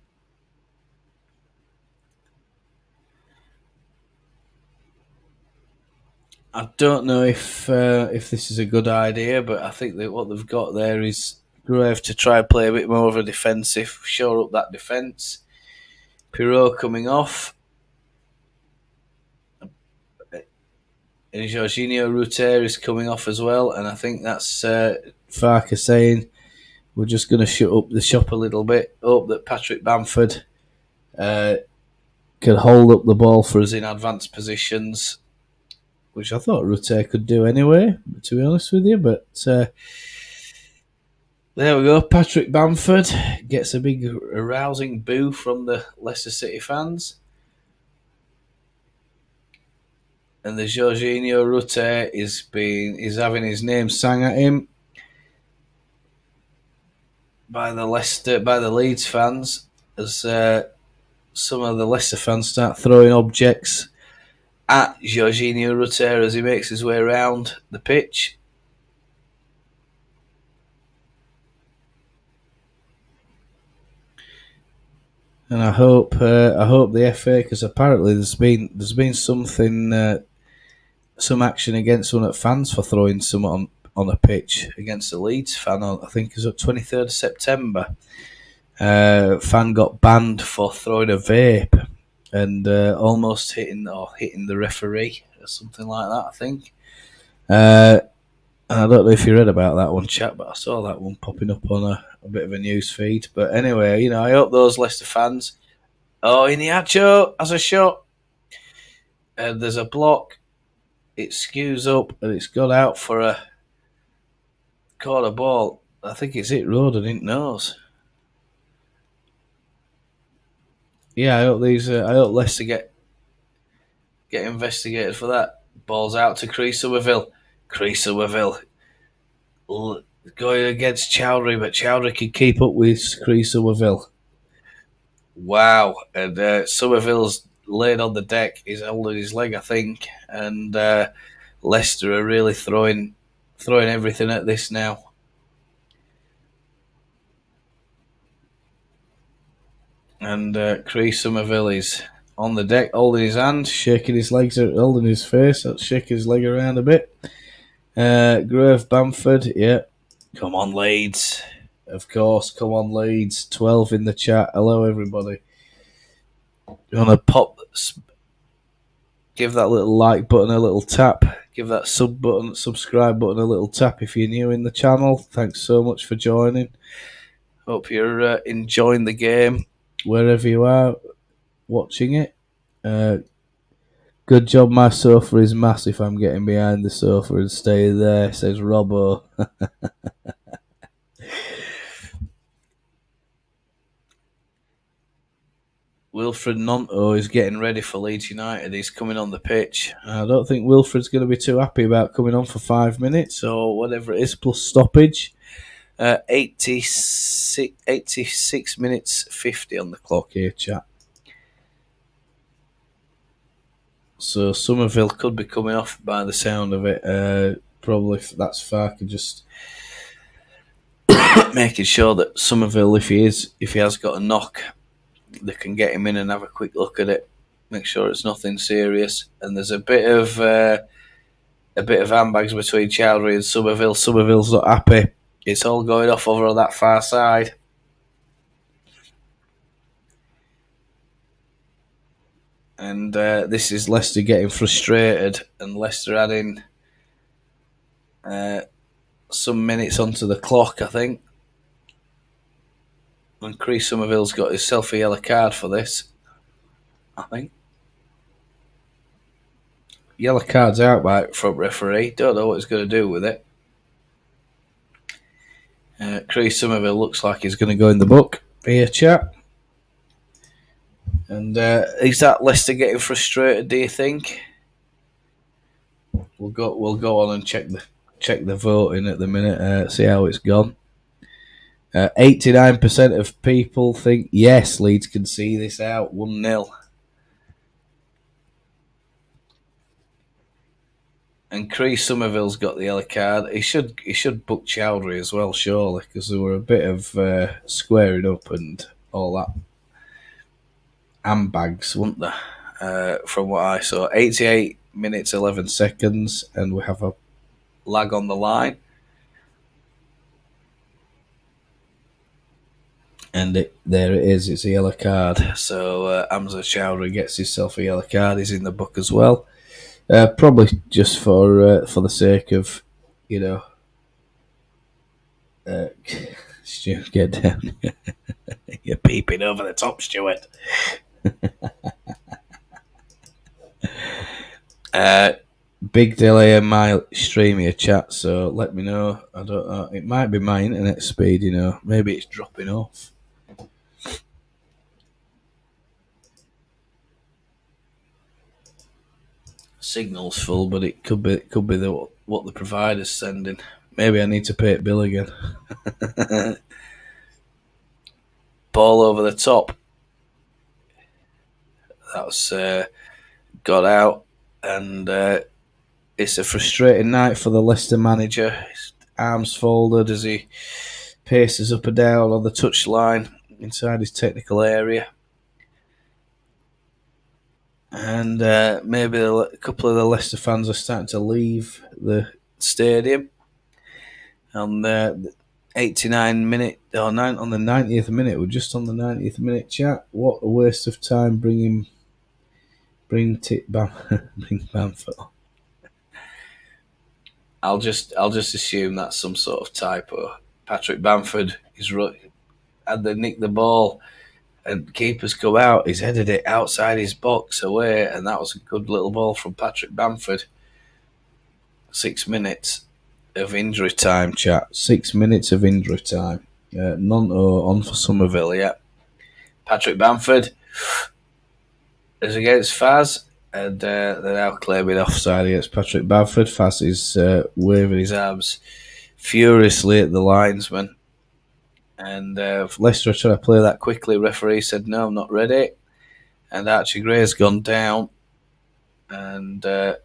I don't know if this is a good idea, but I think that what they've got there is Grave to try and play a bit more of a defensive, shore up that defence. Pirot coming off. And Jorginho Rutter is coming off as well, and I think that's Farke saying we're just going to shut up the shop a little bit. Hope that Patrick Bamford can hold up the ball for us in advanced positions, which I thought Rutter could do anyway, to be honest with you. But there we go. Patrick Bamford gets a big arousing boo from the Leicester City fans. And the Jorginho Rutter is having his name sang at him by the Leeds fans, as some of the Leicester fans start throwing objects at Jorginho Rutter as he makes his way around the pitch. And I hope the FA, because apparently there's been something. Some action against one of the fans for throwing someone on a pitch against a Leeds fan. I think it was on 23rd of September. Fan got banned for throwing a vape and almost hitting the referee or something like that, I think. And I don't know if you read about that one, chat, but I saw that one popping up on a bit of a news feed. But anyway, I hope those Leicester fans. Oh, Iniacho has a shot. And there's a block. It skews up and it's gone out for a corner ball. I think it's hit Roden in nose. Yeah, I hope Leicester get investigated for that. Ball's out to Chris Somerville. Chris Somerville going against Chowdhury, but Chowdhury can keep up with Chris Somerville. Wow, and Somerville's laid on the deck. He's holding his leg, I think, and Leicester are really throwing everything at this now. And Chris Somerville is on the deck, holding his hand, shaking his legs, holding his face, shaking his leg around a bit. Grove Bamford, yeah. Come on, Leeds. Of course, come on, Leeds. 12 in the chat. Hello, everybody. You want to give that little like button a little tap. Give that subscribe button a little tap if you're new in the channel. Thanks so much for joining. Hope you're enjoying the game wherever you are watching it. Good job, my sofa is massive. I'm getting behind the sofa and stay there, says Robbo. Wilfred Nonto is getting ready for Leeds United. He's coming on the pitch. I don't think Wilfred's going to be too happy about coming on for 5 minutes or whatever it is, plus stoppage. 86 minutes 50 on the clock here, chat. So Somerville could be coming off by the sound of it. Probably that's Farke just making sure that Somerville, if he has got a knock, they can get him in and have a quick look at it, make sure it's nothing serious. And there's a bit of handbags between Chowdhury and Somerville. Somerville's not happy. It's all going off over on that far side. And this is Leicester getting frustrated, and Leicester adding some minutes onto the clock, I think. And Chris Somerville's got himself a yellow card for this, I think. Yellow card's out by front referee. Don't know what he's going to do with it. Chris Somerville looks like he's going to go in the book here, chat. And is that Leicester getting frustrated, do you think? We'll go on and check the voting at the minute, see how it's gone. 89% of people think yes, Leeds can see this out 1-0. And Chris Somerville's got the yellow card. He should book Chowdhury as well, surely, because there were a bit of squaring up and all that. Handbags, weren't there? From what I saw. 88 minutes, 11 seconds, and we have a lag on the line. And there it is, it's a yellow card. So Hamza Chowdhury gets himself a yellow card. He's in the book as well. Probably just for the sake of, you know, uh, Stuart, get down. You're peeping over the top, Stuart. Uh, Big delay in my stream here, chat. So let me know. I don't know. It might be my internet speed. You know, maybe it's dropping off. Signal's full, but it could be what the provider's sending. Maybe I need to pay it bill again. Ball over the top. That's got out, and it's a frustrating night for the Leicester manager. His arms folded as he paces up and down on the touchline inside his technical area. And maybe a couple of the Leicester fans are starting to leave the stadium. On the 89 minute, or on the 90th minute, we're just on the 90th minute, chat. What a waste of time bring Bamford. I'll just assume that's some sort of typo. Patrick Bamford had they nicked the ball and keepers go out. He's headed it outside his box away, and that was a good little ball from Patrick Bamford. 6 minutes of injury time, chat. 6 minutes of injury time. Nonto on for Somerville, yeah. Patrick Bamford is against Faz, and they're now claiming offside against Patrick Bamford. Faz is waving his arms furiously at the linesman. And Leicester are trying to play that quickly. Referee said, no, I'm not ready. And Archie Gray's gone down. And I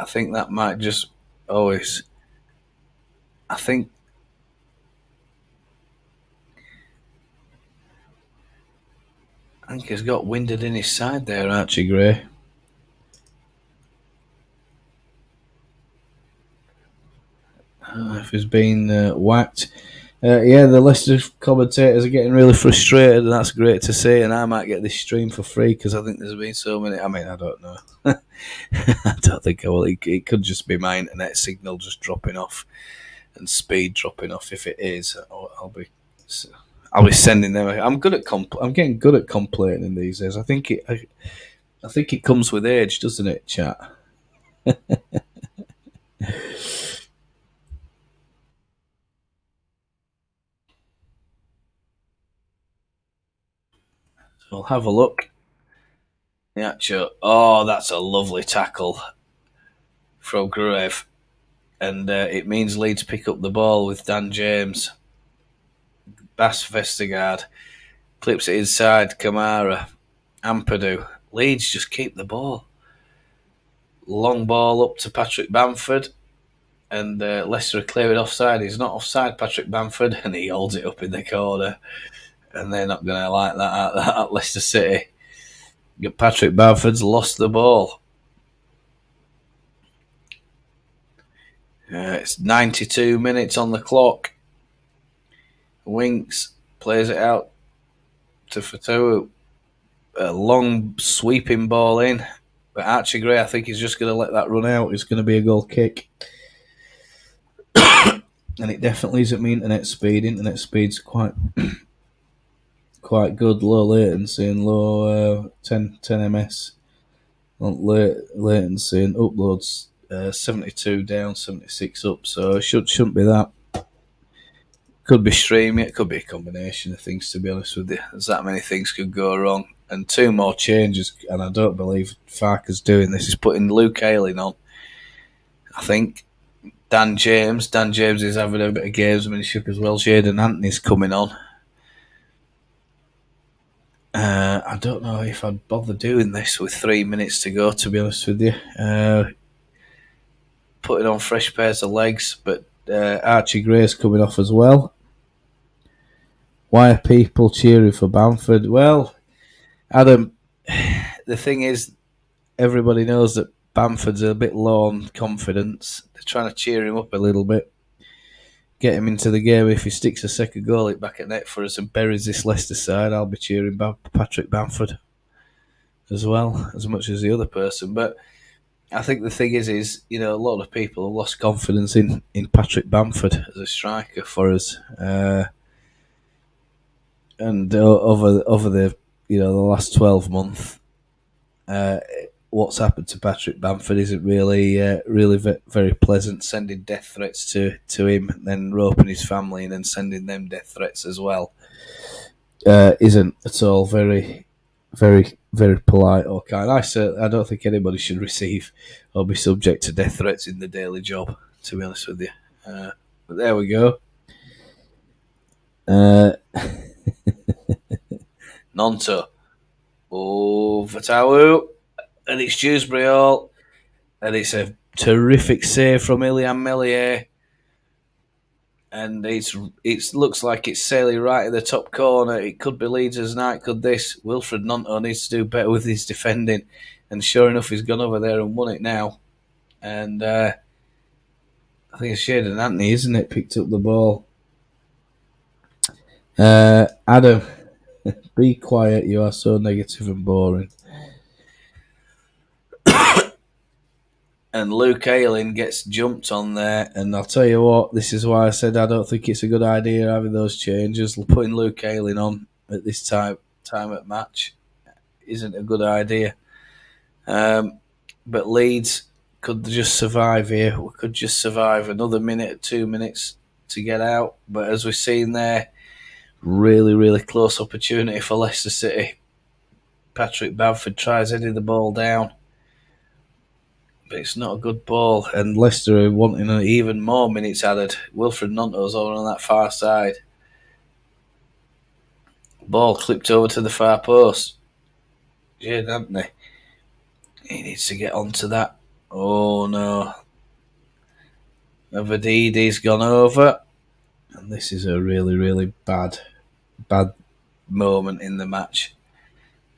think that might just always... I think he's got winded in his side there, Archie Gray. If he's been whacked. Yeah, the Leicester commentators are getting really frustrated, and that's great to see. And I might get this stream for free because I think there's been so many. I mean, I don't know. I don't think I will. It could just be my internet signal just dropping off and speed dropping off. If it is, I'll be sending them. I'm getting good at complaining these days. I think it comes with age, doesn't it, chat? We'll have a look. Yeah, sure. Oh, that's a lovely tackle from Gruev. And it means Leeds pick up the ball with Dan James. Bass Vestergaard clips it inside. Kamara, Ampadu. Leeds just keep the ball. Long ball up to Patrick Bamford. And Leicester are clearing offside. He's not offside, Patrick Bamford, and he holds it up in the corner. And they're not going to like that at Leicester City. Patrick Bamford's lost the ball. It's 92 minutes on the clock. Winks plays it out to Fatowu. A long sweeping ball in. But Archie Gray, I think he's just going to let that run out. It's going to be a goal kick. And it definitely is at my internet speed. Internet speed's quite good. Low latency and low 10 ms. Latency and uploads 72 down, 76 up. So it shouldn't be that. Could be streaming. It could be a combination of things, to be honest with you. There's that many things could go wrong. And 2 more changes, and I don't believe Farke's doing this. He's putting Luke Ayling on. I think Dan James is having a bit of gamesmanship as well. Jadon Anthony's coming on. I don't know if I'd bother doing this with 3 minutes to go, to be honest with you. Putting on fresh pairs of legs, but Archie Gray's coming off as well. Why are people cheering for Bamford? Well, Adam, the thing is, everybody knows that Bamford's a bit low on confidence. They're trying to cheer him up a little bit, get him into the game. If he sticks a second goal back at net for us and buries this Leicester side, I'll be cheering Patrick Bamford as well, as much as the other person. But I think the thing is a lot of people have lost confidence in Patrick Bamford as a striker for us, and over the the last 12 months, uh, what's happened to Patrick Bamford isn't really very pleasant. Sending death threats to him, and then roping his family in and sending them death threats as well, isn't at all very polite or kind. I don't think anybody should receive or be subject to death threats in the daily job. To be honest with you, but there we go. Uh, Nonto, Vatawu, and it's Dewsbury Hall, and it's a terrific save from Ilian Melier, and it looks like it's sailing right in the top corner. It could be Leeds' night, could this? Wilfred Nonto needs to do better with his defending, and sure enough, he's gone over there and won it now. And I think it's Shadon Anthony, isn't it? Picked up the ball. Adam, be quiet. You are so negative and boring. And Luke Ayling gets jumped on there, and I'll tell you what, this is why I said I don't think it's a good idea having those changes. Putting Luke Ayling on at this time at match isn't a good idea. But Leeds could just survive here. We could just survive another minute, 2 minutes to get out. But as we've seen there, really close opportunity for Leicester City. Patrick Bamford tries heading the ball down, but it's not a good ball, and Leicester are wanting even more minutes added. Wilfred Nonto's over on that far side. Ball clipped over to the far post. Jade Anthony. He needs to get onto that. Oh no. Avadidi's gone over, and this is a really bad moment in the match.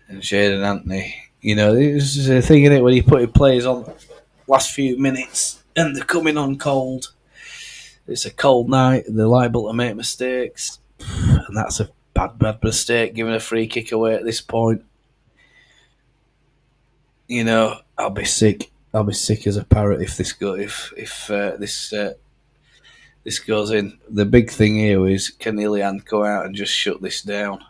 And Jade Anthony, this is a thing in it when you put players on last few minutes and they're coming on cold. It's a cold night, they're liable to make mistakes, and that's a bad mistake, giving a free kick away at this point. I'll be sick as a parrot if this this goes in. The big thing here is, can Ilian go out and just shut this down?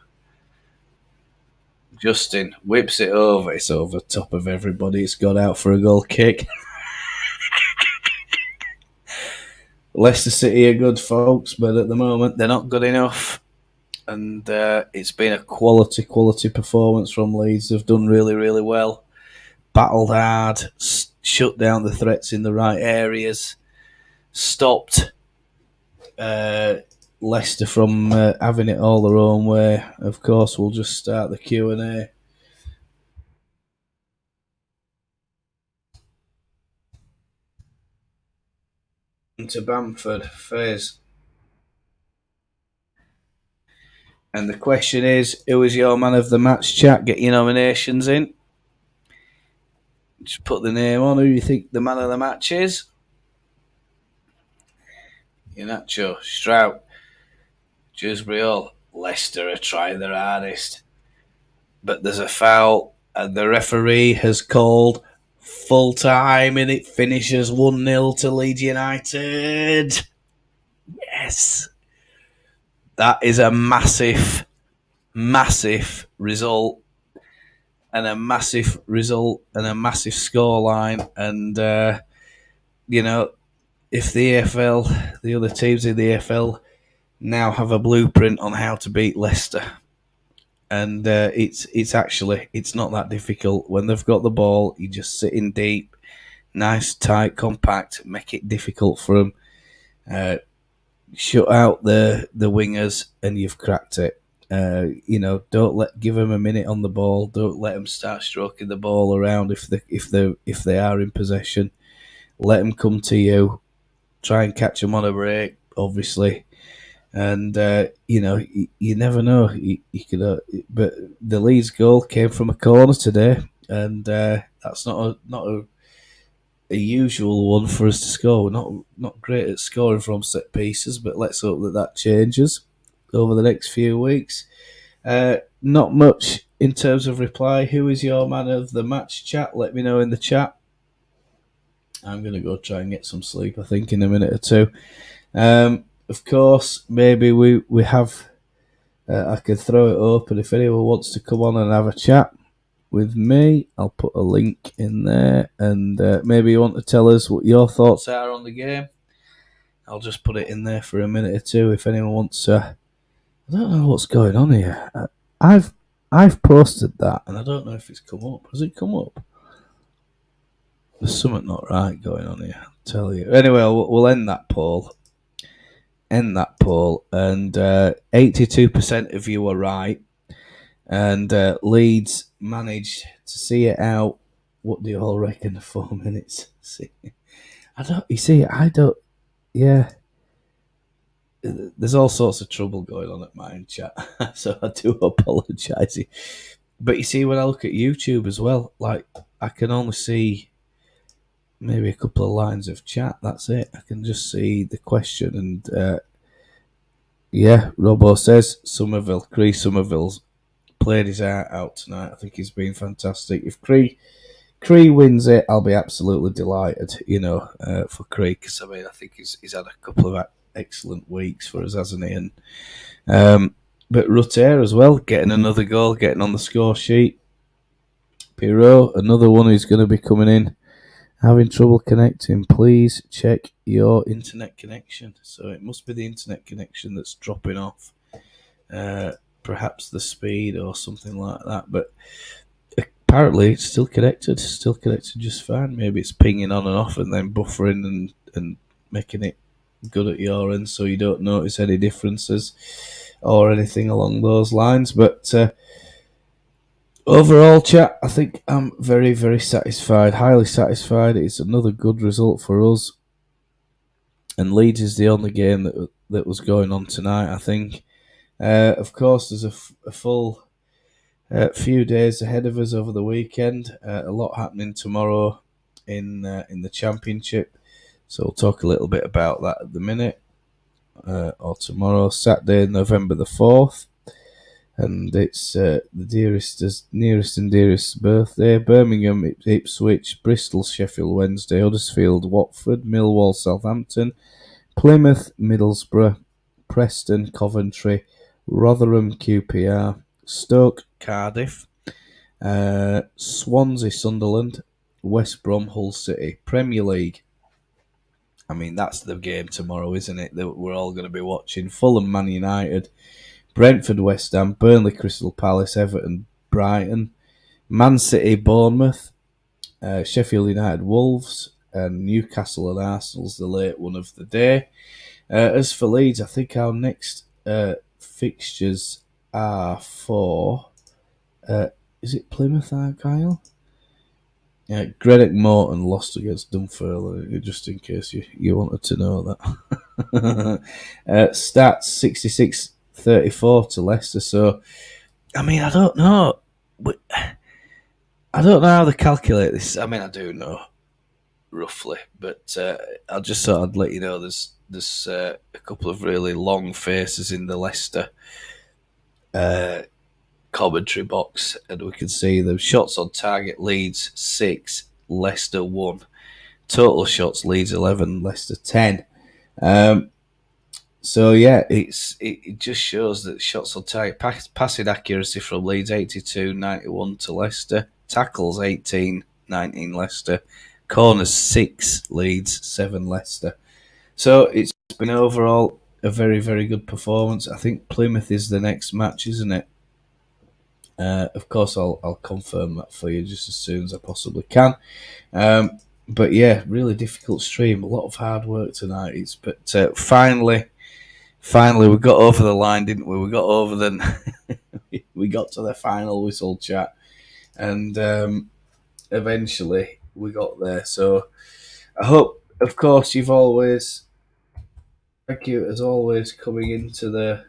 Justin whips it over. It's over top of everybody. It's got out for a goal kick. Leicester City are good, folks, but at the moment they're not good enough. And it's been a quality performance from Leeds. They've done really well. Battled hard, shut down the threats in the right areas, stopped Leicester from having it all their own way. Of course, we'll just start the Q&A. To Bamford, Fez. And the question is, who is your man of the match, chat? Get your nominations in. Just put the name on. Who you think the man of the match is? Iheanacho, Strout, Dewsbury Hall. Leicester are trying their hardest. But there's a foul, and the referee has called full time, and it finishes 1-0 to Leeds United. Yes. That is a massive result, and a massive scoreline. And, if the AFL, the other teams in the AFL, now have a blueprint on how to beat Leicester. And it's not that difficult. When they've got the ball, you just sit in deep, nice, tight, compact, make it difficult for them. Shut out the wingers, and you've cracked it. Don't give them a minute on the ball. Don't let them start stroking the ball around if they are in possession. Let them come to you. Try and catch them on a break, obviously. And you never know. You could, but the Leeds goal came from a corner today, and that's not a usual one for us to score. We're not great at scoring from set pieces, but let's hope that changes over the next few weeks. Not much in terms of reply. Who is your man of the match, chat? Let me know in the chat. I'm going to go try and get some sleep, I think, in a minute or two. Of course, maybe we have. I could throw it open if anyone wants to come on and have a chat with me. I'll put a link in there, and maybe you want to tell us what your thoughts are on the game. I'll just put it in there for a minute or two if anyone wants. I don't know what's going on here. I've posted that, and I don't know if it's come up. Has it come up? There's something not right going on here. I'll tell you. Anyway, we'll end that poll. And 82% of you are right. And Leeds managed to see it out. What do you all reckon? 4 minutes. See, I don't. You see, I don't. Yeah, there's all sorts of trouble going on at mine chat, so I do apologise. But you see, when I look at YouTube as well, like I can only see maybe a couple of lines of chat. That's it. I can just see the question, and yeah, Robo says Somerville, Cree Somerville's played his heart out tonight. I think he's been fantastic. If Cree wins it, I'll be absolutely delighted, for Cree, because I mean, I think he's had a couple of excellent weeks for us, hasn't he? And but Rutter as well, getting another goal, getting on the score sheet. Pirot, another one who's going to be coming in, having trouble connecting. Please check your internet connection. So it must be the internet connection that's dropping off. Perhaps the speed or something like that, but apparently it's still connected just fine. Maybe it's pinging on and off and then buffering and making it good at your end, so you don't notice any differences or anything along those lines. But overall, chat, I think I'm very, very satisfied, highly satisfied. It's another good result for us, and Leeds is the only game that was going on tonight, I think. Of course, there's a full few days ahead of us over the weekend. A lot happening tomorrow in the Championship, so we'll talk a little bit about that at the minute. Or tomorrow, Saturday, November the 4th, and it's the nearest and dearest birthday. Birmingham, Ipswich, Bristol, Sheffield Wednesday, Huddersfield, Watford, Millwall, Southampton, Plymouth, Middlesbrough, Preston, Coventry, Rotherham, QPR, Stoke, Cardiff, Swansea, Sunderland, West Brom, Hull City. Premier League. I mean, that's the game tomorrow, isn't it? That we're all going to be watching. Fulham, Man United, Brentford, West Ham, Burnley, Crystal Palace, Everton, Brighton, Man City, Bournemouth, Sheffield United, Wolves, and Newcastle and Arsenal's the late one of the day. As for Leeds, I think our next fixtures are for... is it Plymouth Argyle? Yeah, Greenock Morton lost against Dunfermline, just in case you wanted to know that. Stats 66-34 to Leicester. So, I mean, I don't know. I don't know how they calculate this. I mean, I do know roughly, but I'll just sort of let you know there's a couple of really long faces in the Leicester commentary box, and we can see the shots on target. Leeds 6, Leicester 1. Total shots, Leeds 11, Leicester 10. So yeah, it just shows that shots on target, passing accuracy from Leeds 82-91 to Leicester, tackles 18-19 Leicester, corners 6 Leeds, 7 Leicester. So it's been overall a very, very good performance. I think Plymouth is the next match, isn't it? Of course, I'll confirm that for you just as soon as I possibly can. But yeah, really difficult stream. A lot of hard work tonight. But finally, we got over the line, didn't we? We got over we got to the final whistle, chat, and eventually we got there. So I hope, of course, you've always, thank you as always, coming into the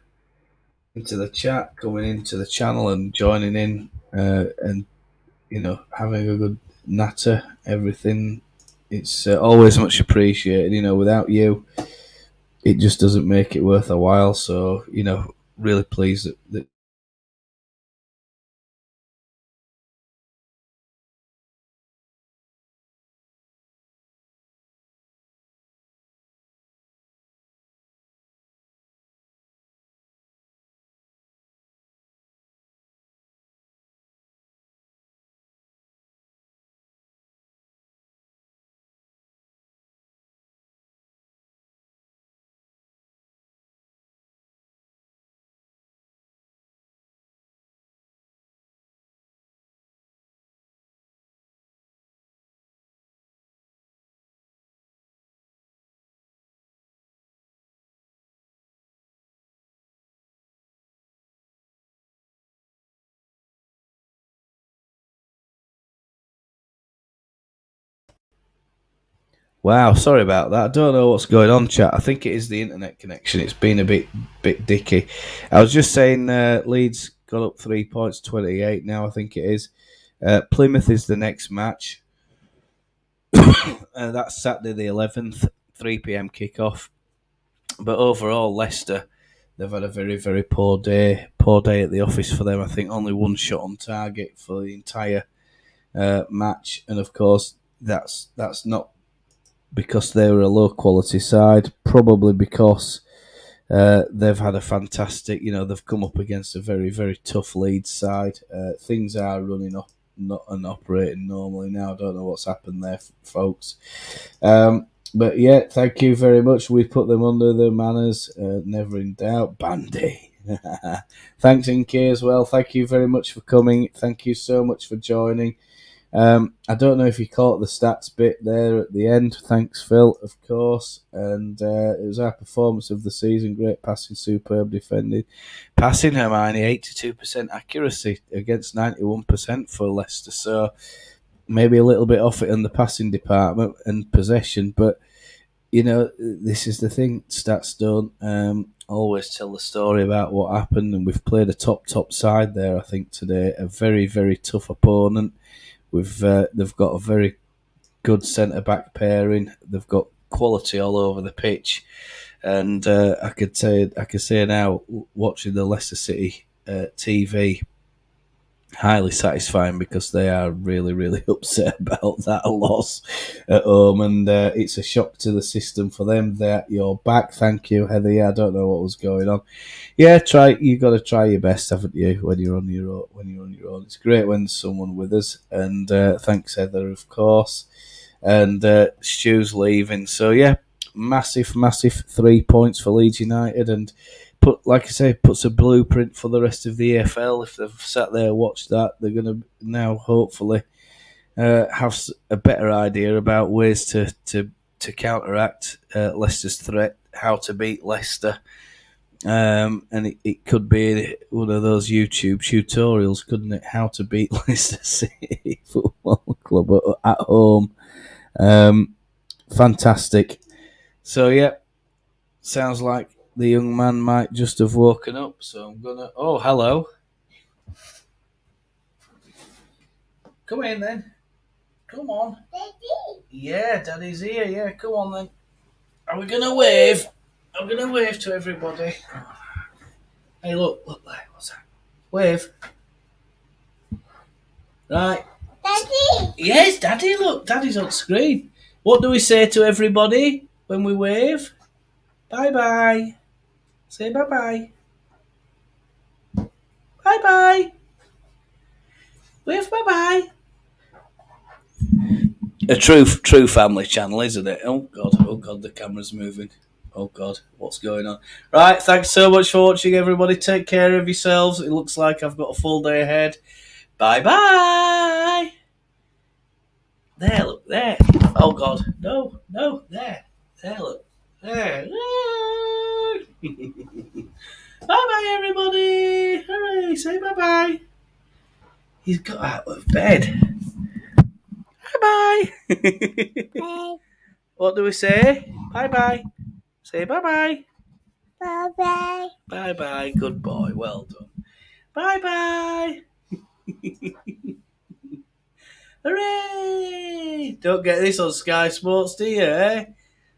chat, coming into the channel and joining in, and having a good natter, everything. It's always much appreciated. Without you, it just doesn't make it worth a while. So, really pleased that Wow, sorry about that. I don't know what's going on, chat. I think it is the internet connection. It's been a bit dicky. I was just saying Leeds got up 3 points, 28 now, I think it is. Plymouth is the next match. That's Saturday the 11th, 3 p.m. kickoff. But overall, Leicester, they've had a very, very poor day. Poor day at the office for them. I think only one shot on target for the entire match. And of course, that's not because they were a low quality side, probably because they've had a fantastic, they've come up against a very, very tough Leeds side. Things are running up, not and operating normally now. I don't know what's happened there, folks. But yeah, thank you very much. We put them under the manners, never in doubt. Bandy. Thanks, Inky, as well. Thank you very much for coming. Thank you so much for joining. I don't know if you caught the stats bit there at the end. Thanks, Phil, of course. And it was our performance of the season. Great passing, superb defending. Passing, Hermione, 82% accuracy against 91% for Leicester. So maybe a little bit off it in the passing department and possession. But, this is the thing. Stats don't always tell the story about what happened. And we've played a top side there, I think, today. A very, very tough opponent. They've got a very good centre back pairing. They've got quality all over the pitch, and I could say now, watching the Leicester City TV, highly satisfying because they are really, really upset about that loss at home, and it's a shock to the system for them. They're at your back. Thank you, Heather. Yeah, I don't know what was going on. Yeah, you got to try your best, haven't you? When you're on your own, it's great when there's someone with us. And thanks, Heather, of course. And Stu's leaving, so yeah, massive 3 points for Leeds United, and puts a blueprint for the rest of the EFL. If they've sat there and watched that, they're going to now hopefully have a better idea about ways to counteract Leicester's threat, how to beat Leicester. And it could be one of those YouTube tutorials, couldn't it? How to beat Leicester City Football Club at home. Fantastic. So, yeah, sounds like the young man might just have woken up. So I'm going to... Oh, hello. Come in then. Come on. Daddy. Yeah, Daddy's here. Yeah, come on then. Are we going to wave? I'm going to wave to everybody. Hey, look there. What's that? Wave. Right. Daddy. Yes, Daddy, look. Daddy's on screen. What do we say to everybody when we wave? Bye-bye. Say bye-bye. Bye-bye. Wave bye-bye. A true family channel, isn't it? Oh God, the camera's moving. Oh God, what's going on? Right, thanks so much for watching, everybody. Take care of yourselves. It looks like I've got a full day ahead. Bye-bye. There, look, there. Oh God, no, there. There, look. There. Bye-bye, everybody. Hooray, say bye-bye. He's got out of bed. Bye-bye. Bye. What do we say? Bye-bye. Say bye-bye. Bye-bye. Bye-bye. Good boy. Well done. Bye-bye. Hooray! Don't get this on Sky Sports, do you, eh?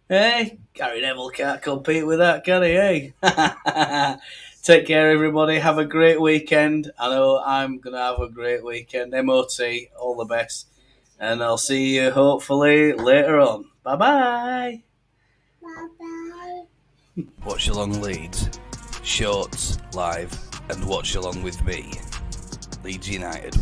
Eh? Gary Neville can't compete with that, can he, eh? Take care, everybody. Have a great weekend. I know I'm going to have a great weekend. MOT, all the best. And I'll see you, hopefully, later on. Bye-bye. Bye-bye. Watch along Leeds, shorts, live, and watch along with me. Leeds United.